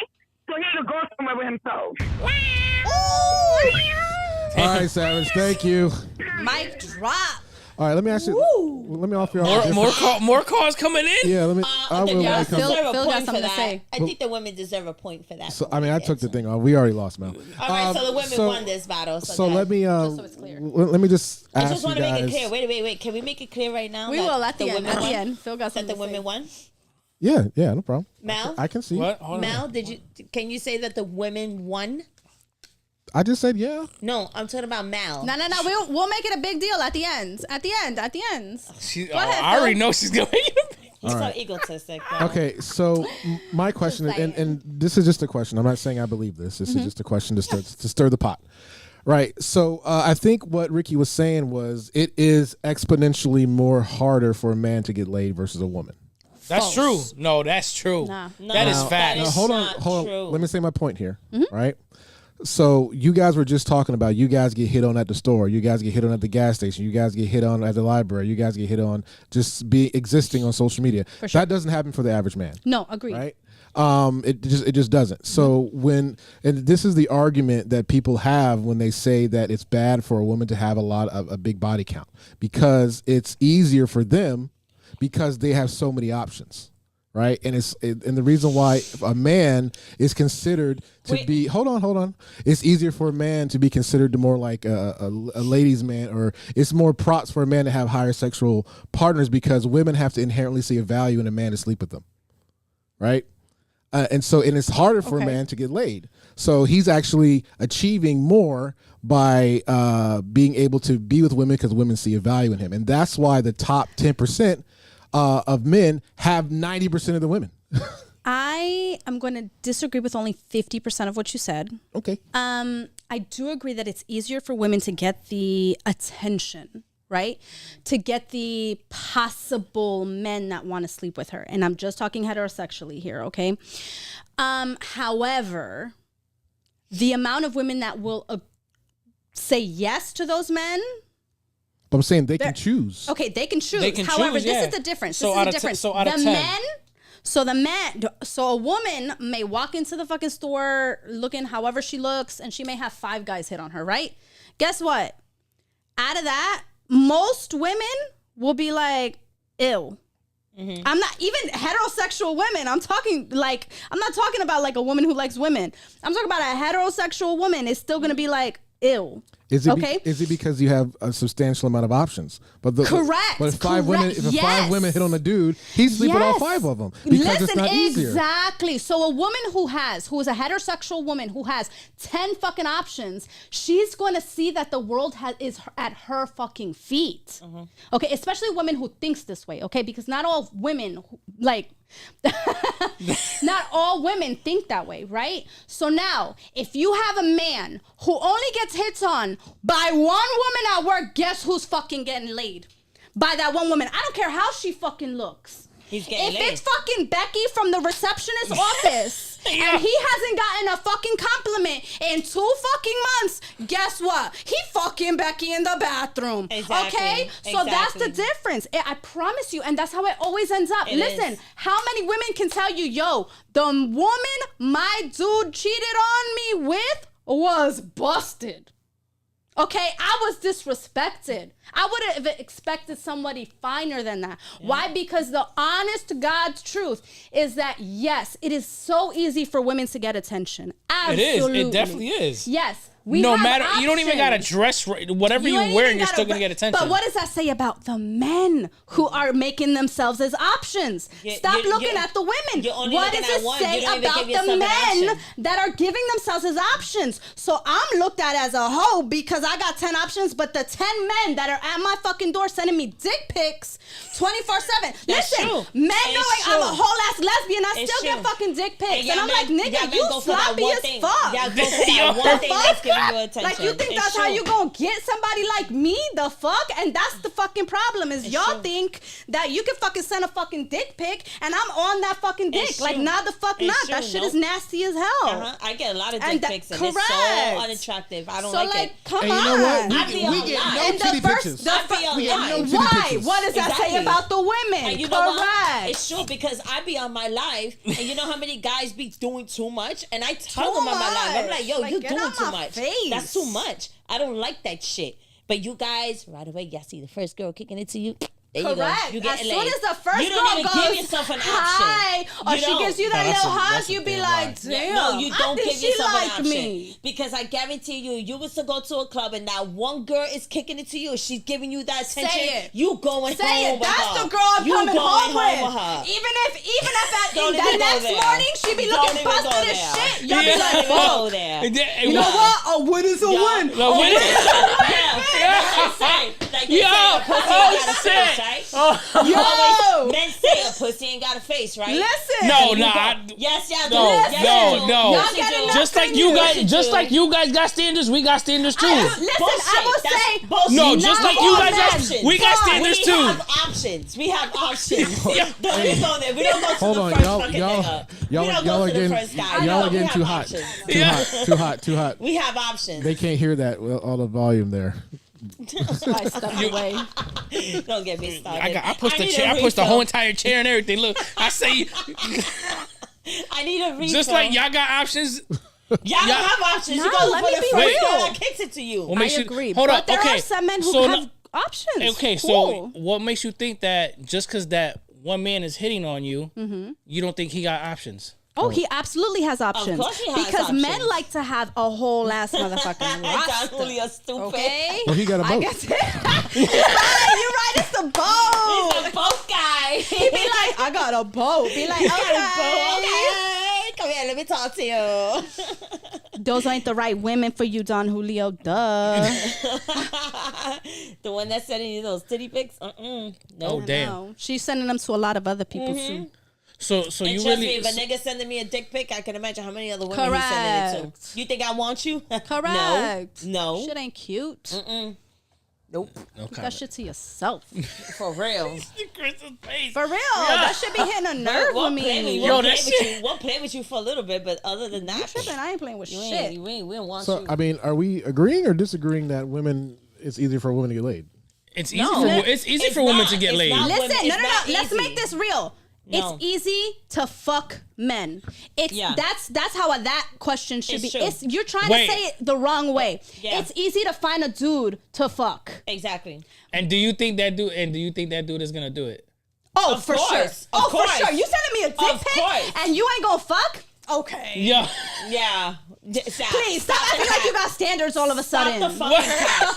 So he can go somewhere with himself. All right, Savage. Thank you. Mic drop. All right, let me ask you. Let me offer you all More calls coming in. Yeah, let me. I will. when Y'all it comes- Phil- deserve a Phil got point for something to that. say. I think the women deserve a point for that. So I mean, I took the thing off. We already lost, Mel. All right, so the women so- won this battle. So, So guys, let me. so it's clear. Let me just I ask just you want to make guys. it clear. Wait. Can we make it clear right now? We that will at the end. women At the won? end. Phil got That something the to women say. won. Yeah, no problem. Mel, I can see. What? Hold on. Mel, can you say that the women won? I just said yeah. No, I'm talking about Mel. No. We'll make it a big deal at the end. At the end. She, Go ahead, I already Phil. know she's going. You're so egotistic. Bro. Okay, so my question, Just and this is just a question. I'm not saying I believe this. This is just a question to stir the pot. Right. So I think what Ricky was saying was it is exponentially more harder for a man to get laid versus a woman. That's true. No, that's true. Nah. That is No, fact. that Now, is hold not on. true. Let me say my point here. Right. So you guys were just talking about you guys get hit on at the store, you guys get hit on at the gas station, you guys get hit on at the library, you guys get hit on just existing on social media. sure. That doesn't happen for the average man. No, agreed. Right. It just doesn't. So and this is the argument that people have when they say that it's bad for a woman to have a big body count because it's easier for them because they have so many options. Right. And and the reason why a man is considered to be hold on. It's easier for a man to be considered more like a ladies' man, or it's more props for a man to have higher sexual partners because women have to inherently see a value in a man to sleep with them. Right. And it's harder for a man to get laid. So he's actually achieving more by being able to be with women because women see a value in him. And that's why the top 10% of men have 90% of the women. I am going to disagree with only 50% of what you said. Okay. I do agree that it's easier for women to get the attention, right? To get the possible men that want to sleep with her. And I'm just talking heterosexually here, okay? However, the amount of women that will say yes to those men. But I'm saying they can choose. Okay, they can choose. They can However, choose, this yeah. is the difference. So This out is of the difference. so out of the 10. men So a woman may walk into the fucking store looking however she looks, and she may have 5 guys hit on her, right? Guess what? Out of that, most women will be like, ew. I'm not even heterosexual women. I'm not talking about like a woman who likes women. I'm talking about a heterosexual woman is still gonna be like, ew. Is it okay? Is it because you have a substantial amount of options? But Correct. But if 5 women hit on a dude, he's sleeping with all 5 of them because it's not easier. Exactly. So a woman who is a heterosexual woman who has 10 fucking options, she's going to see that the world is at her fucking feet. Okay, especially women who thinks this way. Okay, because not all women not all women think that way, right? So now, if you have a man who only gets hits on by one woman at work, guess who's fucking getting laid? By that one woman. I don't care how she fucking looks. He's getting laid. It's fucking Becky from the receptionist office and he hasn't gotten a fucking compliment in 2 fucking months, guess what? He fucking Becky in the bathroom. Exactly. Okay? So that's the difference. I promise you, and that's how it always ends up. Listen, how many women can tell you, yo, the woman my dude cheated on me with was busted. Okay, I was disrespected. I would have expected somebody finer than that. Yeah. Why? Because the honest to God's truth is that, yes, it is so easy for women to get attention. Absolutely. It is. It definitely is. Yes. No matter, options. You don't even got to dress right. Whatever you're wearing, you're still going to get attention. But what does that say about the men who are making themselves as options? Stop looking at the women. What does it say about the men that are giving themselves as options? So I'm looked at as a hoe because I got 10 options, but the 10 men that are at my fucking door sending me dick pics 24/7. Listen, men knowing I'm a whole ass lesbian, I still get fucking dick pics. And I'm like, nigga, you sloppy as fuck. Yeah, go for that one thing that's giving you attention. Like, you think that's how you gonna get somebody like me? The fuck? And that's the fucking problem is y'all think that you can fucking send a fucking dick pic and I'm on that fucking dick. Like, nah, the fuck not. That shit is nasty as hell. I get a lot of dick pics and it's so unattractive. I don't like it. Come on. You know what? We get no titty pictures. Why? What does that say about the women? And you know what? It's true because I be on my live and you know how many guys be doing too much? And I tell them on my live, I'm like, yo, you doing too much. That's too much. I don't like that shit. But you guys, right away, y'all see the first girl kicking it to you. There correct. You go. You as soon as the first you girl don't even goes, give yourself an option. Hi, or she gives you that little hug, you be like, damn. No, you don't give yourself an option. Me. Because I guarantee you was to go to a club and that one girl is kicking it to you. She's giving you that attention. Say it. You going Say home it. with That's her. the girl I'm coming home with her. Even if the next morning she be looking busted as shit, y'all be like, go there. You know what? A win is a win. A win is a win. Yo! Men say a pussy ain't got a face, right? Listen. No. Yes, y'all do. No. Just like you guys got standards, we got standards too. Listen, I will say. No, just like you guys got, we got standards too. We have options. Don't go there. We don't go to Hold the on, first fucking nigga. y'all are getting too hot. Too hot. We have options. They can't hear that with all the volume there. I stepped away. Don't get me started. I pushed the chair. I pushed the whole entire chair and everything. Look, I say. I need a refill. Just like y'all got options. Y'all don't have options. No, you go let for me the be first real. girl that kicks it to you. I agree. Hold but up. There Okay. are some men who have options. Okay, cool. So what makes you think that just because that one man is hitting on you, you don't think he got options? Oh, he absolutely has options. Of course he has because options. men like to have a whole ass motherfucking roster. Julio, stupid. Okay? Well, he got a boat. I guess you're right. It's the boat. He's a boat guy. He be like, I got a boat. Be like, okay. Come here, let me talk to you. Those ain't the right women for you, Don Julio. Duh. The one that's sending you those titty pics? No. Oh, damn. No. She's sending them to a lot of other people too. So and you trust really me, if a nigga sending me a dick pic, I can imagine how many other women he's sending it to. You think I want you? Correct. No. Shit ain't cute. Nope. no Keep that shit to yourself. For real. Chris's face. For real. That should be hitting a nerve with me. We'll play with you for a little bit, but other than that, I ain't playing with we shit. don't want So, you. I mean, are we agreeing or disagreeing that it's easier for women to get laid? It's easy for women to get laid. Listen, no. Let's make this real. No. It's easy to fuck men. It's that's how that question should be. True. You're trying Wait. to say it the wrong way. Yeah. It's easy to find a dude to fuck. Exactly. And do you think that dude is gonna do it? Oh, Of for course. sure. Of Oh, course. for sure. You sending me a dick Of pic course. and you ain't gonna fuck? Okay. Yeah. Yeah. Please stop acting like you got standards all of a Stop sudden. the fucking cap.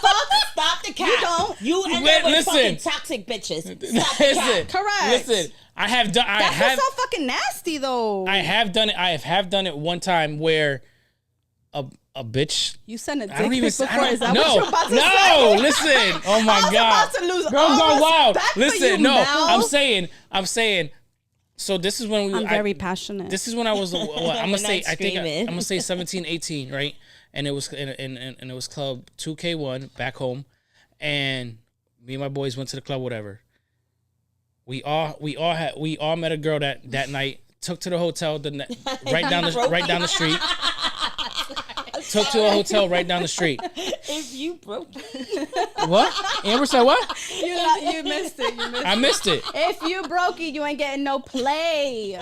Stop the cap. You don't. You end up with Listen. fucking toxic bitches. Stop the Listen. cap. Correct. Listen. I have done. That's what's so fucking nasty, though. I have done it. I have done it one time where a bitch. You sent a dick I don't pic even. before. I don't, Is that no, what you're about to no. say? Listen. Oh my I was god. about to lose Girls all gone wild. respect for Listen. you, No. Mel. I'm saying. So this is when we. I'm very passionate. This is when I was. What, I'm gonna We're say. not I think I'm screaming. gonna say 17, 18, right? And it was and it was club 2K1 back home, and me and my boys went to the club. Whatever. We all met a girl that night. Took to the hotel right down the street. Took to a hotel right down the street. If you broke What? Amber said what? You missed it. I missed it. If you broke it, you ain't getting no play.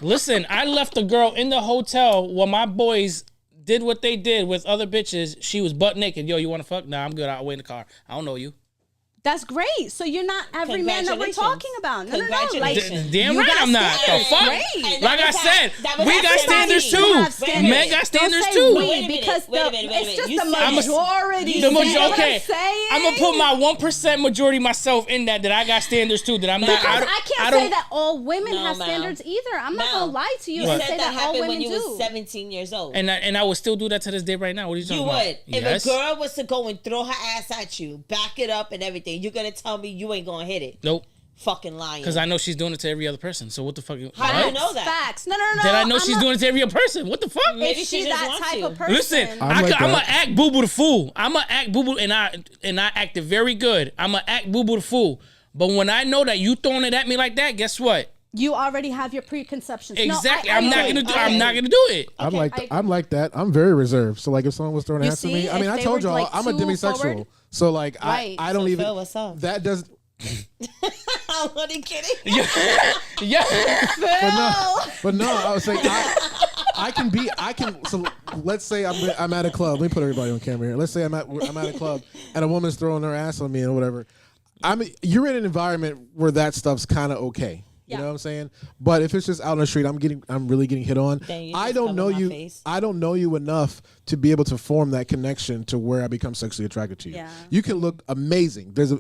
Listen, I left the girl in the hotel while my boys did what they did with other bitches. She was butt naked. Yo, you want to fuck? Nah, I'm good. I'll wait in the car. I don't know you. That's great. So you're not every man that we're talking about. No. Like, Congratulations. Damn you right got I'm not. The standards. fuck? Great. Like I said, we got standards You too. have standards. Men got standards Don't say too. we, Wait a minute, because wait a minute, wait a it's minute. just You the said- majority. The You majority. know what Okay, I'm saying? I'm gonna put my 1% majority myself in that I got standards too. That I'm not. Because I can't say don't- that all women No, have Mal. standards either. I'm not Mal, gonna lie to you You and said say that that all happened women when you do. was 17 years old. And I would still do that to this day right now. What are you talking You about? would. Yes. If a girl was to go and throw her ass at you, back it up and everything, you're gonna tell me you ain't gonna hit it. Nope. Fucking lying. Because I know she's doing it to every other person. So what the fuck? How do you what? know that? Facts. No. Did I know I'm she's not- doing it to every other person? What the fuck? Maybe Is she she just that wants type you. of person? Listen, I'm like I'm that. gonna act boo boo the fool. I'm gonna act boo boo, and I acted very good. I'm gonna act boo boo the fool. But when I know that you throwing it at me like that, guess what? You already have your preconceptions. Exactly. No, I I'm not agree. gonna do. I I'm not agree. gonna do it. I'm Okay, like I- I'm like that. I'm very reserved. So like if someone was throwing You ass at see, me, I mean if I they told were, y'all like, I'm a too demisexual. forward. So like Right. I don't So, even Phil, what's up? that does I'm only kidding. Yeah. but no, I was saying I can. So let's say I'm at a club. Let me put everybody on camera here. Let's say I'm at a club and a woman's throwing her ass on me or whatever. You're in an environment where that stuff's kind of okay. You Yeah. know what I'm saying? But if it's just out on the street, I'm really getting hit on. Then you I just don't cover know my you. face. I don't know you enough to be able to form that connection to where I become sexually attracted to you. Yeah. You can look amazing. There's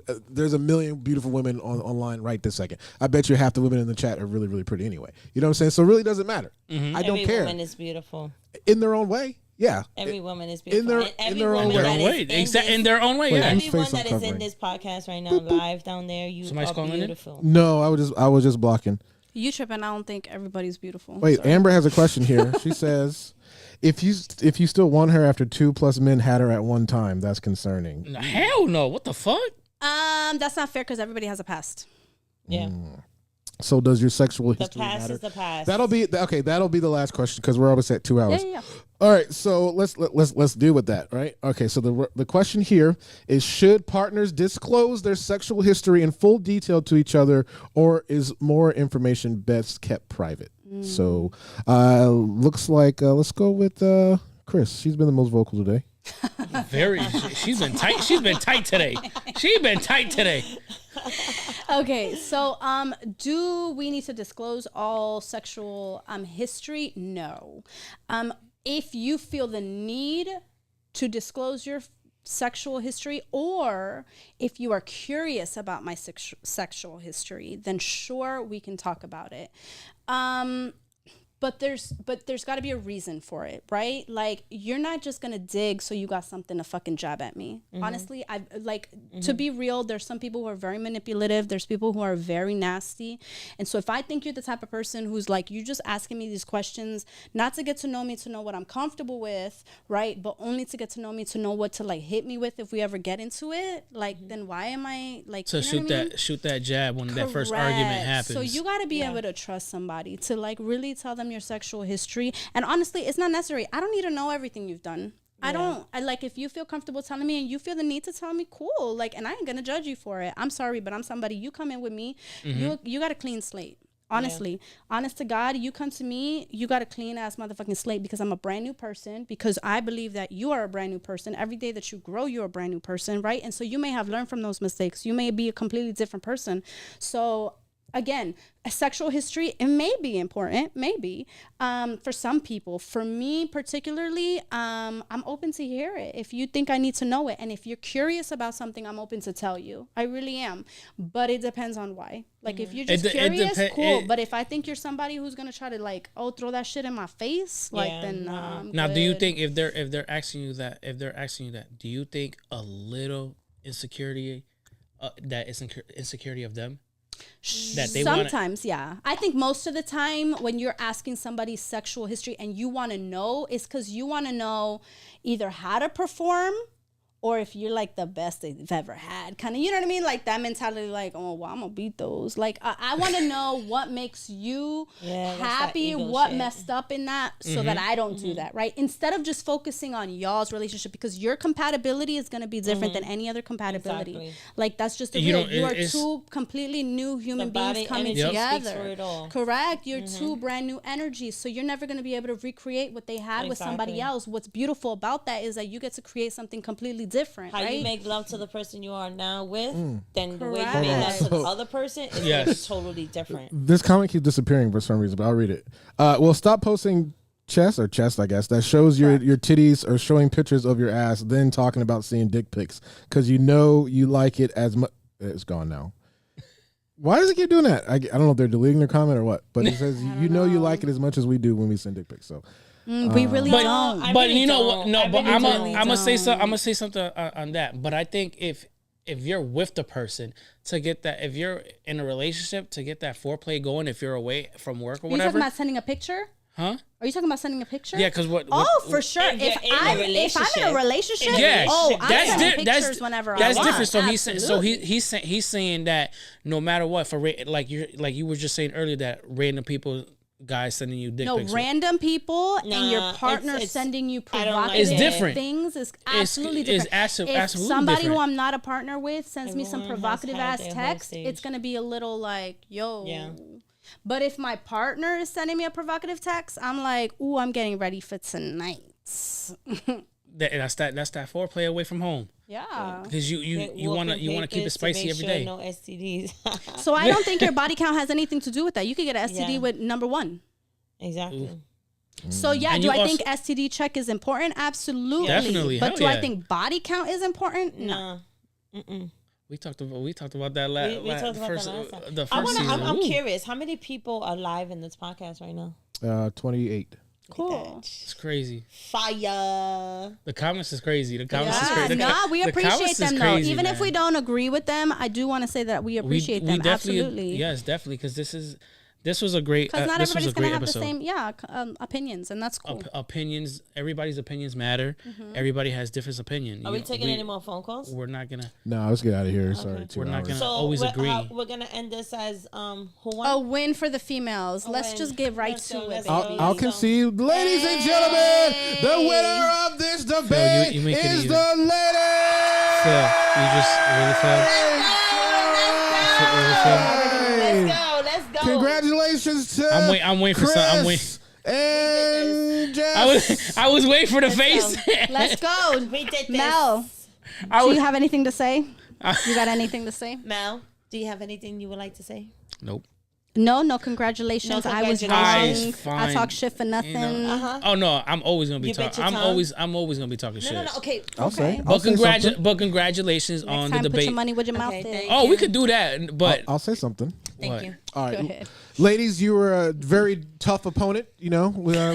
a million beautiful women online right this second. I bet you half the women in the chat are really, really pretty anyway. You know what I'm saying? So it really doesn't matter. I don't Every care. woman is beautiful. In their own way. Yeah. Every woman is in beautiful. their- And every in their own woman way. Their that own is way. in Exactly. this- In their own way. Wait, Yeah. who's Everyone face I'm that is in covering? this podcast right now, live down there, you Somebody's are calling in? beautiful. No, I was just blocking. You tripping? I don't think everybody's beautiful. Wait, Sorry. Amber has a question here. She says, if you still want her after 2+ men had her at one time, that's concerning. No, hell no. What the fuck? That's not fair because everybody has a past. Yeah. So does your sexual The history past matter? is the past. That'll be okay. That'll be the last question because we're almost at 2 hours. Yeah. All right, so let's deal with that, right? Okay, so the question here is: should partners disclose their sexual history in full detail to each other, or is more information best kept private? So, looks like let's go with Chris. She's been the most vocal today. Very. She's been tight. She's been tight today. She's been tight today. Okay, so do we need to disclose all sexual history? No. If you feel the need to disclose your sexual history, or if you are curious about my sexual history, then sure, we can talk about it. But there's got to be a reason for it, right? Like, you're not just gonna dig so you got something to fucking jab at me. Honestly, to be real, there's some people who are very manipulative. There's people who are very nasty. And so if I think you're the type of person who's like, you're just asking me these questions, not to get to know me, to know what I'm comfortable with, right? But only to get to know me, to know what to like hit me with if we ever get into it. Like, then why am I like, So you know what I mean? shoot that jab when that first argument Correct. happens. So you got to be able to trust somebody to like really tell them your sexual history. And honestly, it's not necessary. I don't need to know everything you've done. I like, if you feel comfortable telling me and you feel the need to tell me, cool. Like, and I ain't gonna judge you for it. I'm sorry, but I'm somebody. You come in with me, you got a clean slate. Honestly, honest to God, you come to me, you got a clean ass motherfucking slate because I'm a brand new person, because I believe that you are a brand new person. Every day that you grow, you're a brand new person, right? And so you may have learned from those mistakes. You may be a completely different person. So again, a sexual history, it may be important, maybe, for some people. For me particularly, I'm open to hear it. If you think I need to know it, and if you're curious about something, I'm open to tell you. I really am. But it depends on why. Like, if you're just curious, cool. But if I think you're somebody who's gonna try to like, throw that shit in my face, like, then I'm now, good. do you think if they're asking you that, do you think a little insecurity, that is insecurity of them? That they sometimes yeah, I think most of the time when you're asking somebody's sexual history and you want to know, it's because you want to know either how to perform or if you're like the best they've ever had, kind of, you know what I mean? Like that mentality, like, oh, well, I'm gonna beat those. Like, I want to know what makes you happy, what messed up in that, so that I don't do that, right? Instead of just focusing on y'all's relationship, because your compatibility is gonna be different than any other compatibility. Exactly. Like, that's just the real. You are two completely new human beings coming together. Correct. You're two brand new energies, so you're never gonna be able to recreate what they had with somebody else. What's beautiful about that is that you get to create something completely different. How right? you make love to the person you are now with, then the way you make love to the other person is totally different. This comment keeps disappearing for some reason, but I'll read it. Well, stop posting chest, I guess, that shows your titties or showing pictures of your ass, then talking about seeing dick pics because you know you like it as much. It's gone now. Why does it keep doing that? I don't know if they're deleting their comment or what, but it says you know you like it as much as we do when we send dick pics. So. We really don't. But you know what? No, but I'm gonna say something. I'm gonna say something on that. But I think if you're with the person to get that, if you're in a relationship to get that foreplay going, if you're away from work or whatever. Are you talking about sending a picture? Huh? Are you talking about sending a picture? Yeah, because what? Oh, for sure. If I'm in a relationship, I'm sending pictures whenever I want. That's different. So Absolutely. he's saying that no matter what, for like you were just saying earlier, that random people. Guys sending you dick pics. No, random people and your partner sending you provocative things is absolutely different. If somebody who I'm not a partner with sends me some provocative ass text, it's gonna be a little like, yo. Yeah. But if my partner is sending me a provocative text, I'm like, ooh, I'm getting ready for tonight. That's that foreplay away from home. Yeah, because you want to keep it spicy every day. No STDs. So I don't think your body count has anything to do with that. You could get an STD with number one. Exactly. So do I think STD check is important? Absolutely. Definitely. But do I think body count is important? No. We talked about that last. We talked about first, that last time. The first season. I'm curious. How many people are live in this podcast right now? 28. Cool. It's crazy. Fire. The comments is crazy. The comments is crazy. We appreciate them though. Even if we don't agree with them, I do want to say that we appreciate them. Absolutely. Yes, definitely. Because this was a great. Because not everybody's gonna have episode. The same opinions, and that's cool. Opinions. Everybody's opinions matter. Everybody has different opinions. Are we taking any more phone calls? We're not gonna. No, let's get out of here. Sorry, we're not gonna always agree. We're gonna end this as who won? A win for the females. Let's just get right to it. I'll concede, ladies and gentlemen, the winner of this debate is the lady. Phil, you just really Let's go. Congratulations to I'm waiting for some. I'm waiting. And Jess. I was waiting for the face. Let's go. We did this. Mel, do you have anything to say? You got anything to say? Mel, do you have anything you would like to say? Nope. No, congratulations. I was wrong. I talk shit for nothing. Oh no, I'm always gonna be talking. I'm always gonna be talking shit. No. Okay. But congratulations on the debate. Put your money where your mouth is. We could do that, but I'll say something. Thank you. All right, Go ahead. Ladies, you were a very tough opponent. You know, we had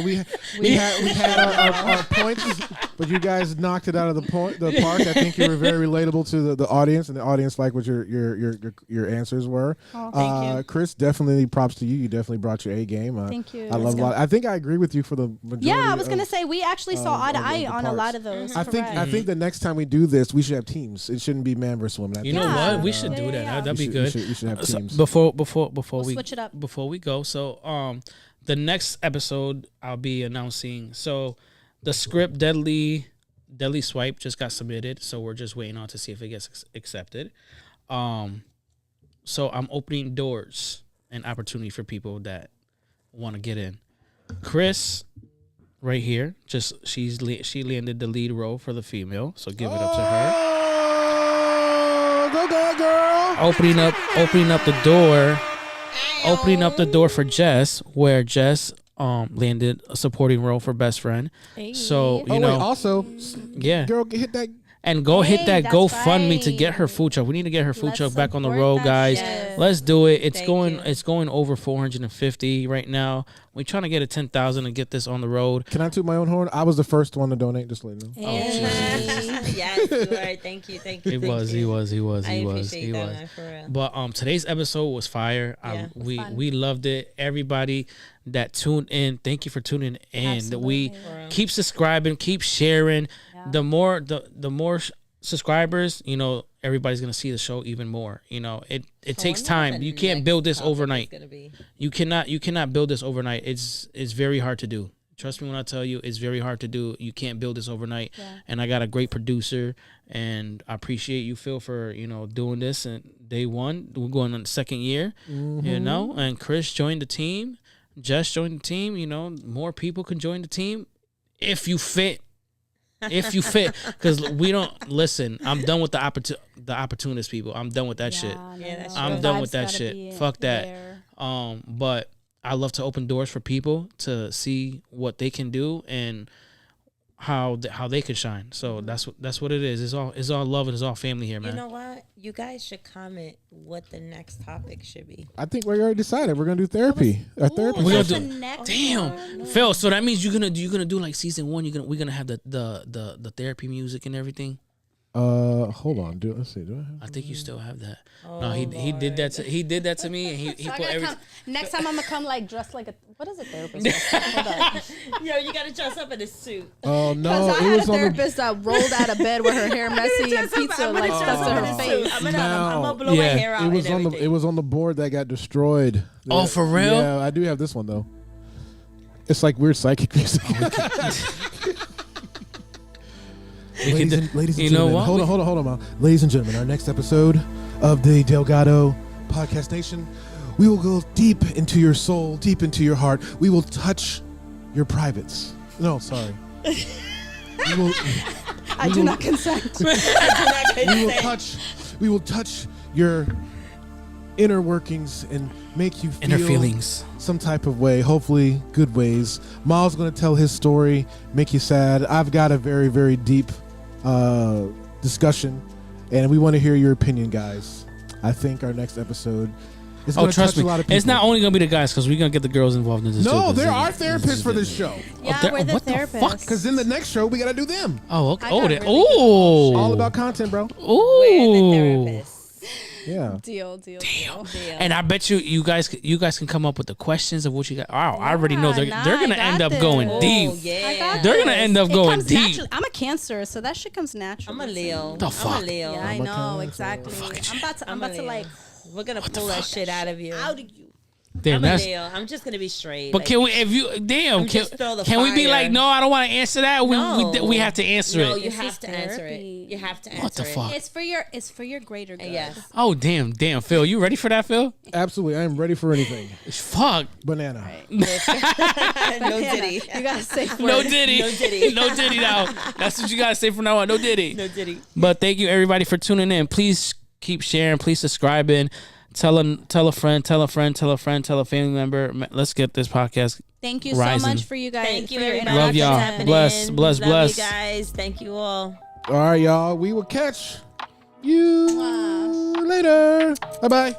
our points, but you guys knocked it out of the park. I think you were very relatable to the audience, and the audience liked what your answers were. Thank you. Chris, definitely props to you. You definitely brought your A game. Thank you. I love a lot. I think I agree with you for the majority. Yeah, I was gonna say we actually saw eye to eye on a lot of those. I think the next time we do this, we should have teams. It shouldn't be man versus woman. You know what? We should do that. That'd be good. We should have teams. Before we switch it up. Before we go, so the next episode I'll be announcing. So the script Deadly Swipe just got submitted, so we're just waiting on to see if it gets accepted. So I'm opening doors, an opportunity for people that want to get in. Chris, right here, she landed the lead role for the female, so give it up to her. Go girl. Opening up the door for Jess, where Jess landed a supporting role for best friend. So you know, also, yeah, girl, hit that. And go hit that that's GoFundMe to right. get her food truck. We need to get her food Let's truck back on the support road, that guys. shit. Let's do it. It's Thank going over 450 right now. We're trying to get a 10,000 and get this on the road. Can I toot my own horn? I was the first one to donate. Just let you know. Yes, you are. Thank you. He was. I appreciate that, man, for real. But today's episode was fire. Yeah, We loved it. Everybody that tuned in, thank you for tuning in. We Absolutely. keep subscribing, keep sharing. The more subscribers, you know, everybody's gonna see the show even more. You know, it takes time. You can't build this overnight. You cannot build this overnight. It's very hard to do. Trust me when I tell you, it's very hard to do. You can't build this overnight. Yeah. And I got a great producer, and I appreciate you, Phil, for doing this. And day one, we're going on the second year. You know, and Chris joined the team. Jess joined the team. You know, more people can join the team if you fit. Because we don't listen. I'm done with the opportunist people. I'm done with that shit. that's I'm true. done with that shit. Fuck that. But I love to open doors for people to see what they can do and how they can shine. So that's what it is. It's all love and it's all family here, man. You know what? You guys should comment what the next topic should be. I think we already decided we're gonna do therapy. Our therapist. We're That's gonna the do- next Damn, one. Phil. So that means you're gonna do like season 1. We're gonna have the therapy music and everything. Hold on. Let's see. Do I have? I think you still have that. No, he did that to me, and he So I put gotta everything. next time I'm gonna come like dressed like what is a therapist? Hold on. Yo, you gotta dress up in a suit. Oh no! Because I It had a was on the. therapist that rolled out of bed with her hair messy and pizza like stuck to her face. I'm gonna blow Yeah. my hair out. It was and on the. everything. It was on the board that got destroyed. Oh, for real? Yeah, I do have this one though. It's like weird psychic music. Ladies and you know gentlemen, what? hold on, Mal. Ladies and gentlemen, our next episode of the Delgado Podcast Nation, we will go deep into your soul, deep into your heart. We will touch your privates. No, sorry. I do not consent. We will touch your inner workings and make you feel Inner feelings. some type of way, hopefully good ways. Miles going to tell his story, make you sad. I've got a very, very deep discussion, and we want to hear your opinion, guys. I think our next episode is going to Trust touch me, a lot of people. it's not only gonna be the guys because we're gonna get the girls involved in this. No, too, there are therapists for this show. Yeah, there- we're the what the fuck? therapists. Because in the next show, we got to do them. Oh, okay. I Oh, got they, really oh, All about content, bro. Ooh. We're the therapists. Yeah. Deal. And I bet you guys can come up with the questions of what you got. Wow, I already know they're nah, gonna I end got up going this. deep. Oh, I yeah. got They're gonna this. end up It going comes deep. naturally. I'm a Cancer, so that shit comes naturally. I'm a Leo. The I'm fuck? a Leo. Yeah, I I'm a know Cancer. exactly. I'm about to like We're gonna pull that shit out of you. out of you. Damn, I'm a that's. Leo. I'm just gonna be straight. But like, can we? If you damn, just throw the can we be fire. like, no, I don't want to answer that. No. We have to answer No, it. you This have is to answer it. therapy. You have to answer What the it. fuck? It's for your greater good. Yes. Oh damn, Phil, you ready for that, Phil? Absolutely. I am ready for anything. Fuck. Banana. No Diddy. You gotta say No Diddy. No Diddy. No Diddy now. That's what you gotta say from now on. No Diddy. No Diddy. But thank you everybody for tuning in. Please keep sharing. Please subscribing. Tell a friend, tell a family member. Let's get this podcast. Thank you Rising. so much for you guys. Thank you, for your everybody. Love y'all. for tapping Bless, in. bless, Love bless. you guys. Thank you all. All right, y'all. We will catch you later. Bye-bye.